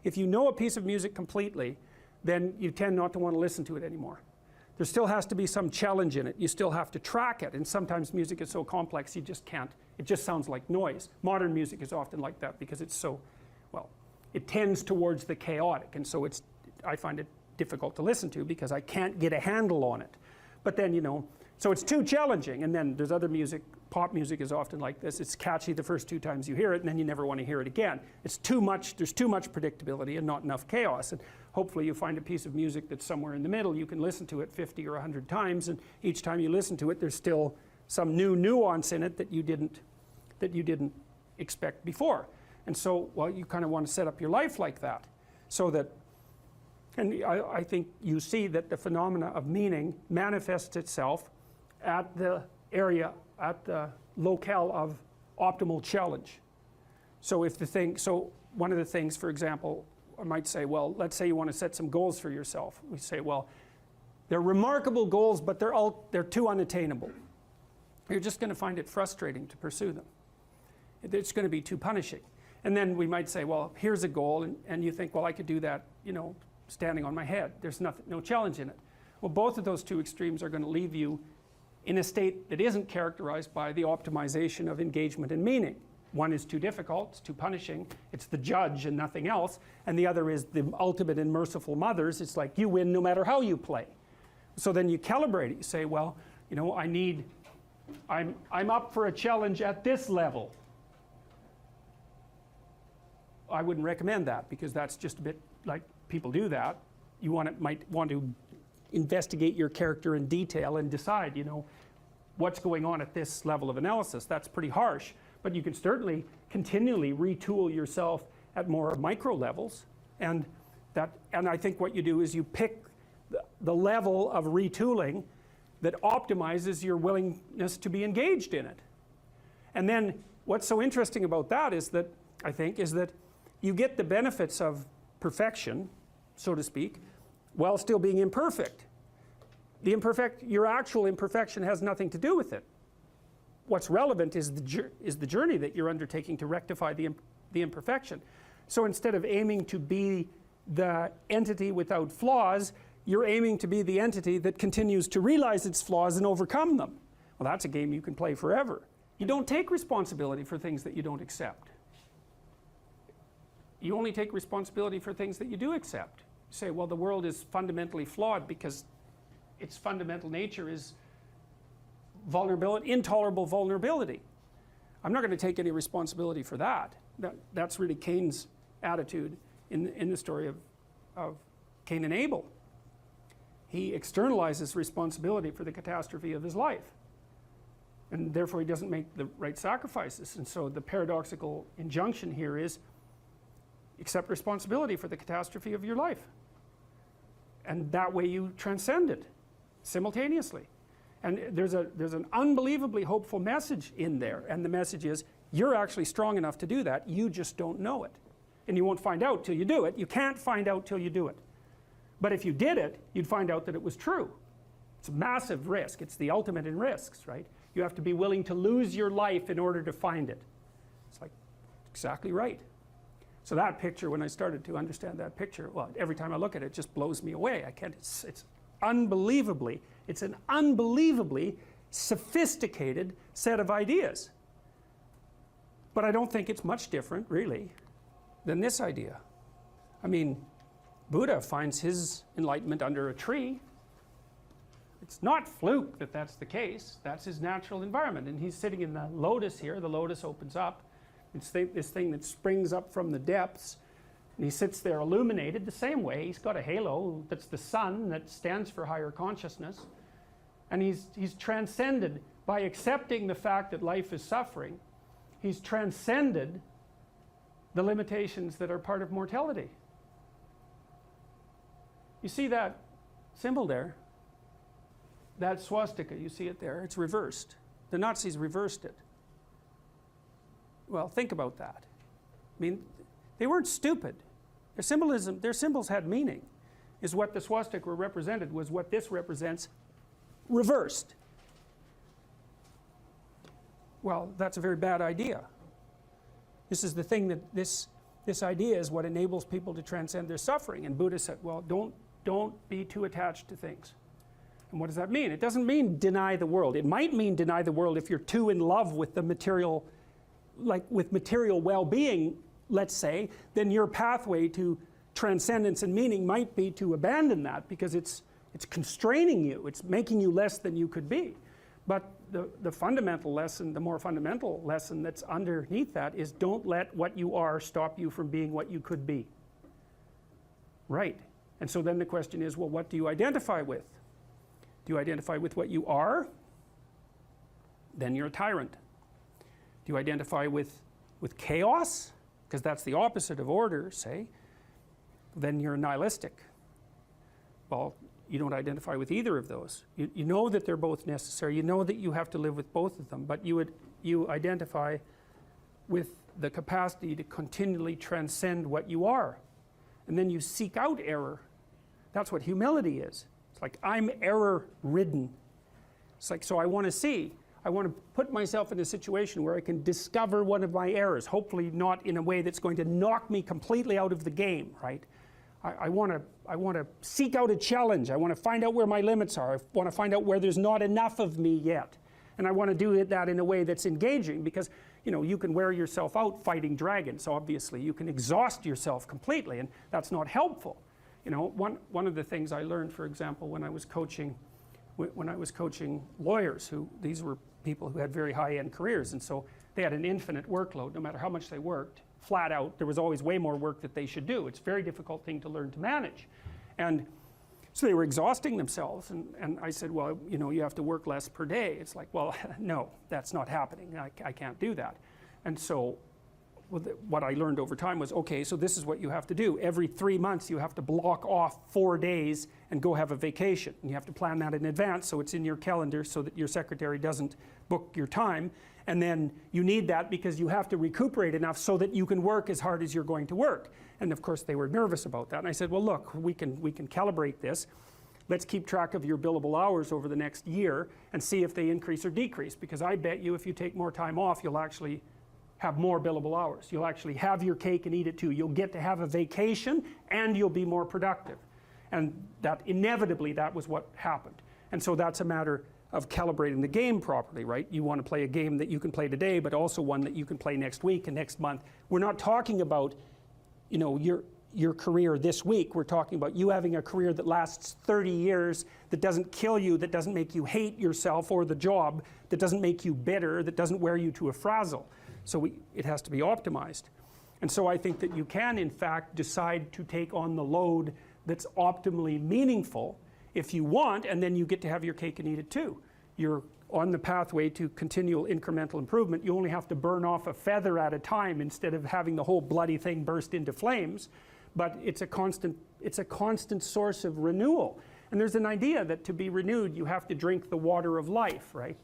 if you know a piece of music completely, then you tend not to want to listen to it anymore. There still has to be some challenge in it. You still have to track it, and sometimes music is so complex you just can't. It just sounds like noise. Modern music is often like that because it's so, it tends towards the chaotic, and so I find it difficult to listen to because I can't get a handle on it. But then, So it's too challenging. And then there's other music, pop music is often like this. It's catchy the first 2 times you hear it, and then you never want to hear it again. It's too much, there's too much predictability and not enough chaos. And hopefully you find a piece of music that's somewhere in the middle. You can listen to it 50 or 100 times, and each time you listen to it, there's still some new nuance in it that you didn't expect before. And so, well, you kind of want to set up your life like that, so that, and I think you see that the phenomena of meaning manifests itself at the area, at the locale of optimal challenge. So if the thing, so one of the things, for example, I might say, well, let's say you want to set some goals for yourself. We say, well, they're remarkable goals, but they're too unattainable. You're just going to find it frustrating to pursue them. It's going to be too punishing. And then we might say, well, here's a goal, and you think, well, I could do that, you know, standing on my head. There's no challenge in it. Well, both of those two extremes are going to leave you in a state that isn't characterized by the optimization of engagement and meaning. One is too difficult, it's too punishing, it's the judge and nothing else, and the other is the ultimate and merciful mothers. It's like you win no matter how you play. So then you calibrate it. You say, well, you know, I'm up for a challenge at this level. I wouldn't recommend that, because that's just a bit like people do that. You might want to investigate your character in detail and decide, you know, what's going on at this level of analysis. That's pretty harsh, but you can certainly continually retool yourself at more micro levels, and I think what you do is you pick the level of retooling that optimizes your willingness to be engaged in it. And then what's so interesting about that is that, I think, is that you get the benefits of perfection, so to speak, while still being imperfect. Your actual imperfection has nothing to do with it. What's relevant is the journey that you're undertaking to rectify the imperfection. So instead of aiming to be the entity without flaws, you're aiming to be the entity that continues to realize its flaws and overcome them. Well, that's a game you can play forever. You don't take responsibility for things that you don't accept. You only take responsibility for things that you do accept. You say, well, the world is fundamentally flawed because its fundamental nature is vulnerability, intolerable vulnerability. I'm not going to take any responsibility for that. That's really Cain's attitude in the story of Cain and Abel. He externalizes responsibility for the catastrophe of his life, and therefore he doesn't make the right sacrifices. And so the paradoxical injunction here is, accept responsibility for the catastrophe of your life, and that way you transcend it simultaneously. And there's an unbelievably hopeful message in there, and the message is, you're actually strong enough to do that, you just don't know it. And you won't find out till you do it. You can't find out till you do it. But if you did it, you'd find out that it was true. It's a massive risk. It's the ultimate in risks, right? You have to be willing to lose your life in order to find it. It's like, exactly right. So that picture, when I started to understand that picture, well, every time I look at it, it just blows me away. I can't, it's an unbelievably sophisticated set of ideas. But I don't think it's much different, really, than this idea. I mean, Buddha finds his enlightenment under a tree. It's not fluke that that's the case. That's his natural environment. And he's sitting in the lotus here. The lotus opens up. It's this thing that springs up from the depths. And he sits there illuminated the same way. He's got a halo that's the sun that stands for higher consciousness. And he's transcended by accepting the fact that life is suffering. He's transcended the limitations that are part of mortality. You see that symbol there? That swastika, you see it there? It's reversed. The Nazis reversed it. Well, think about that. I mean, they weren't stupid. Their symbols had meaning. Is what the swastika represented was what this represents reversed. Well, that's a very bad idea. This is the thing that this idea is what enables people to transcend their suffering. And Buddha said, well, don't be too attached to things. And what does that mean? It doesn't mean deny the world. It might mean deny the world if you're too in love with the material, like with material well-being, let's say, then your pathway to transcendence and meaning might be to abandon that because it's constraining you. It's making you less than you could be. But the fundamental lesson, the more fundamental lesson that's underneath that is don't let what you are stop you from being what you could be. Right. And so then the question is, well, what do you identify with? Do you identify with what you are? Then you're a tyrant. Do you identify with chaos? Because that's the opposite of order, say. Then you're nihilistic. Well, you don't identify with either of those. You know that they're both necessary. You know that you have to live with both of them, but you identify with the capacity to continually transcend what you are. And then you seek out error. That's what humility is. It's like, I'm error-ridden. It's like, so I want to put myself in a situation where I can discover one of my errors, hopefully not in a way that's going to knock me completely out of the game, right? I want to seek out a challenge. I want to find out where my limits are. I want to find out where there's not enough of me yet. And I want to do that in a way that's engaging, because you can wear yourself out fighting dragons. Obviously, you can exhaust yourself completely, and that's not helpful. One of the things I learned, for example, when I was coaching lawyers, these were people who had very high-end careers, and so they had an infinite workload. No matter how much they worked, flat out, there was always way more work that they should do. It's a very difficult thing to learn to manage. And so they were exhausting themselves, and I said, well, you have to work less per day. It's like, well, no, that's not happening. I can't do that. And so what I learned over time was, okay, so this is what you have to do. Every 3 months you have to block off 4 days and go have a vacation. And you have to plan that in advance so it's in your calendar so that your secretary doesn't book your time. And then you need that because you have to recuperate enough so that you can work as hard as you're going to work. And of course they were nervous about that. And I said, well, look, we can calibrate this. Let's keep track of your billable hours over the next year and see if they increase or decrease. Because I bet you if you take more time off, you'll actually have more billable hours. You'll actually have your cake and eat it too. You'll get to have a vacation and you'll be more productive. And that inevitably, that was what happened. And so that's a matter of calibrating the game properly, right? You want to play a game that you can play today, but also one that you can play next week and next month. We're not talking about, your career this week. We're talking about you having a career that lasts 30 years, that doesn't kill you, that doesn't make you hate yourself or the job, that doesn't make you bitter, that doesn't wear you to a frazzle. So it has to be optimized. And so I think that you can, in fact, decide to take on the load that's optimally meaningful if you want, and then you get to have your cake and eat it too. You're on the pathway to continual incremental improvement. You only have to burn off a feather at a time instead of having the whole bloody thing burst into flames. But it's a constant source of renewal. And there's an idea that to be renewed, you have to drink the water of life, right?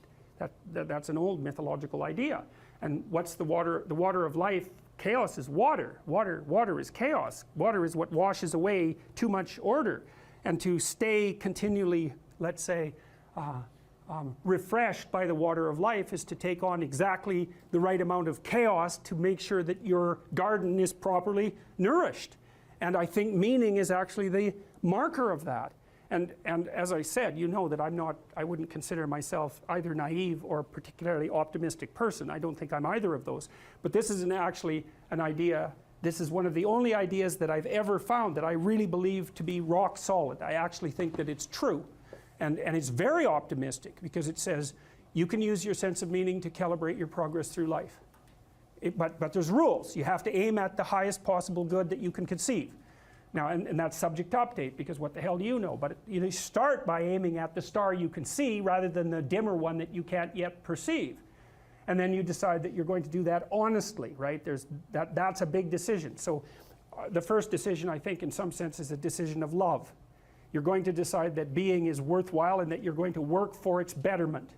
That's an old mythological idea. And what's the water? The water of life, chaos is water. Water is chaos. Water is what washes away too much order. And to stay continually, let's say, refreshed by the water of life is to take on exactly the right amount of chaos to make sure that your garden is properly nourished. And I think meaning is actually the marker of that. And as I said, you know that I wouldn't consider myself either naive or particularly optimistic person. I don't think I'm either of those. But this is actually an idea. This is one of the only ideas that I've ever found that I really believe to be rock solid. I actually think that it's true. And it's very optimistic because it says you can use your sense of meaning to calibrate your progress through life. But there's rules. You have to aim at the highest possible good that you can conceive. Now, and that's subject to update, because what the hell do you know? But you start by aiming at the star you can see rather than the dimmer one that you can't yet perceive. And then you decide that you're going to do that honestly, right? That's a big decision. So the first decision, I think, in some sense, is a decision of love. You're going to decide that being is worthwhile and that you're going to work for its betterment.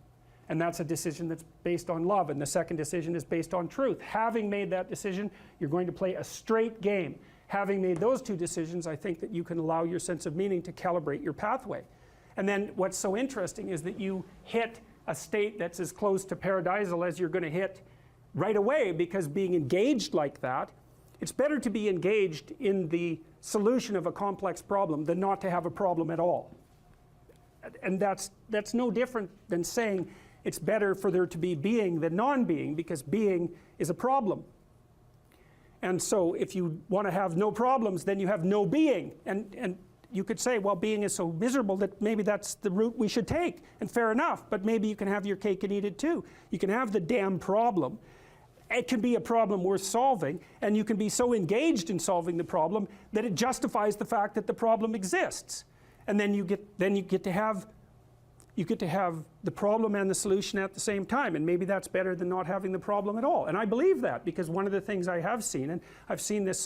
And that's a decision that's based on love. And the second decision is based on truth. Having made that decision, you're going to play a straight game. Having made those two decisions, I think that you can allow your sense of meaning to calibrate your pathway. And then what's so interesting is that you hit a state that's as close to paradisal as you're going to hit right away, because being engaged like that, it's better to be engaged in the solution of a complex problem than not to have a problem at all. And that's no different than saying it's better for there to be being than non-being, because being is a problem. And so if you want to have no problems, then you have no being. And you could say, well, being is so miserable that maybe that's the route we should take, and fair enough, but maybe you can have your cake and eat it too. You can have the damn problem. It can be a problem worth solving, and you can be so engaged in solving the problem that it justifies the fact that the problem exists. And then you get to have the problem and the solution at the same time, and maybe that's better than not having the problem at all. And I believe that, because one of the things I have seen, and I've seen this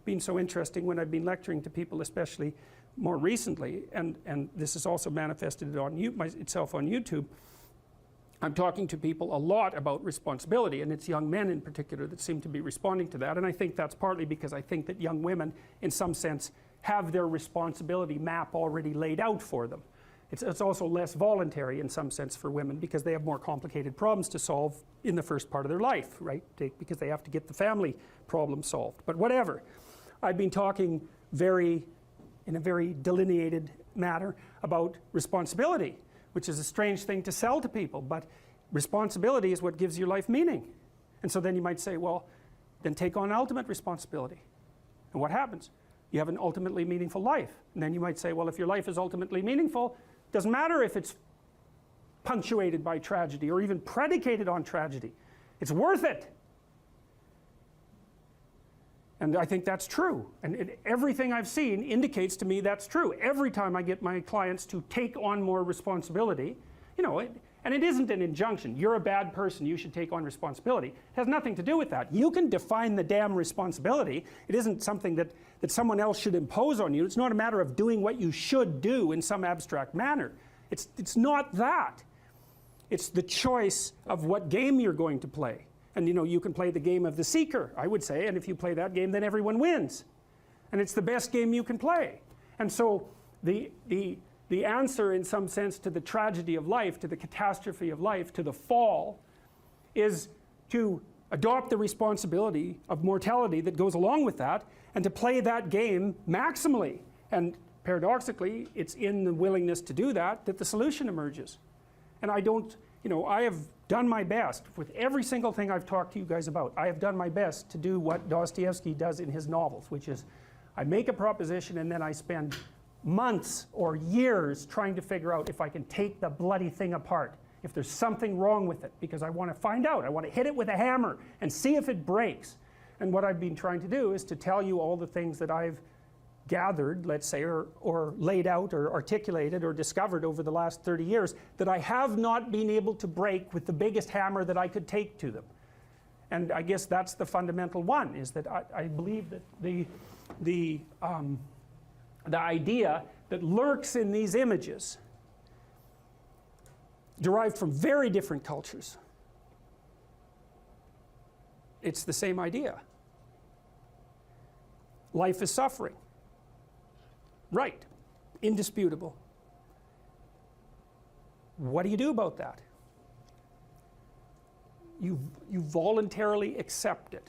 being so interesting when I've been lecturing to people, especially more recently, and this has also manifested itself on YouTube. I'm talking to people a lot about responsibility, and it's young men in particular that seem to be responding to that. And I think that's partly because I think that young women, in some sense, have their responsibility map already laid out for them. It's also less voluntary in some sense for women, because they have more complicated problems to solve in the first part of their life, right? Because they have to get the family problem solved. But whatever. I've been talking in a very delineated manner about responsibility, which is a strange thing to sell to people, but responsibility is what gives your life meaning. And so then you might say, well, then take on ultimate responsibility. And what happens? You have an ultimately meaningful life. And then you might say, well, if your life is ultimately meaningful, it doesn't matter if it's punctuated by tragedy or even predicated on tragedy. It's worth it. And I think that's true. And everything I've seen indicates to me that's true. Every time I get my clients to take on more responsibility, you know, and it isn't an injunction. You're a bad person, you should take on responsibility. It has nothing to do with that. You can define the damn responsibility. It isn't something that someone else should impose on you. It's not a matter of doing what you should do in some abstract manner. It's not that. It's the choice of what game you're going to play. And you know, you can play the game of the seeker, I would say, and if you play that game, then everyone wins. And it's the best game you can play. And so the answer, in some sense, to the tragedy of life, to the catastrophe of life, to the fall, is to adopt the responsibility of mortality that goes along with that, and to play that game maximally. And paradoxically, it's in the willingness to do that that the solution emerges. And I don't, you know, I have done my best with every single thing I've talked to you guys about. I have done my best to do what Dostoevsky does in his novels, which is I make a proposition and then I spend months or years trying to figure out if I can take the bloody thing apart, if there's something wrong with it, because I want to find out. I want to hit it with a hammer and see if it breaks. And what I've been trying to do is to tell you all the things that I've gathered, let's say, or laid out or articulated or discovered over the last 30 years that I have not been able to break with the biggest hammer that I could take to them. And I guess that's the fundamental one, is that I believe that the idea that lurks in these images, derived from very different cultures, it's the same idea. Life is suffering. Right, indisputable. What do you do about that? You voluntarily accept it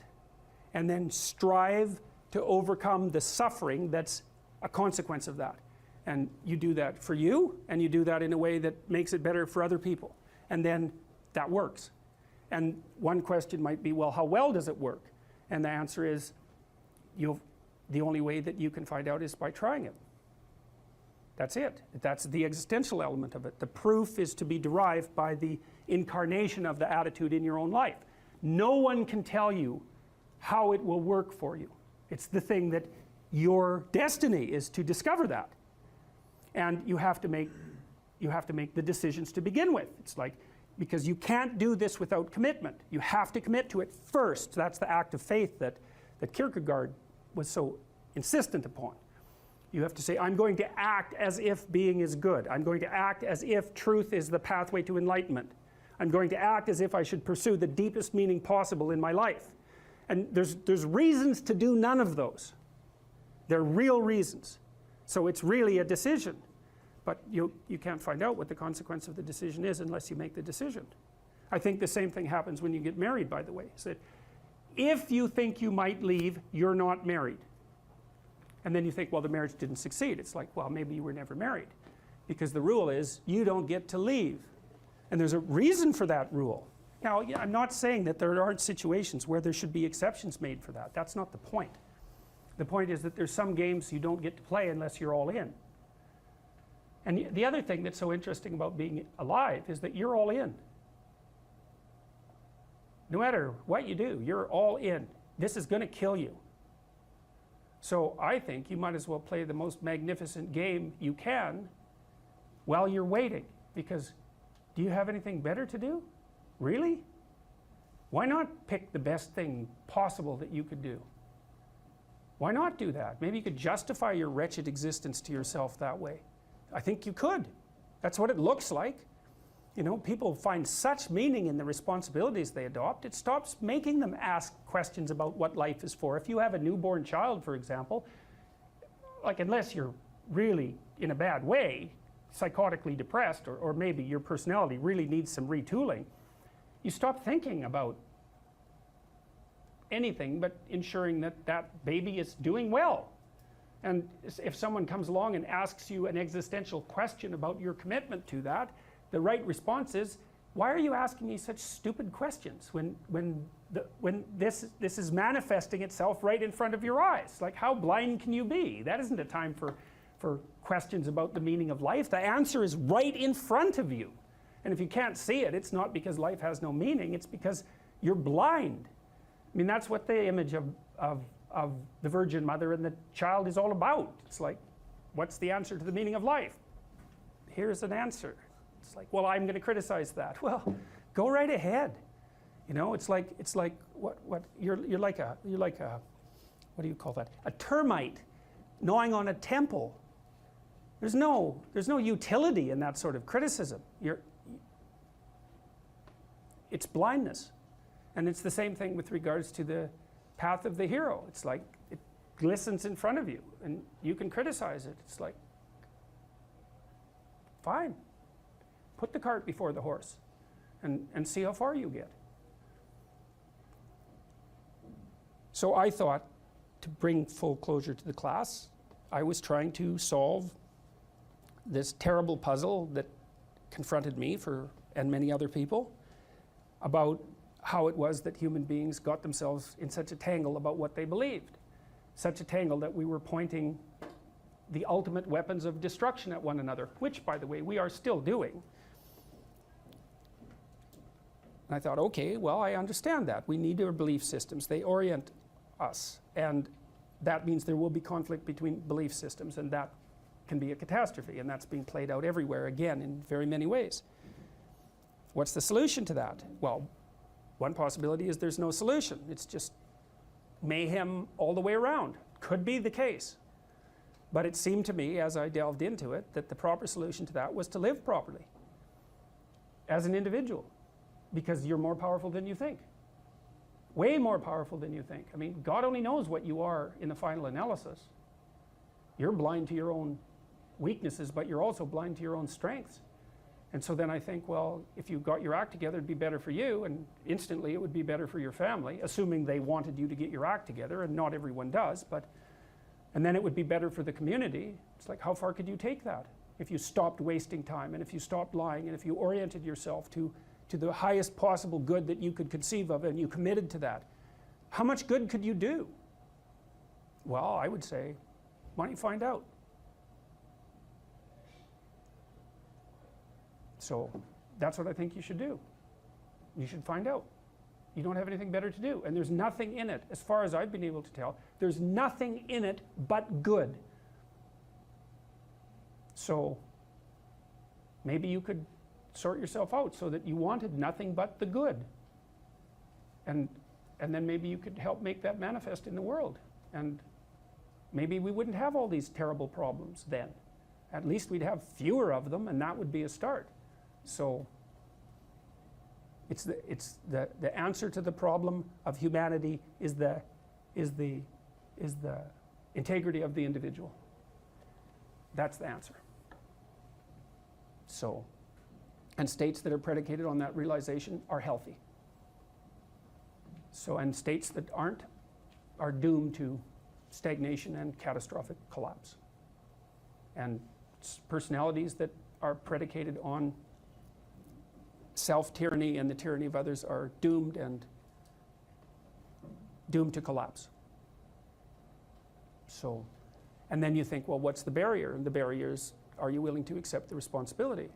and then strive to overcome the suffering that's a consequence of that. And you do that for you, and you do that in a way that makes it better for other people. And then that works. And one question might be, well, how well does it work? And the answer is, the only way that you can find out is by trying it. That's it. That's the existential element of it. The proof is to be derived by the incarnation of the attitude in your own life. No one can tell you how it will work for you. It's the thing that your destiny is to discover that. And you have to make the decisions to begin with. It's like, because you can't do this without commitment. You have to commit to it first. That's the act of faith that Kierkegaard was so insistent upon. You have to say, I'm going to act as if being is good. I'm going to act as if truth is the pathway to enlightenment. I'm going to act as if I should pursue the deepest meaning possible in my life. And there's reasons to do none of those. They're real reasons. So it's really a decision. But you can't find out what the consequence of the decision is unless you make the decision. I think the same thing happens when you get married, by the way. So if you think you might leave, you're not married. And then you think, well, the marriage didn't succeed. It's like, well, maybe you were never married. Because the rule is, you don't get to leave. And there's a reason for that rule. Now, I'm not saying that there aren't situations where there should be exceptions made for that. That's not the point. The point is that there's some games you don't get to play unless you're all in. And the other thing that's so interesting about being alive is that you're all in. No matter what you do, you're all in. This is going to kill you. So I think you might as well play the most magnificent game you can while you're waiting. Because do you have anything better to do? Really? Why not pick the best thing possible that you could do? Why not do that? Maybe you could justify your wretched existence to yourself that way. I think you could. That's what it looks like. You know, people find such meaning in the responsibilities they adopt. It stops making them ask questions about what life is for. If you have a newborn child, for example, like unless you're really in a bad way, psychotically depressed, or maybe your personality really needs some retooling, you stop thinking about anything but ensuring that that baby is doing well. And if someone comes along and asks you an existential question about your commitment to that, the right response is, why are you asking me such stupid questions when this is manifesting itself right in front of your eyes? Like, how blind can you be? That isn't a time for questions about the meaning of life. The answer is right in front of you. And if you can't see it, it's not because life has no meaning, it's because you're blind. I mean, that's what the image of the Virgin Mother and the child is all about. It's like, what's the answer to the meaning of life? Here's an answer. It's like, well, I'm going to criticize that. Well, go right ahead. You know, it's like what you're like a what do you call that? A termite gnawing on a temple. There's no utility in that sort of criticism. It's blindness. And it's the same thing with regards to the path of the hero. It's like it glistens in front of you and you can criticize it. It's like, fine. Put the cart before the horse and see how far you get. So I thought, to bring full closure to the class, I was trying to solve this terrible puzzle that confronted me and many other people about how it was that human beings got themselves in such a tangle about what they believed. Such a tangle that we were pointing the ultimate weapons of destruction at one another, which, by the way, we are still doing. And I thought, okay, well, I understand that. We need our belief systems. They orient us. And that means there will be conflict between belief systems, and that can be a catastrophe. And that's being played out everywhere, again, in very many ways. What's the solution to that? Well, one possibility is there's no solution. It's just mayhem all the way around. Could be the case. But it seemed to me, as I delved into it, that the proper solution to that was to live properly as an individual, because you're more powerful than you think. Way more powerful than you think. I mean, God only knows what you are in the final analysis. You're blind to your own weaknesses, but you're also blind to your own strengths. And so then I think, well, if you got your act together, it'd be better for you, and instantly it would be better for your family, assuming they wanted you to get your act together, and not everyone does, and then it would be better for the community. It's like, how far could you take that? If you stopped wasting time, and if you stopped lying, and if you oriented yourself to the highest possible good that you could conceive of, and you committed to that, how much good could you do? Well, I would say, why don't you find out? So that's what I think you should do. You should find out. You don't have anything better to do. And there's nothing in it, as far as I've been able to tell, there's nothing in it but good. So maybe you could sort yourself out so that you wanted nothing but the good. And then maybe you could help make that manifest in the world. And maybe we wouldn't have all these terrible problems then. At least we'd have fewer of them, and that would be a start. So it's the answer to the problem of humanity is the integrity of the individual. That's the answer. So, and states that are predicated on that realization are healthy. So, and states that aren't are doomed to stagnation and catastrophic collapse. And personalities that are predicated on self-tyranny and the tyranny of others are doomed to collapse. So, and then you think, well, what's the barrier? And the barrier is, are you willing to accept the responsibility?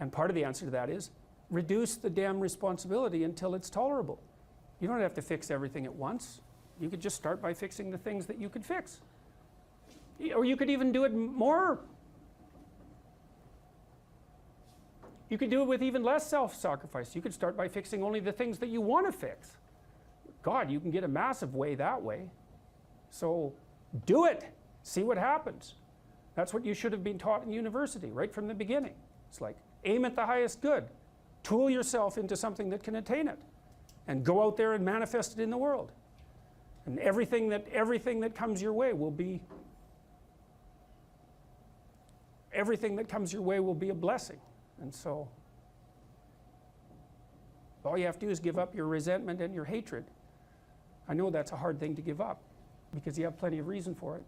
And part of the answer to that is, reduce the damn responsibility until it's tolerable. You don't have to fix everything at once. You could just start by fixing the things that you could fix. Or you could even do it more. You could do it with even less self-sacrifice. You could start by fixing only the things that you want to fix. God, you can get a massive way that way. So do it. See what happens. That's what you should have been taught in university right from the beginning. It's like, aim at the highest good. Tool yourself into something that can attain it. And go out there and manifest it in the world. And everything that comes your way will be a blessing. And so all you have to do is give up your resentment and your hatred. I know that's a hard thing to give up because you have plenty of reason for it.